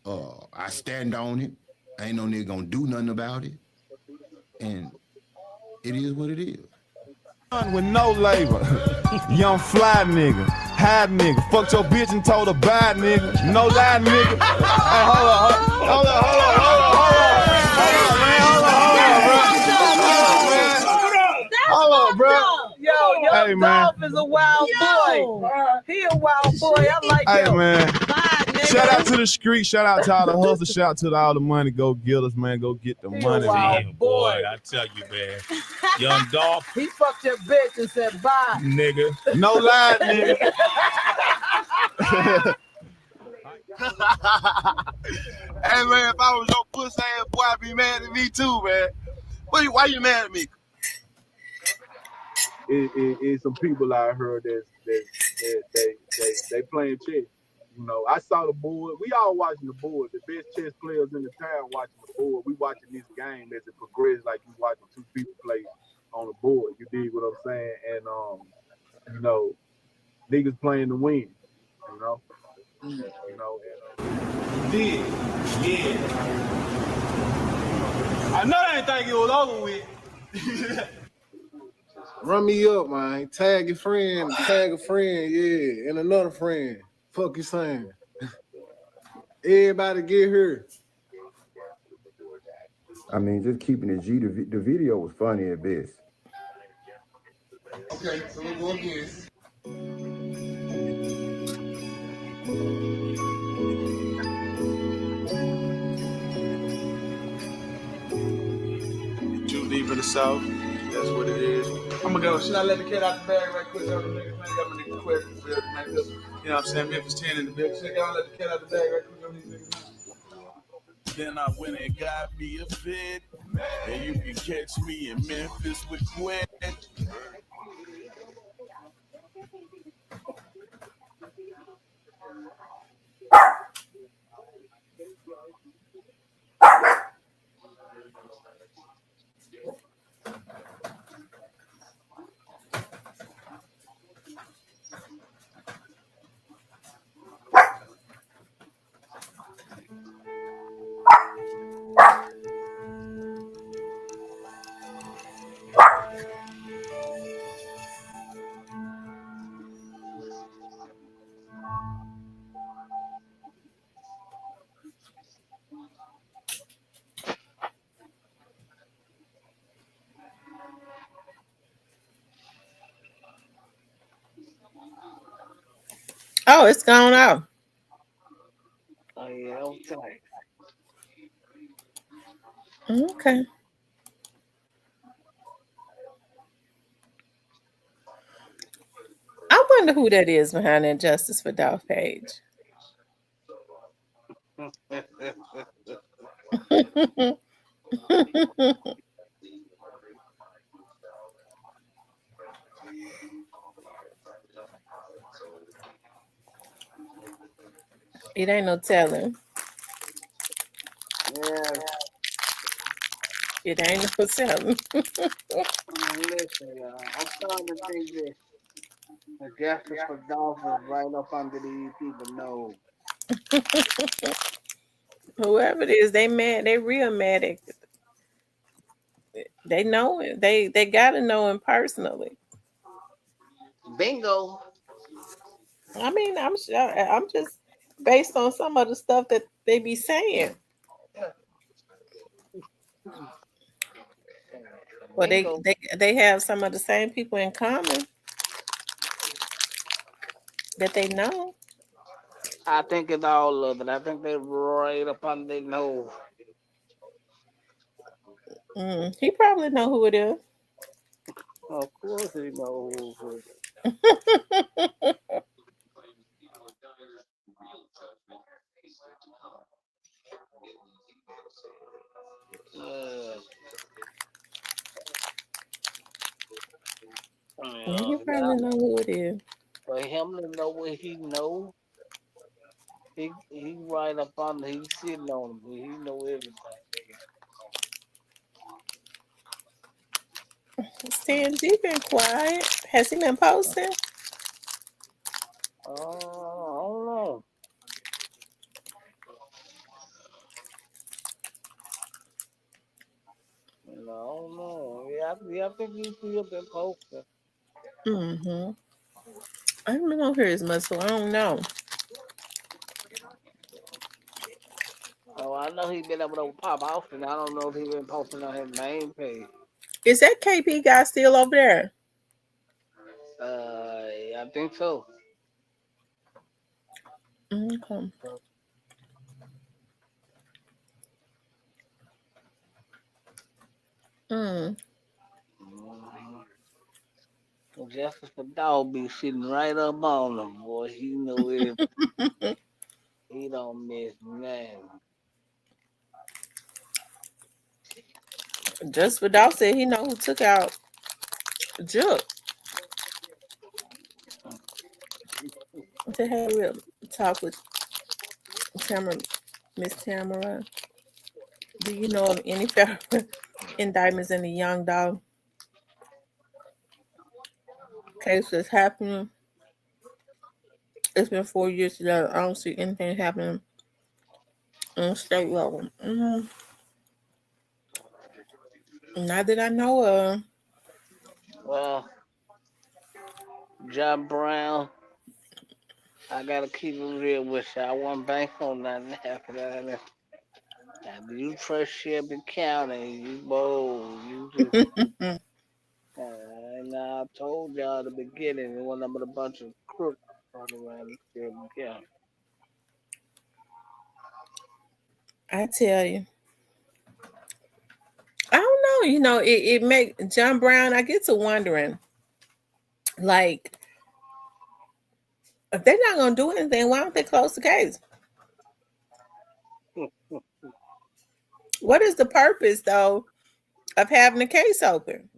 I stand on it. Ain't no nigga gonna do nothing about it. And it is what it is. With no labor, young fly nigga, high nigga, fucked your bitch and told her bye nigga, no lie nigga. Hey, hold on, bro. Yo, young Dolph is a wild boy. He a wild boy. I like him. Hey, man. Shout out to the street. Shout out to all the hustlers. Shout out to all the money go getters, man. Go get the money, man. Boy, I tell you, man. Young Dolph. He fucked your bitch and said bye. Nigga. No lie, nigga. Hey man, if I was your pussy ass boy, I'd be mad at me too, man. Why you mad at me? It's some people out here they playing chess. You know, I saw the board. We all watching the board. The best chess players in the town watching the board. We watching this game as it progresses, like you watching two people play on the board. You dig what I'm saying? And you know, niggas playing to win. You know, you know. Did. Yeah. I know they ain't think it was over with. Run me up, man. Tag a friend, yeah, and another friend. Fuck you saying? Everybody get here. I mean, just keeping it G. The video was funny at best. Okay, so we'll go again. Too deep in the south. That's what it is. I'm gonna go. Should I let the cat out the bag right quick? Niggas, man, got my nigga question for everything like this. You know what I'm saying? Memphis 10 in the building. Should I let the cat out the bag right quick on these niggas? Then I went and got me a fit, and you can catch me in Memphis with Quet. Oh, it's gone off. Oh yeah, that was tight. Okay. I wonder who that is behind that Justice for Dolph page. It ain't no telling. Yeah, It ain't no telling. listen, y'all. I'm starting to think that the justice for Dolphins right up under these people nose. Whoever it is, they mad. They real mad at. They know it. They gotta know him personally. Bingo. I mean, I'm sure. I'm just based on some of the stuff that they be saying. Well, Bingo. they have some of the same people in common that they know. I think it's all of it. I think they're right up under their nose. He probably know who it is. Of course he knows. Uh, Yeah, he yeah, probably know who it is. for him to know what he knows, he right up under. He's sitting on him. He know everything. TNG been quiet. Has he been posting? I don't know. I don't know. Yeah, I think he still been posting. Mm-hmm. I haven't been on here as much, so I don't know. Oh, I know he been able to pop off, and I don't know if he been posting on his main page. Is that KP guy still over there? I think so. Okay. Mm. Justice for Dog be sitting right up on him, boy. He know it. He He don't miss nothing. Just what Dawg said, he know who took out Juke to have a real talk with Tamara, Miss Tamara. Do you know of any federal indictments in the Young Dog case that's happening? It's been 4 years ago. I don't see anything happening on state level. Not that I know of. Well, John Brown, I gotta keep it real with you. I won't bank on nothing after that. After you trust Shelby County, you bold. You just, and I told y'all at the beginning, it wasn't but a bunch of crooks running around Shelby County. I tell you. I don't know. It make John Brown, I get to wondering, like, if they're not gonna do anything, why don't they close the case? What is the purpose though of having the case open?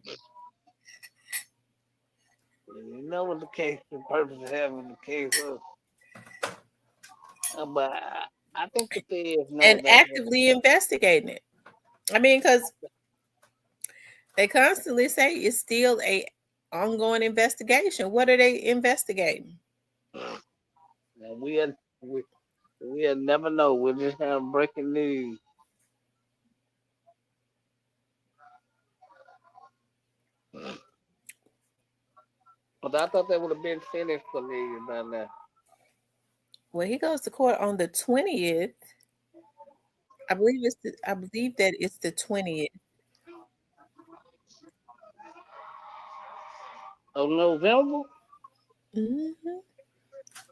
You know what the purpose of having the case was. But I think the feds know And that. actively investigating it. I mean, because they constantly say it's still a ongoing investigation. What are they investigating? And we'll never know. We'll just have breaking news. But I thought they would have been finished for me by now. Well, he goes to court on the 20th. I believe that it's the 20th. Of November? Hmm.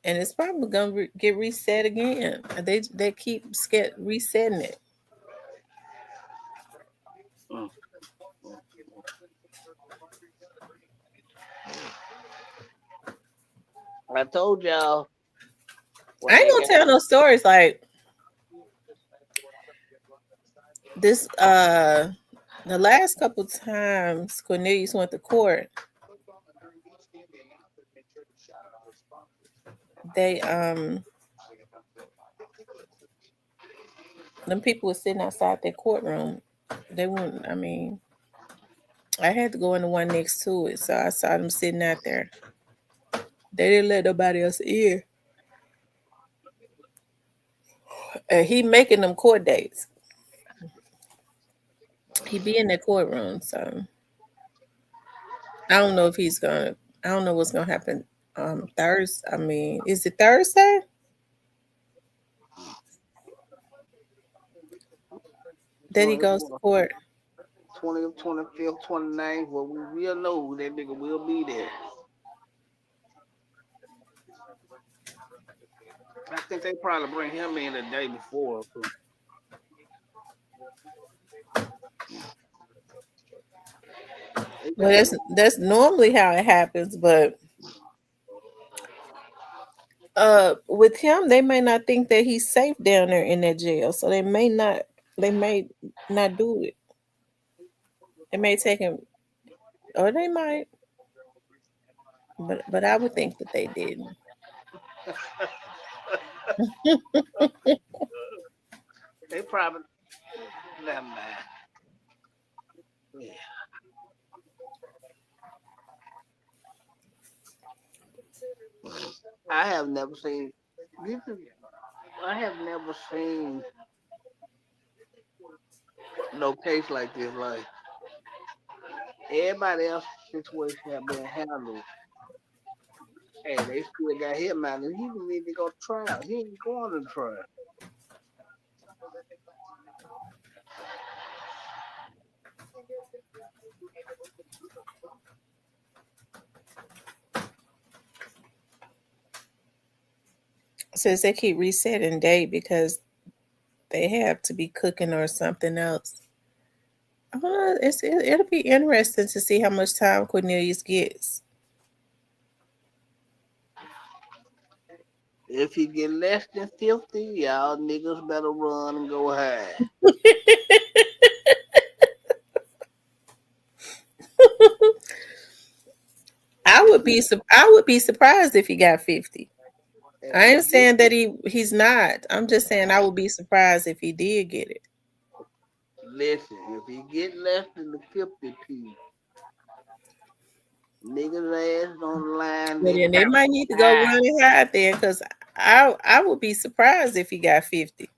And it's probably gonna get reset again. They keep resetting it. Mm. I told y'all I when ain't they gonna got tell no stories like this. The last couple times Cornelius went to court, they them people were sitting outside their courtroom. They wouldn't. I mean, I had to go in the one next to it, so I saw them sitting out there. They didn't let nobody else in. He making them court dates. He be in the courtroom, so I don't know if he's gonna. I don't know what's gonna happen. Thursday. I mean, is it Thursday that he 20, goes to court? 20th, 25th, 29th, well, we will know that nigga will be there. I think they probably bring him in the day before. Well, that's normally how it happens, but with him, they may not think that he's safe down there in that jail, so they may not do it. It may take him, or they might, but I would think that they didn't. They probably never mind. Yeah. I have never seen this is I have never seen no case like this. Like everybody else's situation have been handled. Hey, they still got him out, and he didn't need to go to trial. He ain't going to trial. Since they keep resetting date because they have to be cooking or something else. It'll be interesting to see how much time Cornelius gets. If he get less than 50, y'all niggas better run and go hide. I would be surprised if he got 50. If I he ain't get saying that he's not. I'm just saying I would be surprised if he did get it. listen, if he get less than the 50 piece, niggas ass on the line, But they then they better might need to go hide. run and hide there because I would be surprised if he got 50.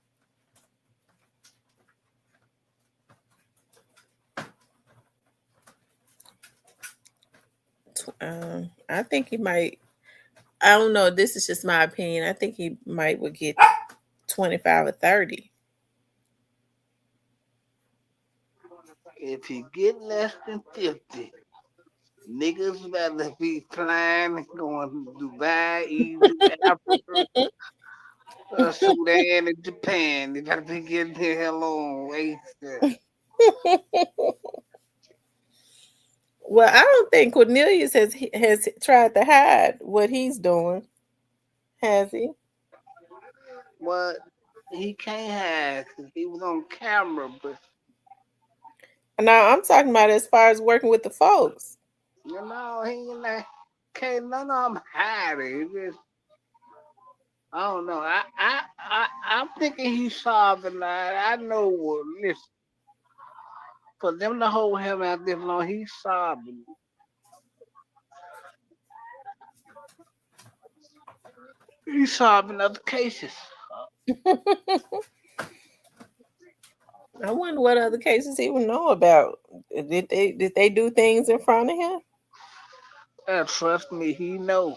I think he might. I don't know. This is just my opinion. I think he might would get 25 or 30. If he get less than 50, niggas better be flying, going to Dubai, Egypt, Africa, Sudan, and Japan. They better be getting the hell on wasted. Well, I don't think Cornelius has tried to hide what he's doing, has he? But he can't hide 'cause he was on camera, but Now I'm talking about as far as working with the folks. he ain't like, can't none of them hide it. He just, I don't know. I'm thinking he's solving that. I know what, listen, for them to hold him out this long, he's solving. He's solving other cases. I wonder what other cases he would know about. Did they do things in front of him? Trust me, he know.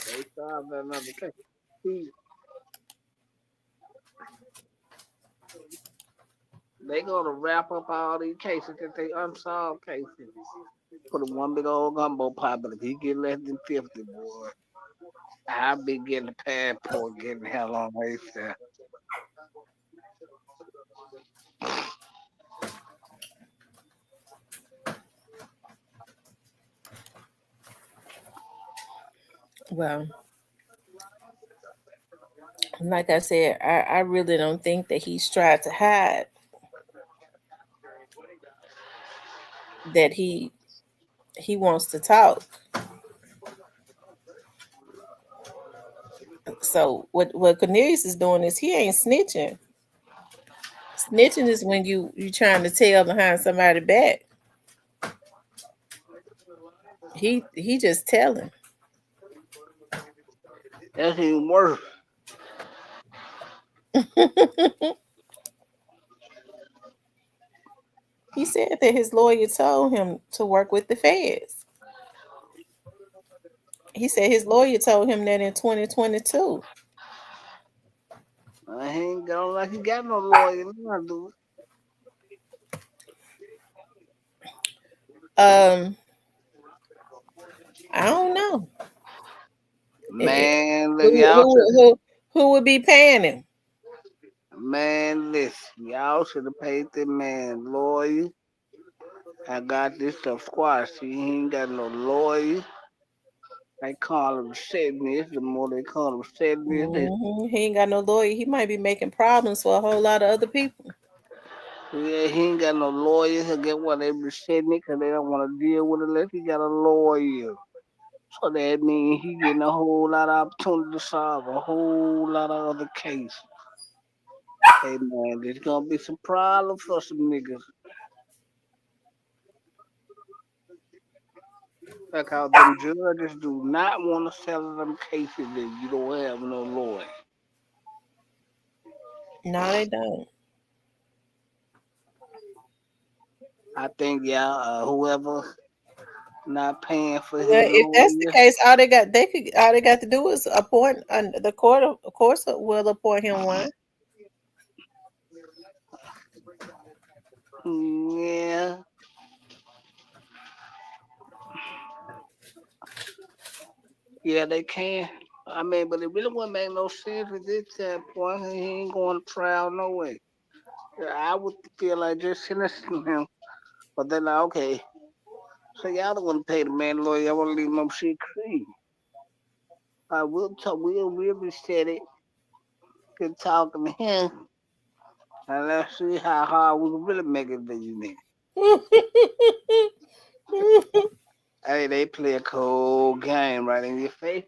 They solved another case. He, they gonna wrap up all these cases that they unsolved cases. Put a one big old gumbo pot, but if he get less than 50, boy, I'll be getting a passport, getting hell on ASAP. Well, like I said, I really don't think that he's tried to hide that he wants to talk. So what Cornelius is doing is he ain't snitching. Snitching is when you trying to tell behind somebody back. He just telling. That's even worse. He said that his lawyer told him to work with the feds. He said his lawyer told him that in 2022. He ain't got like he got no lawyer now, dude. Um, I don't know. Man, look, Who, y'all should, who would be paying him? man, listen, y'all should have paid that man lawyer. I got this stuff squashed. He ain't got no lawyer. They call him Sydney. The more they call him Sydney, He ain't got no lawyer. He might be making problems for a whole lot of other people. yeah, he ain't got no lawyer. He'll get what they be Sydney because they don't want to deal with it unless he got a lawyer. So that means he getting a whole lot of opportunity to solve a whole lot of other cases. Hey man, there's gonna be some problems for some niggas. Like how them judges do not want to settle them cases if you don't have no lawyer. No, they don't. I think y'all, whoever not paying for his Well, if that's the lawyer, case, all they got to do is appoint the court. Of course, will appoint him one. yeah, yeah, they can. I mean, but it really wouldn't make no sense at this point. He ain't going to trial no way. Yeah, I would feel like just sentencing him, but then like, okay, so y'all don't want to pay the man lawyer. Y'all want to leave him up shit free. We'll really said it. Good talking to him. And let's see how hard we can really make it for you, man. Hey, they play a cold game right in your face.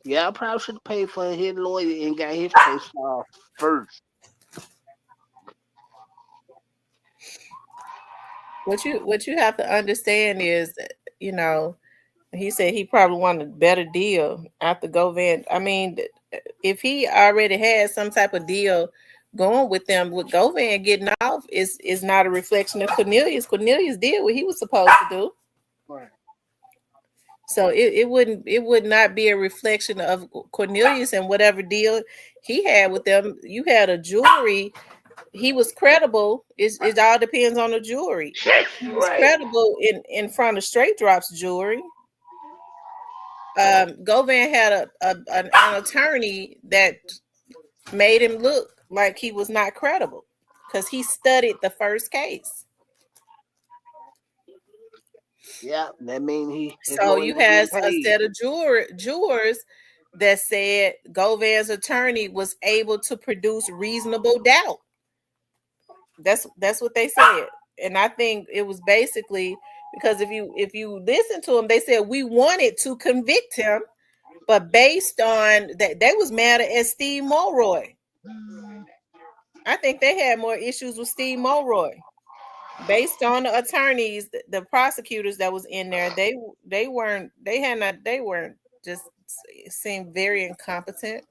Yeah, I probably should have paid for his lawyer and got his case off first. What you have to understand is, you know, he said he probably wanted a better deal after Govan. I mean, if he already had some type of deal going with them, with Govan getting off is not a reflection of Cornelius. Cornelius did what he was supposed to do. Right. So it would not be a reflection of Cornelius and whatever deal he had with them. You had a jury. He was credible. It all depends on the jury. He was Right. credible in front of Straight Drop's jury. Govan had an attorney that made him look like he was not credible because he studied the first case. Yeah, that means his So lawyer you was had getting a paid. set of jurors that said Govan's attorney was able to produce reasonable doubt. That's what they said. And I think it was basically because if you listen to them, they said we wanted to convict him, but based on that, they was mad at Steve Mulroy. I think they had more issues with Steve Mulroy. Based on the attorneys, the prosecutors that was in there, they weren't they had not they weren't just seemed very incompetent.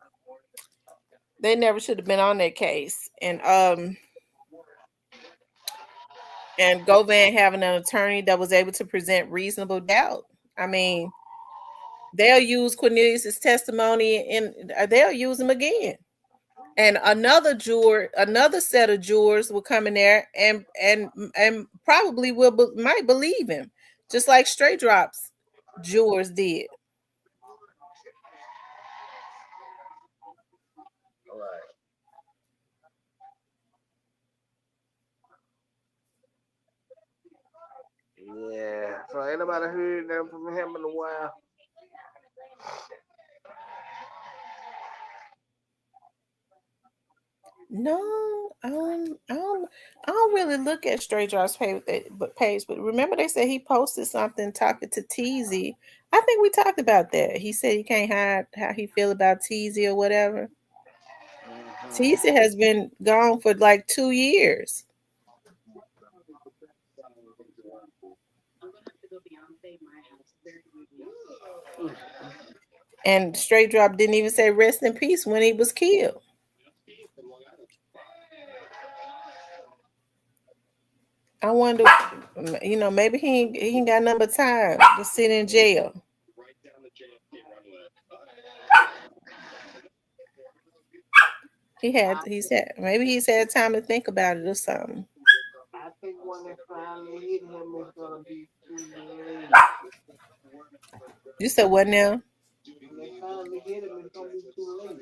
They never should have been on that case. And Govan having an attorney that was able to present reasonable doubt. I mean, they'll use Cornelius's testimony and they'll use him again. And another set of jurors will come in there and probably might believe him, just like Straight Drops jurors did. Right. Yeah. So ain't nobody heard that from him in a while. No, I don't really look at Straight Drops page, but remember they said he posted something talking to Teasy. I think we talked about that. He said he can't hide how he feel about Teasy or whatever. Teasy has been gone for like 2 years. And Straight Drop didn't even say rest in peace when he was killed. I wonder, maybe he ain't got number time to sit in jail. Maybe he's had time to think about it or something. I think when they finally hit him, it's gonna be too late. You said what now? When they finally hit him, it's gonna be too late.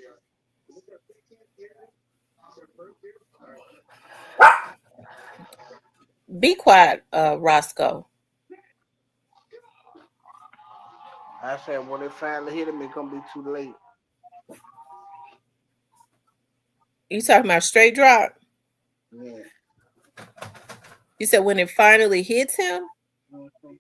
Be quiet, Roscoe. I said when they finally hit him, it's gonna be too late. You talking about Straight Drop? Yeah. You said when it finally hits him? Mm-hmm.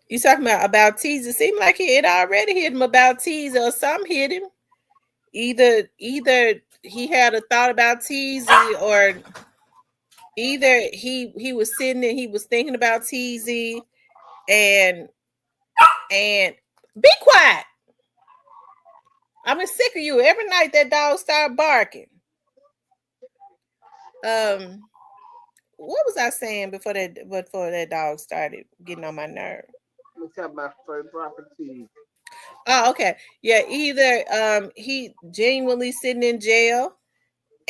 You talking about Teaser? It seemed like it already hit him about Teaser, or something hit him. Either he had a thought about Teasy, or either he was sitting and he was thinking about Teasy, and be quiet. I'm sick of you. Every night that dog started barking. What was I saying before that dog started getting on my nerve? Let's talk about straight property. Oh, okay. Yeah, either he genuinely sitting in jail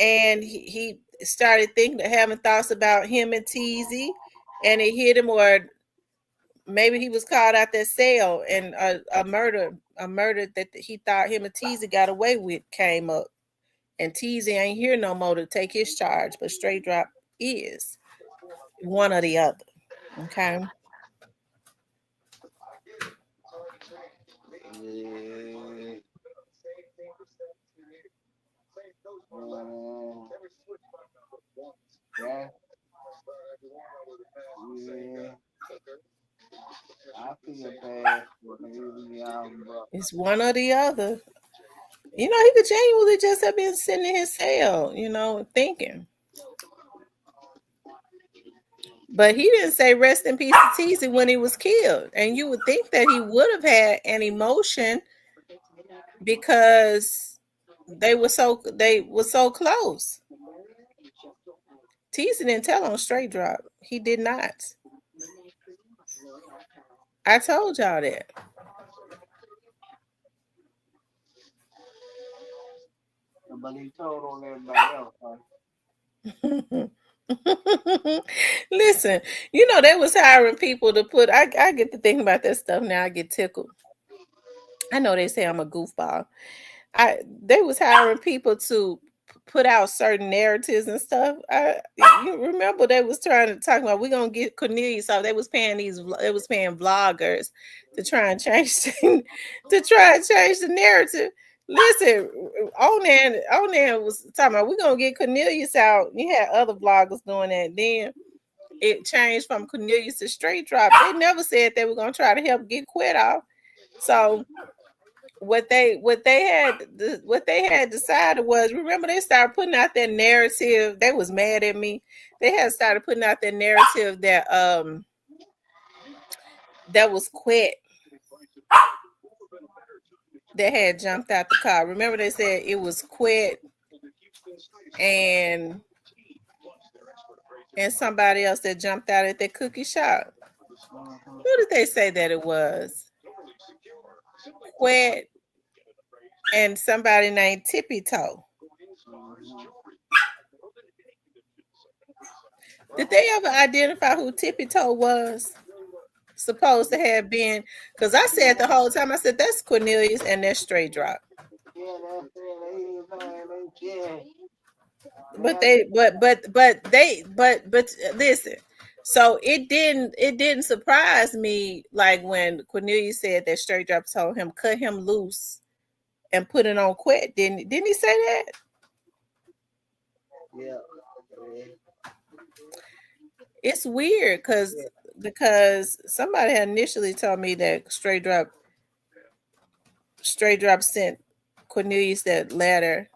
and he started having thoughts about him and Teasy, and it hit him, or maybe he was caught out that cell and a murder that he thought him and Teasy got away with came up, and Teasy ain't here no more to take his charge, but Straight Drop is. One or the other. Okay. Yeah. Yeah. Yeah. I feel bad for him, young bro. It's one or the other. You know, he could genuinely just have been sitting in his cell, you know, thinking. But he didn't say rest in peace to Teasy when he was killed. And you would think that he would have had an emotion because they were so close. Teasy didn't tell on Straight Drop. He did not. I told y'all that. But he told on everybody else, huh? Listen, you know they was hiring people to put. I get to thinking about that stuff now. I get tickled. I know they say I'm a goofball. They was hiring people to put out certain narratives and stuff. You remember they was trying to talk about we're gonna get Cornelius off. They was paying vloggers to try and change the narrative. Listen, Onan was talking about we're gonna get Cornelius out. You had other vloggers doing that. Then it changed from Cornelius to Straight Drop. They never said they were gonna try to help get Quit off. So what they had decided was, remember, they started putting out their narrative. They was mad at me. They had started putting out their narrative that was Quit that had jumped out the car. Remember, they said it was Quit and somebody else that jumped out at that cookie shop. Who did they say that it was? Quit and somebody named Tippy Toe. Did they ever identify who Tippy Toe was supposed to have been? Because I said the whole time, I said that's Cornelius and that's Straight Drop. Yeah, that's it. Yeah. But they listen. So it didn't surprise me like when Cornelius said that Straight Drop told him cut him loose and put it on Quit. Didn't he say that? Yeah. It's weird because somebody had initially told me that Straight Drop sent Cornelius that letter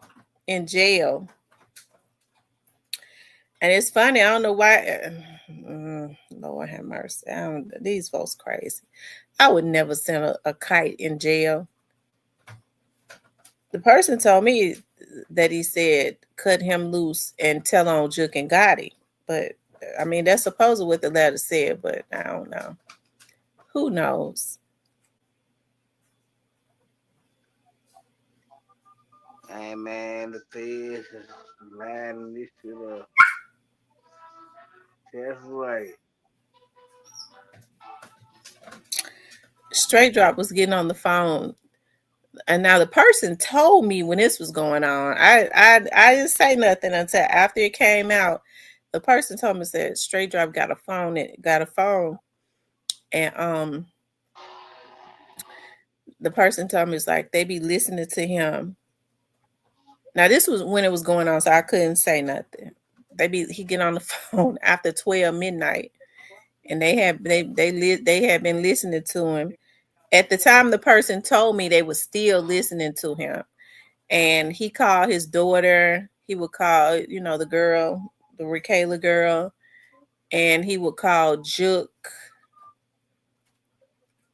in jail. And it's funny, I don't know why. Lord have mercy. These folks crazy. I would never send a kite in jail. The person told me that he said cut him loose and tell on Juke and Gotti. But I mean, that's supposed what the letter said, but I don't know. Who knows? Hey man, the feds is lining this shit up. That's right. Straight Drop was getting on the phone, and now the person told me when this was going on. I didn't say nothing until after it came out. The person told me, said Straight Drop got a phone. And the person told me it's like they be listening to him. Now this was when it was going on, so I couldn't say nothing. He get on the phone after 12 midnight, and they had been listening to him. At the time the person told me they were still listening to him. And he called his daughter. He would call, the girl, the Rakayla girl, and he would call Juke.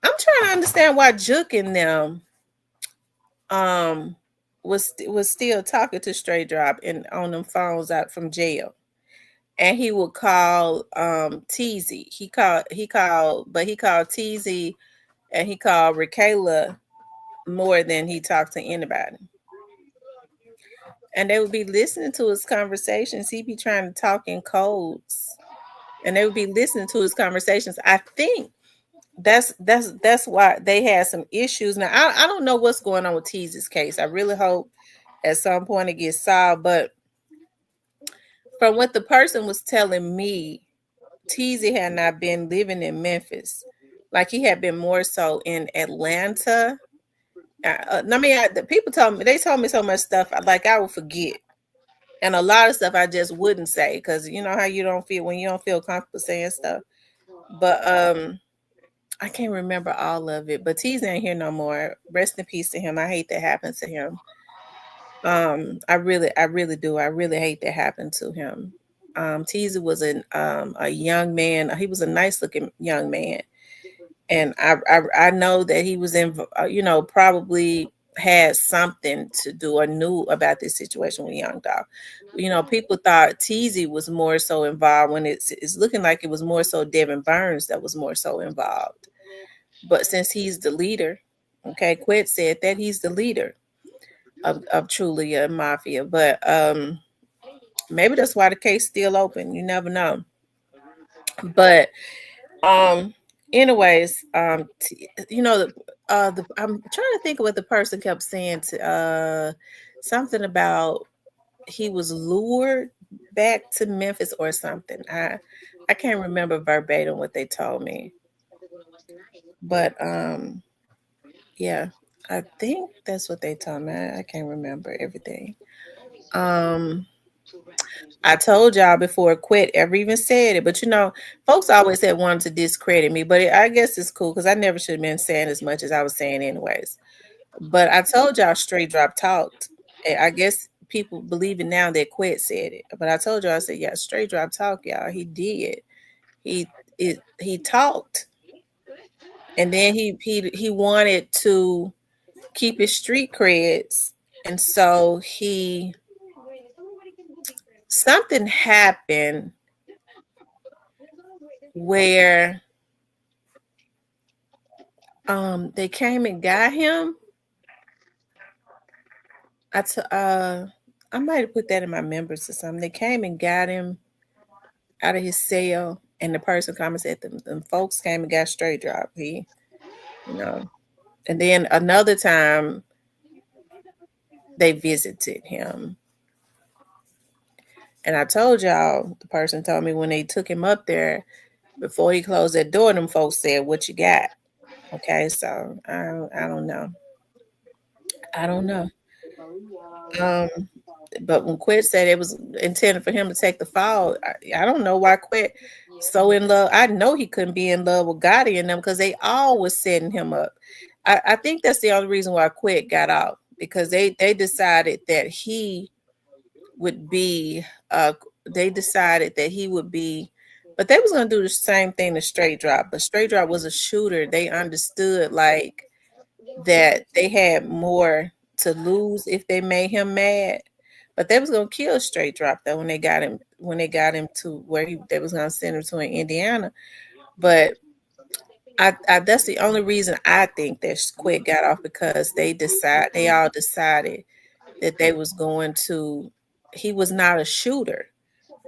I'm trying to understand why Juke and them was still talking to Straight Drop and on them phones out from jail. And he would call Teasy. But he called Teasy and he called Rakayla more than he talked to anybody. And they would be listening to his conversations. He'd be trying to talk in codes, and they would be listening to his conversations. I think that's why they had some issues. Now I don't know what's going on with Teasy's case. I really hope at some point it gets solved. But from what the person was telling me, Teasy had not been living in Memphis. Like he had been more so in Atlanta. The people told me so much stuff like I would forget, and a lot of stuff I just wouldn't say because you know how you don't feel when you don't feel comfortable saying stuff. But I can't remember all of it. But T's ain't here no more. Rest in peace to him. I hate that happened to him. I really do. I really hate that happened to him. Teasy was a young man. He was a nice looking young man, and I know that he was in, probably had something to do or knew about this situation with Young Dog. People thought Teasy was more so involved when it's looking like it was more so Devin Burns that was more so involved. But since he's the leader, okay, Quet said that he's the leader of Trulia Mafia, but maybe that's why the case still open. You never know. But um, anyways, I'm trying to think of what the person kept saying to something about he was lured back to Memphis or something. I can't remember verbatim what they told me, but yeah, I think that's what they told me. I can't remember everything. Um, I told y'all before Quit ever even said it, but folks always had wanted to discredit me, but I guess it's cool because I never should have been saying as much as I was saying anyways. But I told y'all Straight Drop talked. I guess people believe it now that Quit said it, but I told y'all, I said, yeah, Straight Drop talk, y'all. He did. He talked, and then he wanted to keep his street creds, and so something happened where they came and got him. I might have put that in my members or something. They came and got him out of his cell, and the person come and said them folks came and got Straight Drop. And then another time they visited him. And I told y'all, the person told me when they took him up there, before he closed that door, them folks said, "What you got?" Okay, so I don't know. I don't know. Um, but when Quit said it was intended for him to take the fall, I don't know why Quit so in love. I know he couldn't be in love with Gotti and them because they all was setting him up. I think that's the only reason why Quit got out because they decided that he would be. They decided that he would be. But they was gonna do the same thing to Straight Drop. But Straight Drop was a shooter. They understood like that they had more to lose if they made him mad. But they was gonna kill Straight Drop though when they got him to where they was gonna send him to in Indiana. But I that's the only reason I think that Quit got off because they all decided that they was going to he was not a shooter.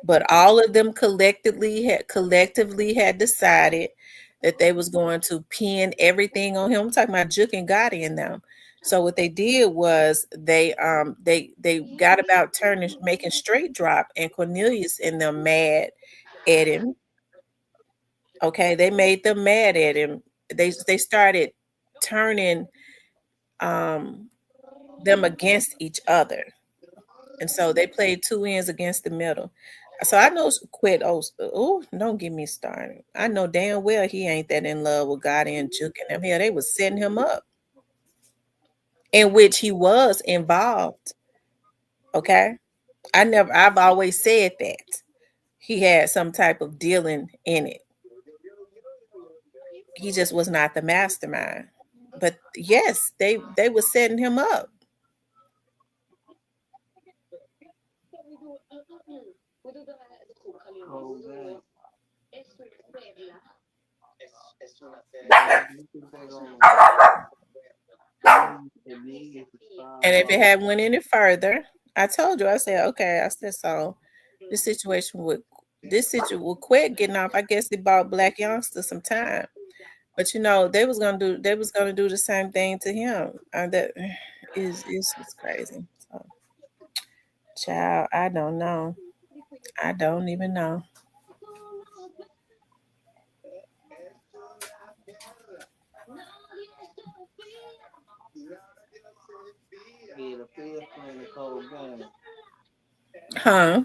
But all of them collectively had decided that they was going to pin everything on him. I'm talking about Juke and Gotti and them. So what they did was they got about making Straight Drop and Cornelius and them mad at him. Okay, they made them mad at him. They started turning um them against each other. And so they played two ends against the middle. So I know Quit. Oh, don't get me started. I know damn well he ain't that in love with Gotti and Juke and them. Here they was setting him up, in which he was involved. Okay, I've always said that he had some type of dealing in it. He just was not the mastermind. But yes, they were setting him up. Oh man. Man, you think they gonna leave to start And if it had went any further, I told you, I said, okay, I said so. This situation with with Quet getting off, I guess it bought Black Youngster some time. But they was gonna do the same thing to him. That is just crazy. So, child, I don't know. I don't even know. Yeah, the Feds playing the cold game. Huh?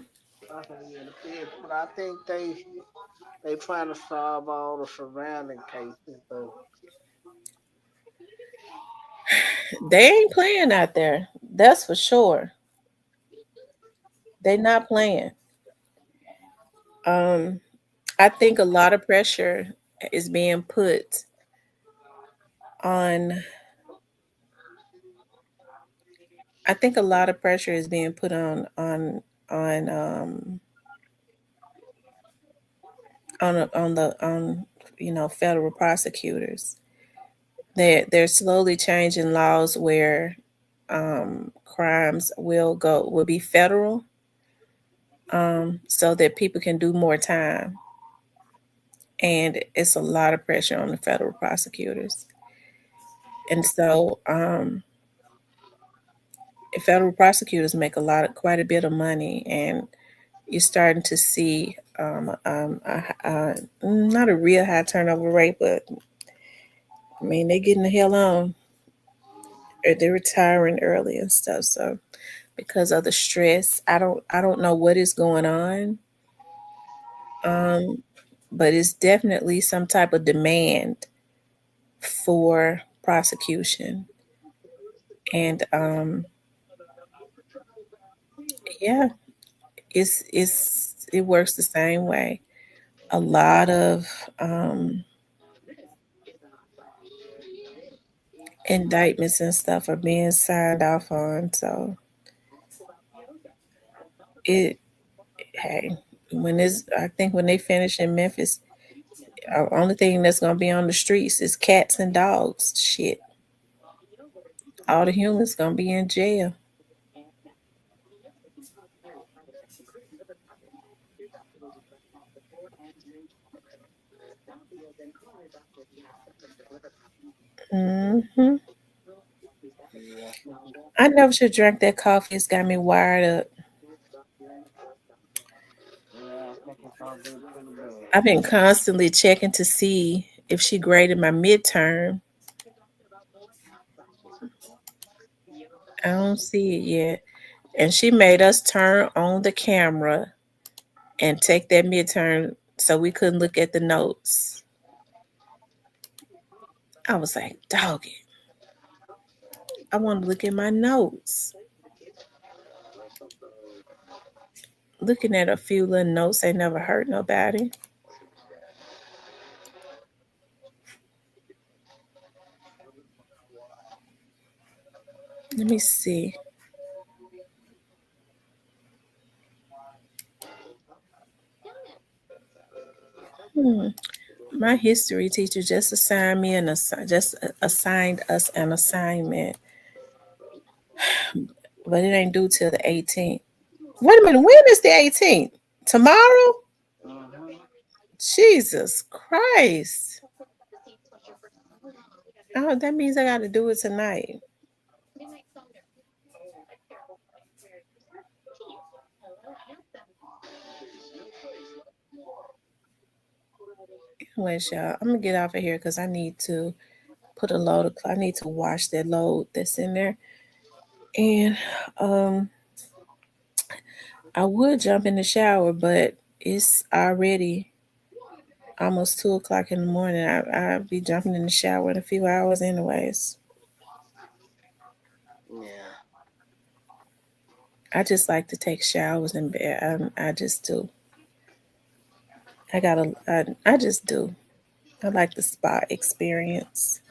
I said, yeah, the Feds, but I think they trying to solve all the surrounding cases. So They ain't playing out there. That's for sure. They not playing. Um, I think a lot of pressure is being put on. I think a lot of pressure is being put on federal prosecutors. They're slowly changing laws where crimes will be federal, so that people can do more time, and it's a lot of pressure on the federal prosecutors. And so federal prosecutors make quite a bit of money, and you're starting to see not a real high turnover rate, but I mean they're getting the hell on, or they're retiring early and stuff. So because of the stress, I don't know what is going on, um, but it's definitely some type of demand for prosecution, and yeah, it works the same way. A lot of um, indictments and stuff are being signed off on. So it, hey, I think when they finish in Memphis, the only thing that's gonna be on the streets is cats and dogs. Shit, all the humans gonna be in jail. Hmm. yeah, I never should drink that coffee. It's got me wired up. yeah, I think it's gonna be pretty bad. I've been constantly checking to see if she graded my midterm. I don't see it yet. And she made us turn on the camera and take that midterm so we couldn't look at the notes. I was like, dog it. I want to look at my notes. Looking at a few little notes ain't never hurt nobody. Let me see. Hmm. My history teacher just assigned me assigned us an assignment, but it ain't due till the 18th. Wait a minute, when is the 18th? Tomorrow? Mm-hmm. Jesus Christ. Oh, that means I got to do it tonight. Anyways, y'all, I'm gonna get off of here because I need to I need to wash that load that's in there. And um I would jump in the shower, but it's already almost 2 o'clock in the morning. I'll be jumping in the shower in a few hours anyways. Yeah. I just like to take showers in bed. I just do. I just do. I like the spa experience.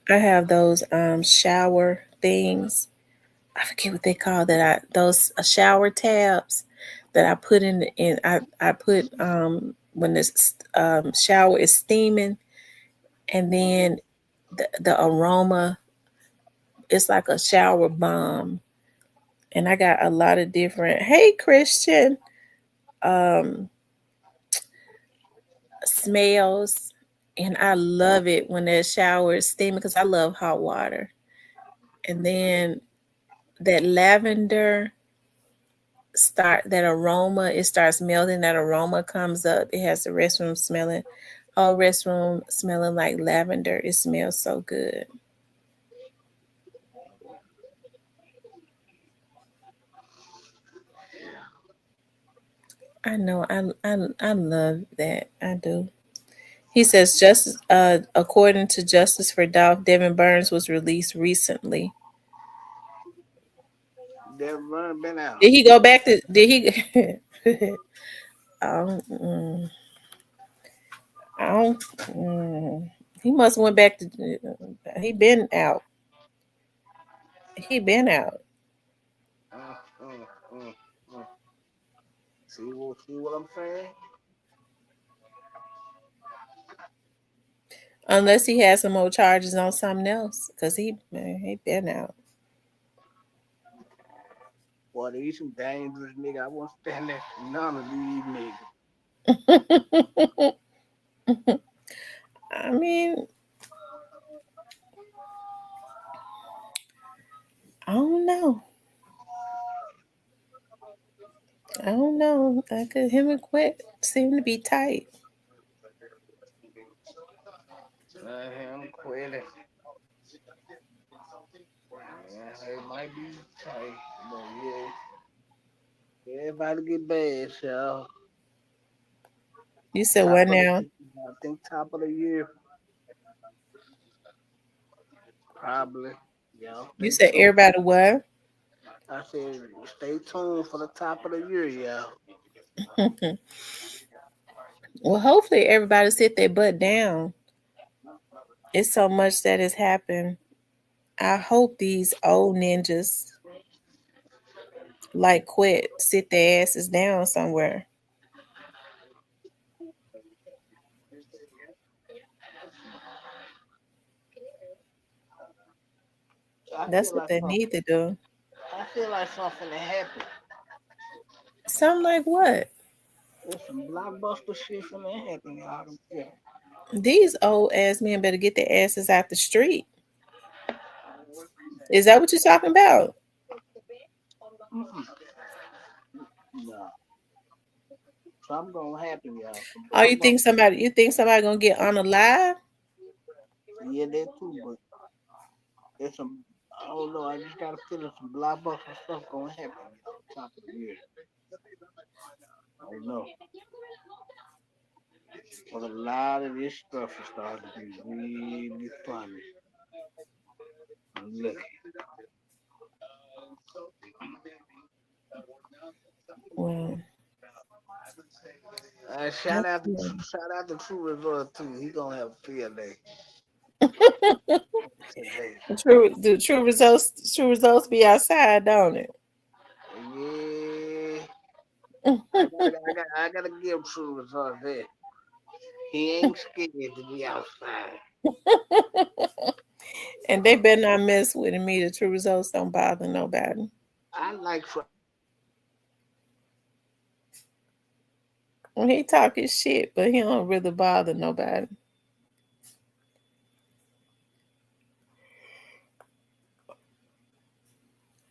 I have those shower things. I forget what they call that. Those shower tabs that I put I put when this shower is steaming, and then the aroma, it's like a shower bomb. And I got a lot of different, hey Christian, um smells, and I love it when that shower is steaming because I love hot water. And then that lavender that aroma, it starts melting, that aroma comes up. It has the restroom smelling, whole restroom smelling like lavender. It smells so good. I know. I love that. I do. He says, "Justice, according to Justice for Dolph, Devin Burns was released recently. They've been out. Did he go back to? Did he? um, mm, I don't. He must went back to. He been out. He been out. Uh, uh, uh, uh. See what I'm saying? Unless he has some more charges on something else, cause he been out. Boy, these some dangerous nigga. I won't stand next to none of these niggas. I mean, I don't know. I don't know. I could him and Quit seem to be tight. Him quitting. Yeah, it might be tight, but yeah, everybody get bad, y'all. You said Top what of the, now? I think top of the year, probably. Y'all You stay said tuned. everybody what? I said, stay tuned for the top of the year, y'all. Well, hopefully everybody sit their butt down. It's so much that has happened. I hope these old ninjas like Quit sit their asses down somewhere. I That's feel what like they something. need to do. I feel like something that happened. Something like what? There's some blockbuster shit finna happen, y'all. Yeah. These old ass men better get their asses out the street. Is that what you're talking about? Mm-mm. No. Something gonna happen, y'all. Some Oh, you think blockbuster. somebody gonna get on a live? Yeah, that too, but there's some. I don't know. I just got a feeling some blockbuster stuff gonna happen, y'all. Top of the year. I don't know. But a lot of this stuff is starting to be really funny. Look, Well, shout out to True Resort too. He gonna have a field day today. the true results be outside, don't it? Yeah, I gotta give True Resort that. He ain't scared to be outside. And they better not mess with me. The true results don't bother nobody. I like Well, he talking shit, but he don't really bother nobody.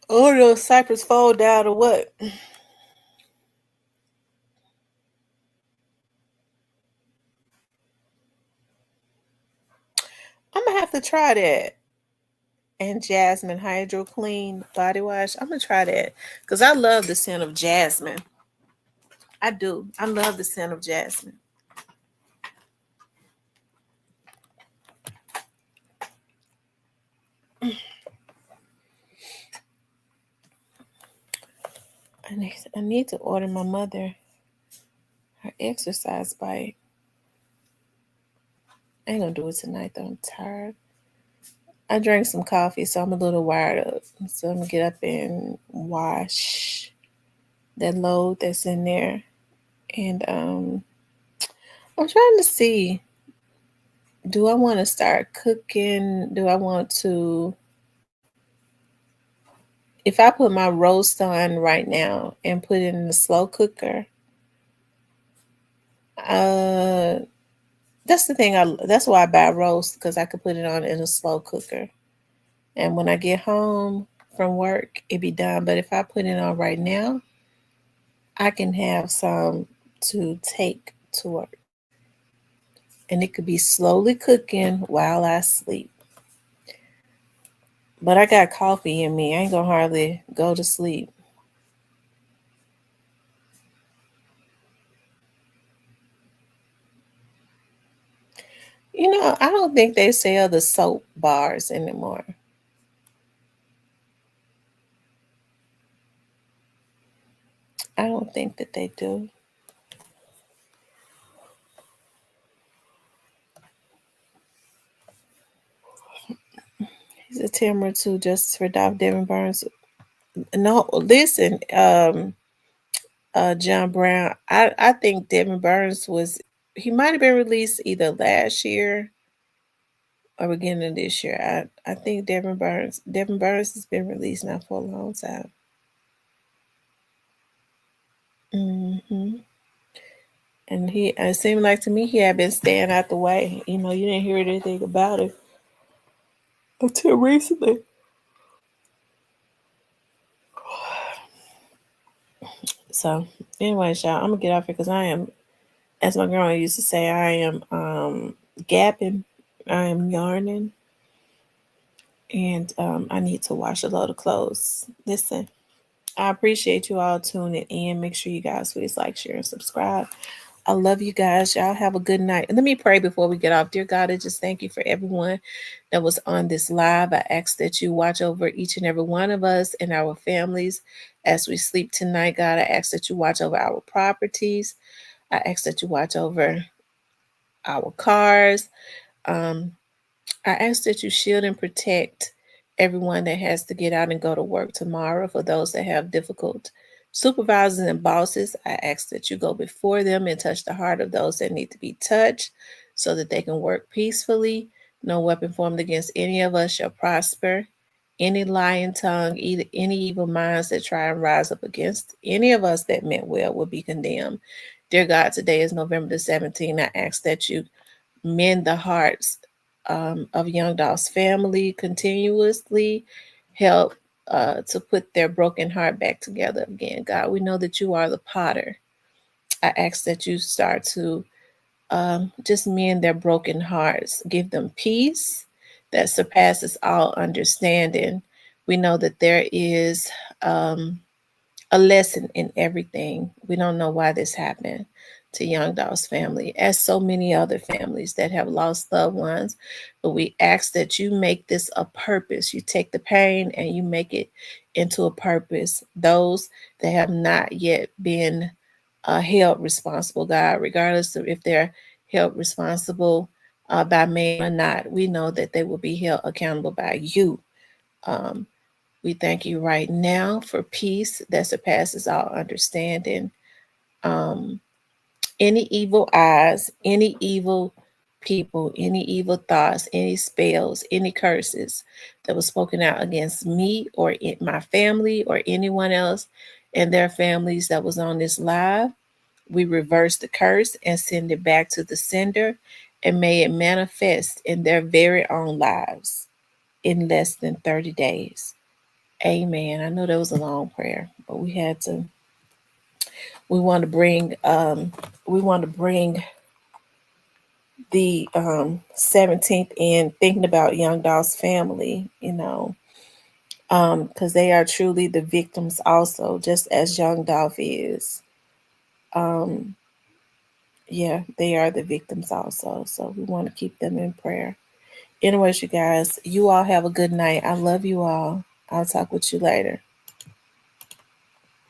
Oh, those cypress fall down or what? I'm gonna have to try that. And jasmine hydro clean body wash. I'm gonna try that because I love the scent of jasmine. I do. I love the scent of jasmine. I need to order my mother her exercise bike. I ain't gonna do it tonight though. I'm tired. I drank some coffee, so I'm a little wired up. So I'm gonna get up and wash that load that's in there. And I'm trying to see, do I want to start cooking? Do I want to, if I put my roast on right now and put it in the slow cooker, uh, that's the thing. That's why I buy roast because I could put it on in a slow cooker, and when I get home from work, it be done. But if I put it on right now, I can have some to take to work, and it could be slowly cooking while I sleep. But I got coffee in me. I ain't gonna hardly go to sleep. I don't think they sell the soap bars anymore. I don't think that they do. He's a Tamara too, Justice for Dov Devin Burns. No, listen, John Brown. I think Devin Burns was he might have been released either last year or beginning of this year. I think Devin Burns has been released now for a long time. Hmm. And it seemed like to me he had been staying out the way. You didn't hear anything about it until recently. So, anyways, y'all, I'm gonna get off here because I am, as my grandma used to say, I am gapping, I am yarning, and I need to wash a load of clothes. Listen, I appreciate you all tuning in. Make sure you guys please like, share, and subscribe. I love you guys. Y'all have a good night. And let me pray before we get off. Dear God, I just thank you for everyone that was on this live. I ask that you watch over each and every one of us and our families as we sleep tonight. God, I ask that you watch over our properties. I ask that you watch over our cars. Um, I ask that you shield and protect everyone that has to get out and go to work tomorrow. For those that have difficult supervisors and bosses, I ask that you go before them and touch the heart of those that need to be touched so that they can work peacefully. No weapon formed against any of us shall prosper. Any lying tongue, any evil minds that try and rise up against any of us that meant well will be condemned. Dear God, today is November the 17th. I ask that you mend the hearts of Young Dolph's family continuously, help to put their broken heart back together again. God, we know that you are the potter. I ask that you start to just mend their broken hearts, give them peace that surpasses all understanding. We know that there is a lesson in everything. We don't know why this happened to Young Dog's family, as so many other families that have lost loved ones. But we ask that you make this a purpose. You take the pain and you make it into a purpose. Those that have not yet been held responsible, God, regardless of if they're held responsible by man or not, we know that they will be held accountable by you. Um, we thank you right now for peace that surpasses all understanding. Um, any evil eyes, any evil people, any evil thoughts, any spells, any curses that was spoken out against me or my family or anyone else and their families that was on this live, we reverse the curse and send it back to the sender, and may it manifest in their very own lives in less than 30 days. Amen. I know that was a long prayer, but we want to bring the 17th in thinking about Young Dolph's family, because they are truly the victims also, just as Young Dolph is. Um, yeah, they are the victims also. So we want to keep them in prayer. Anyways, you guys, you all have a good night. I love you all. I'll talk with you later.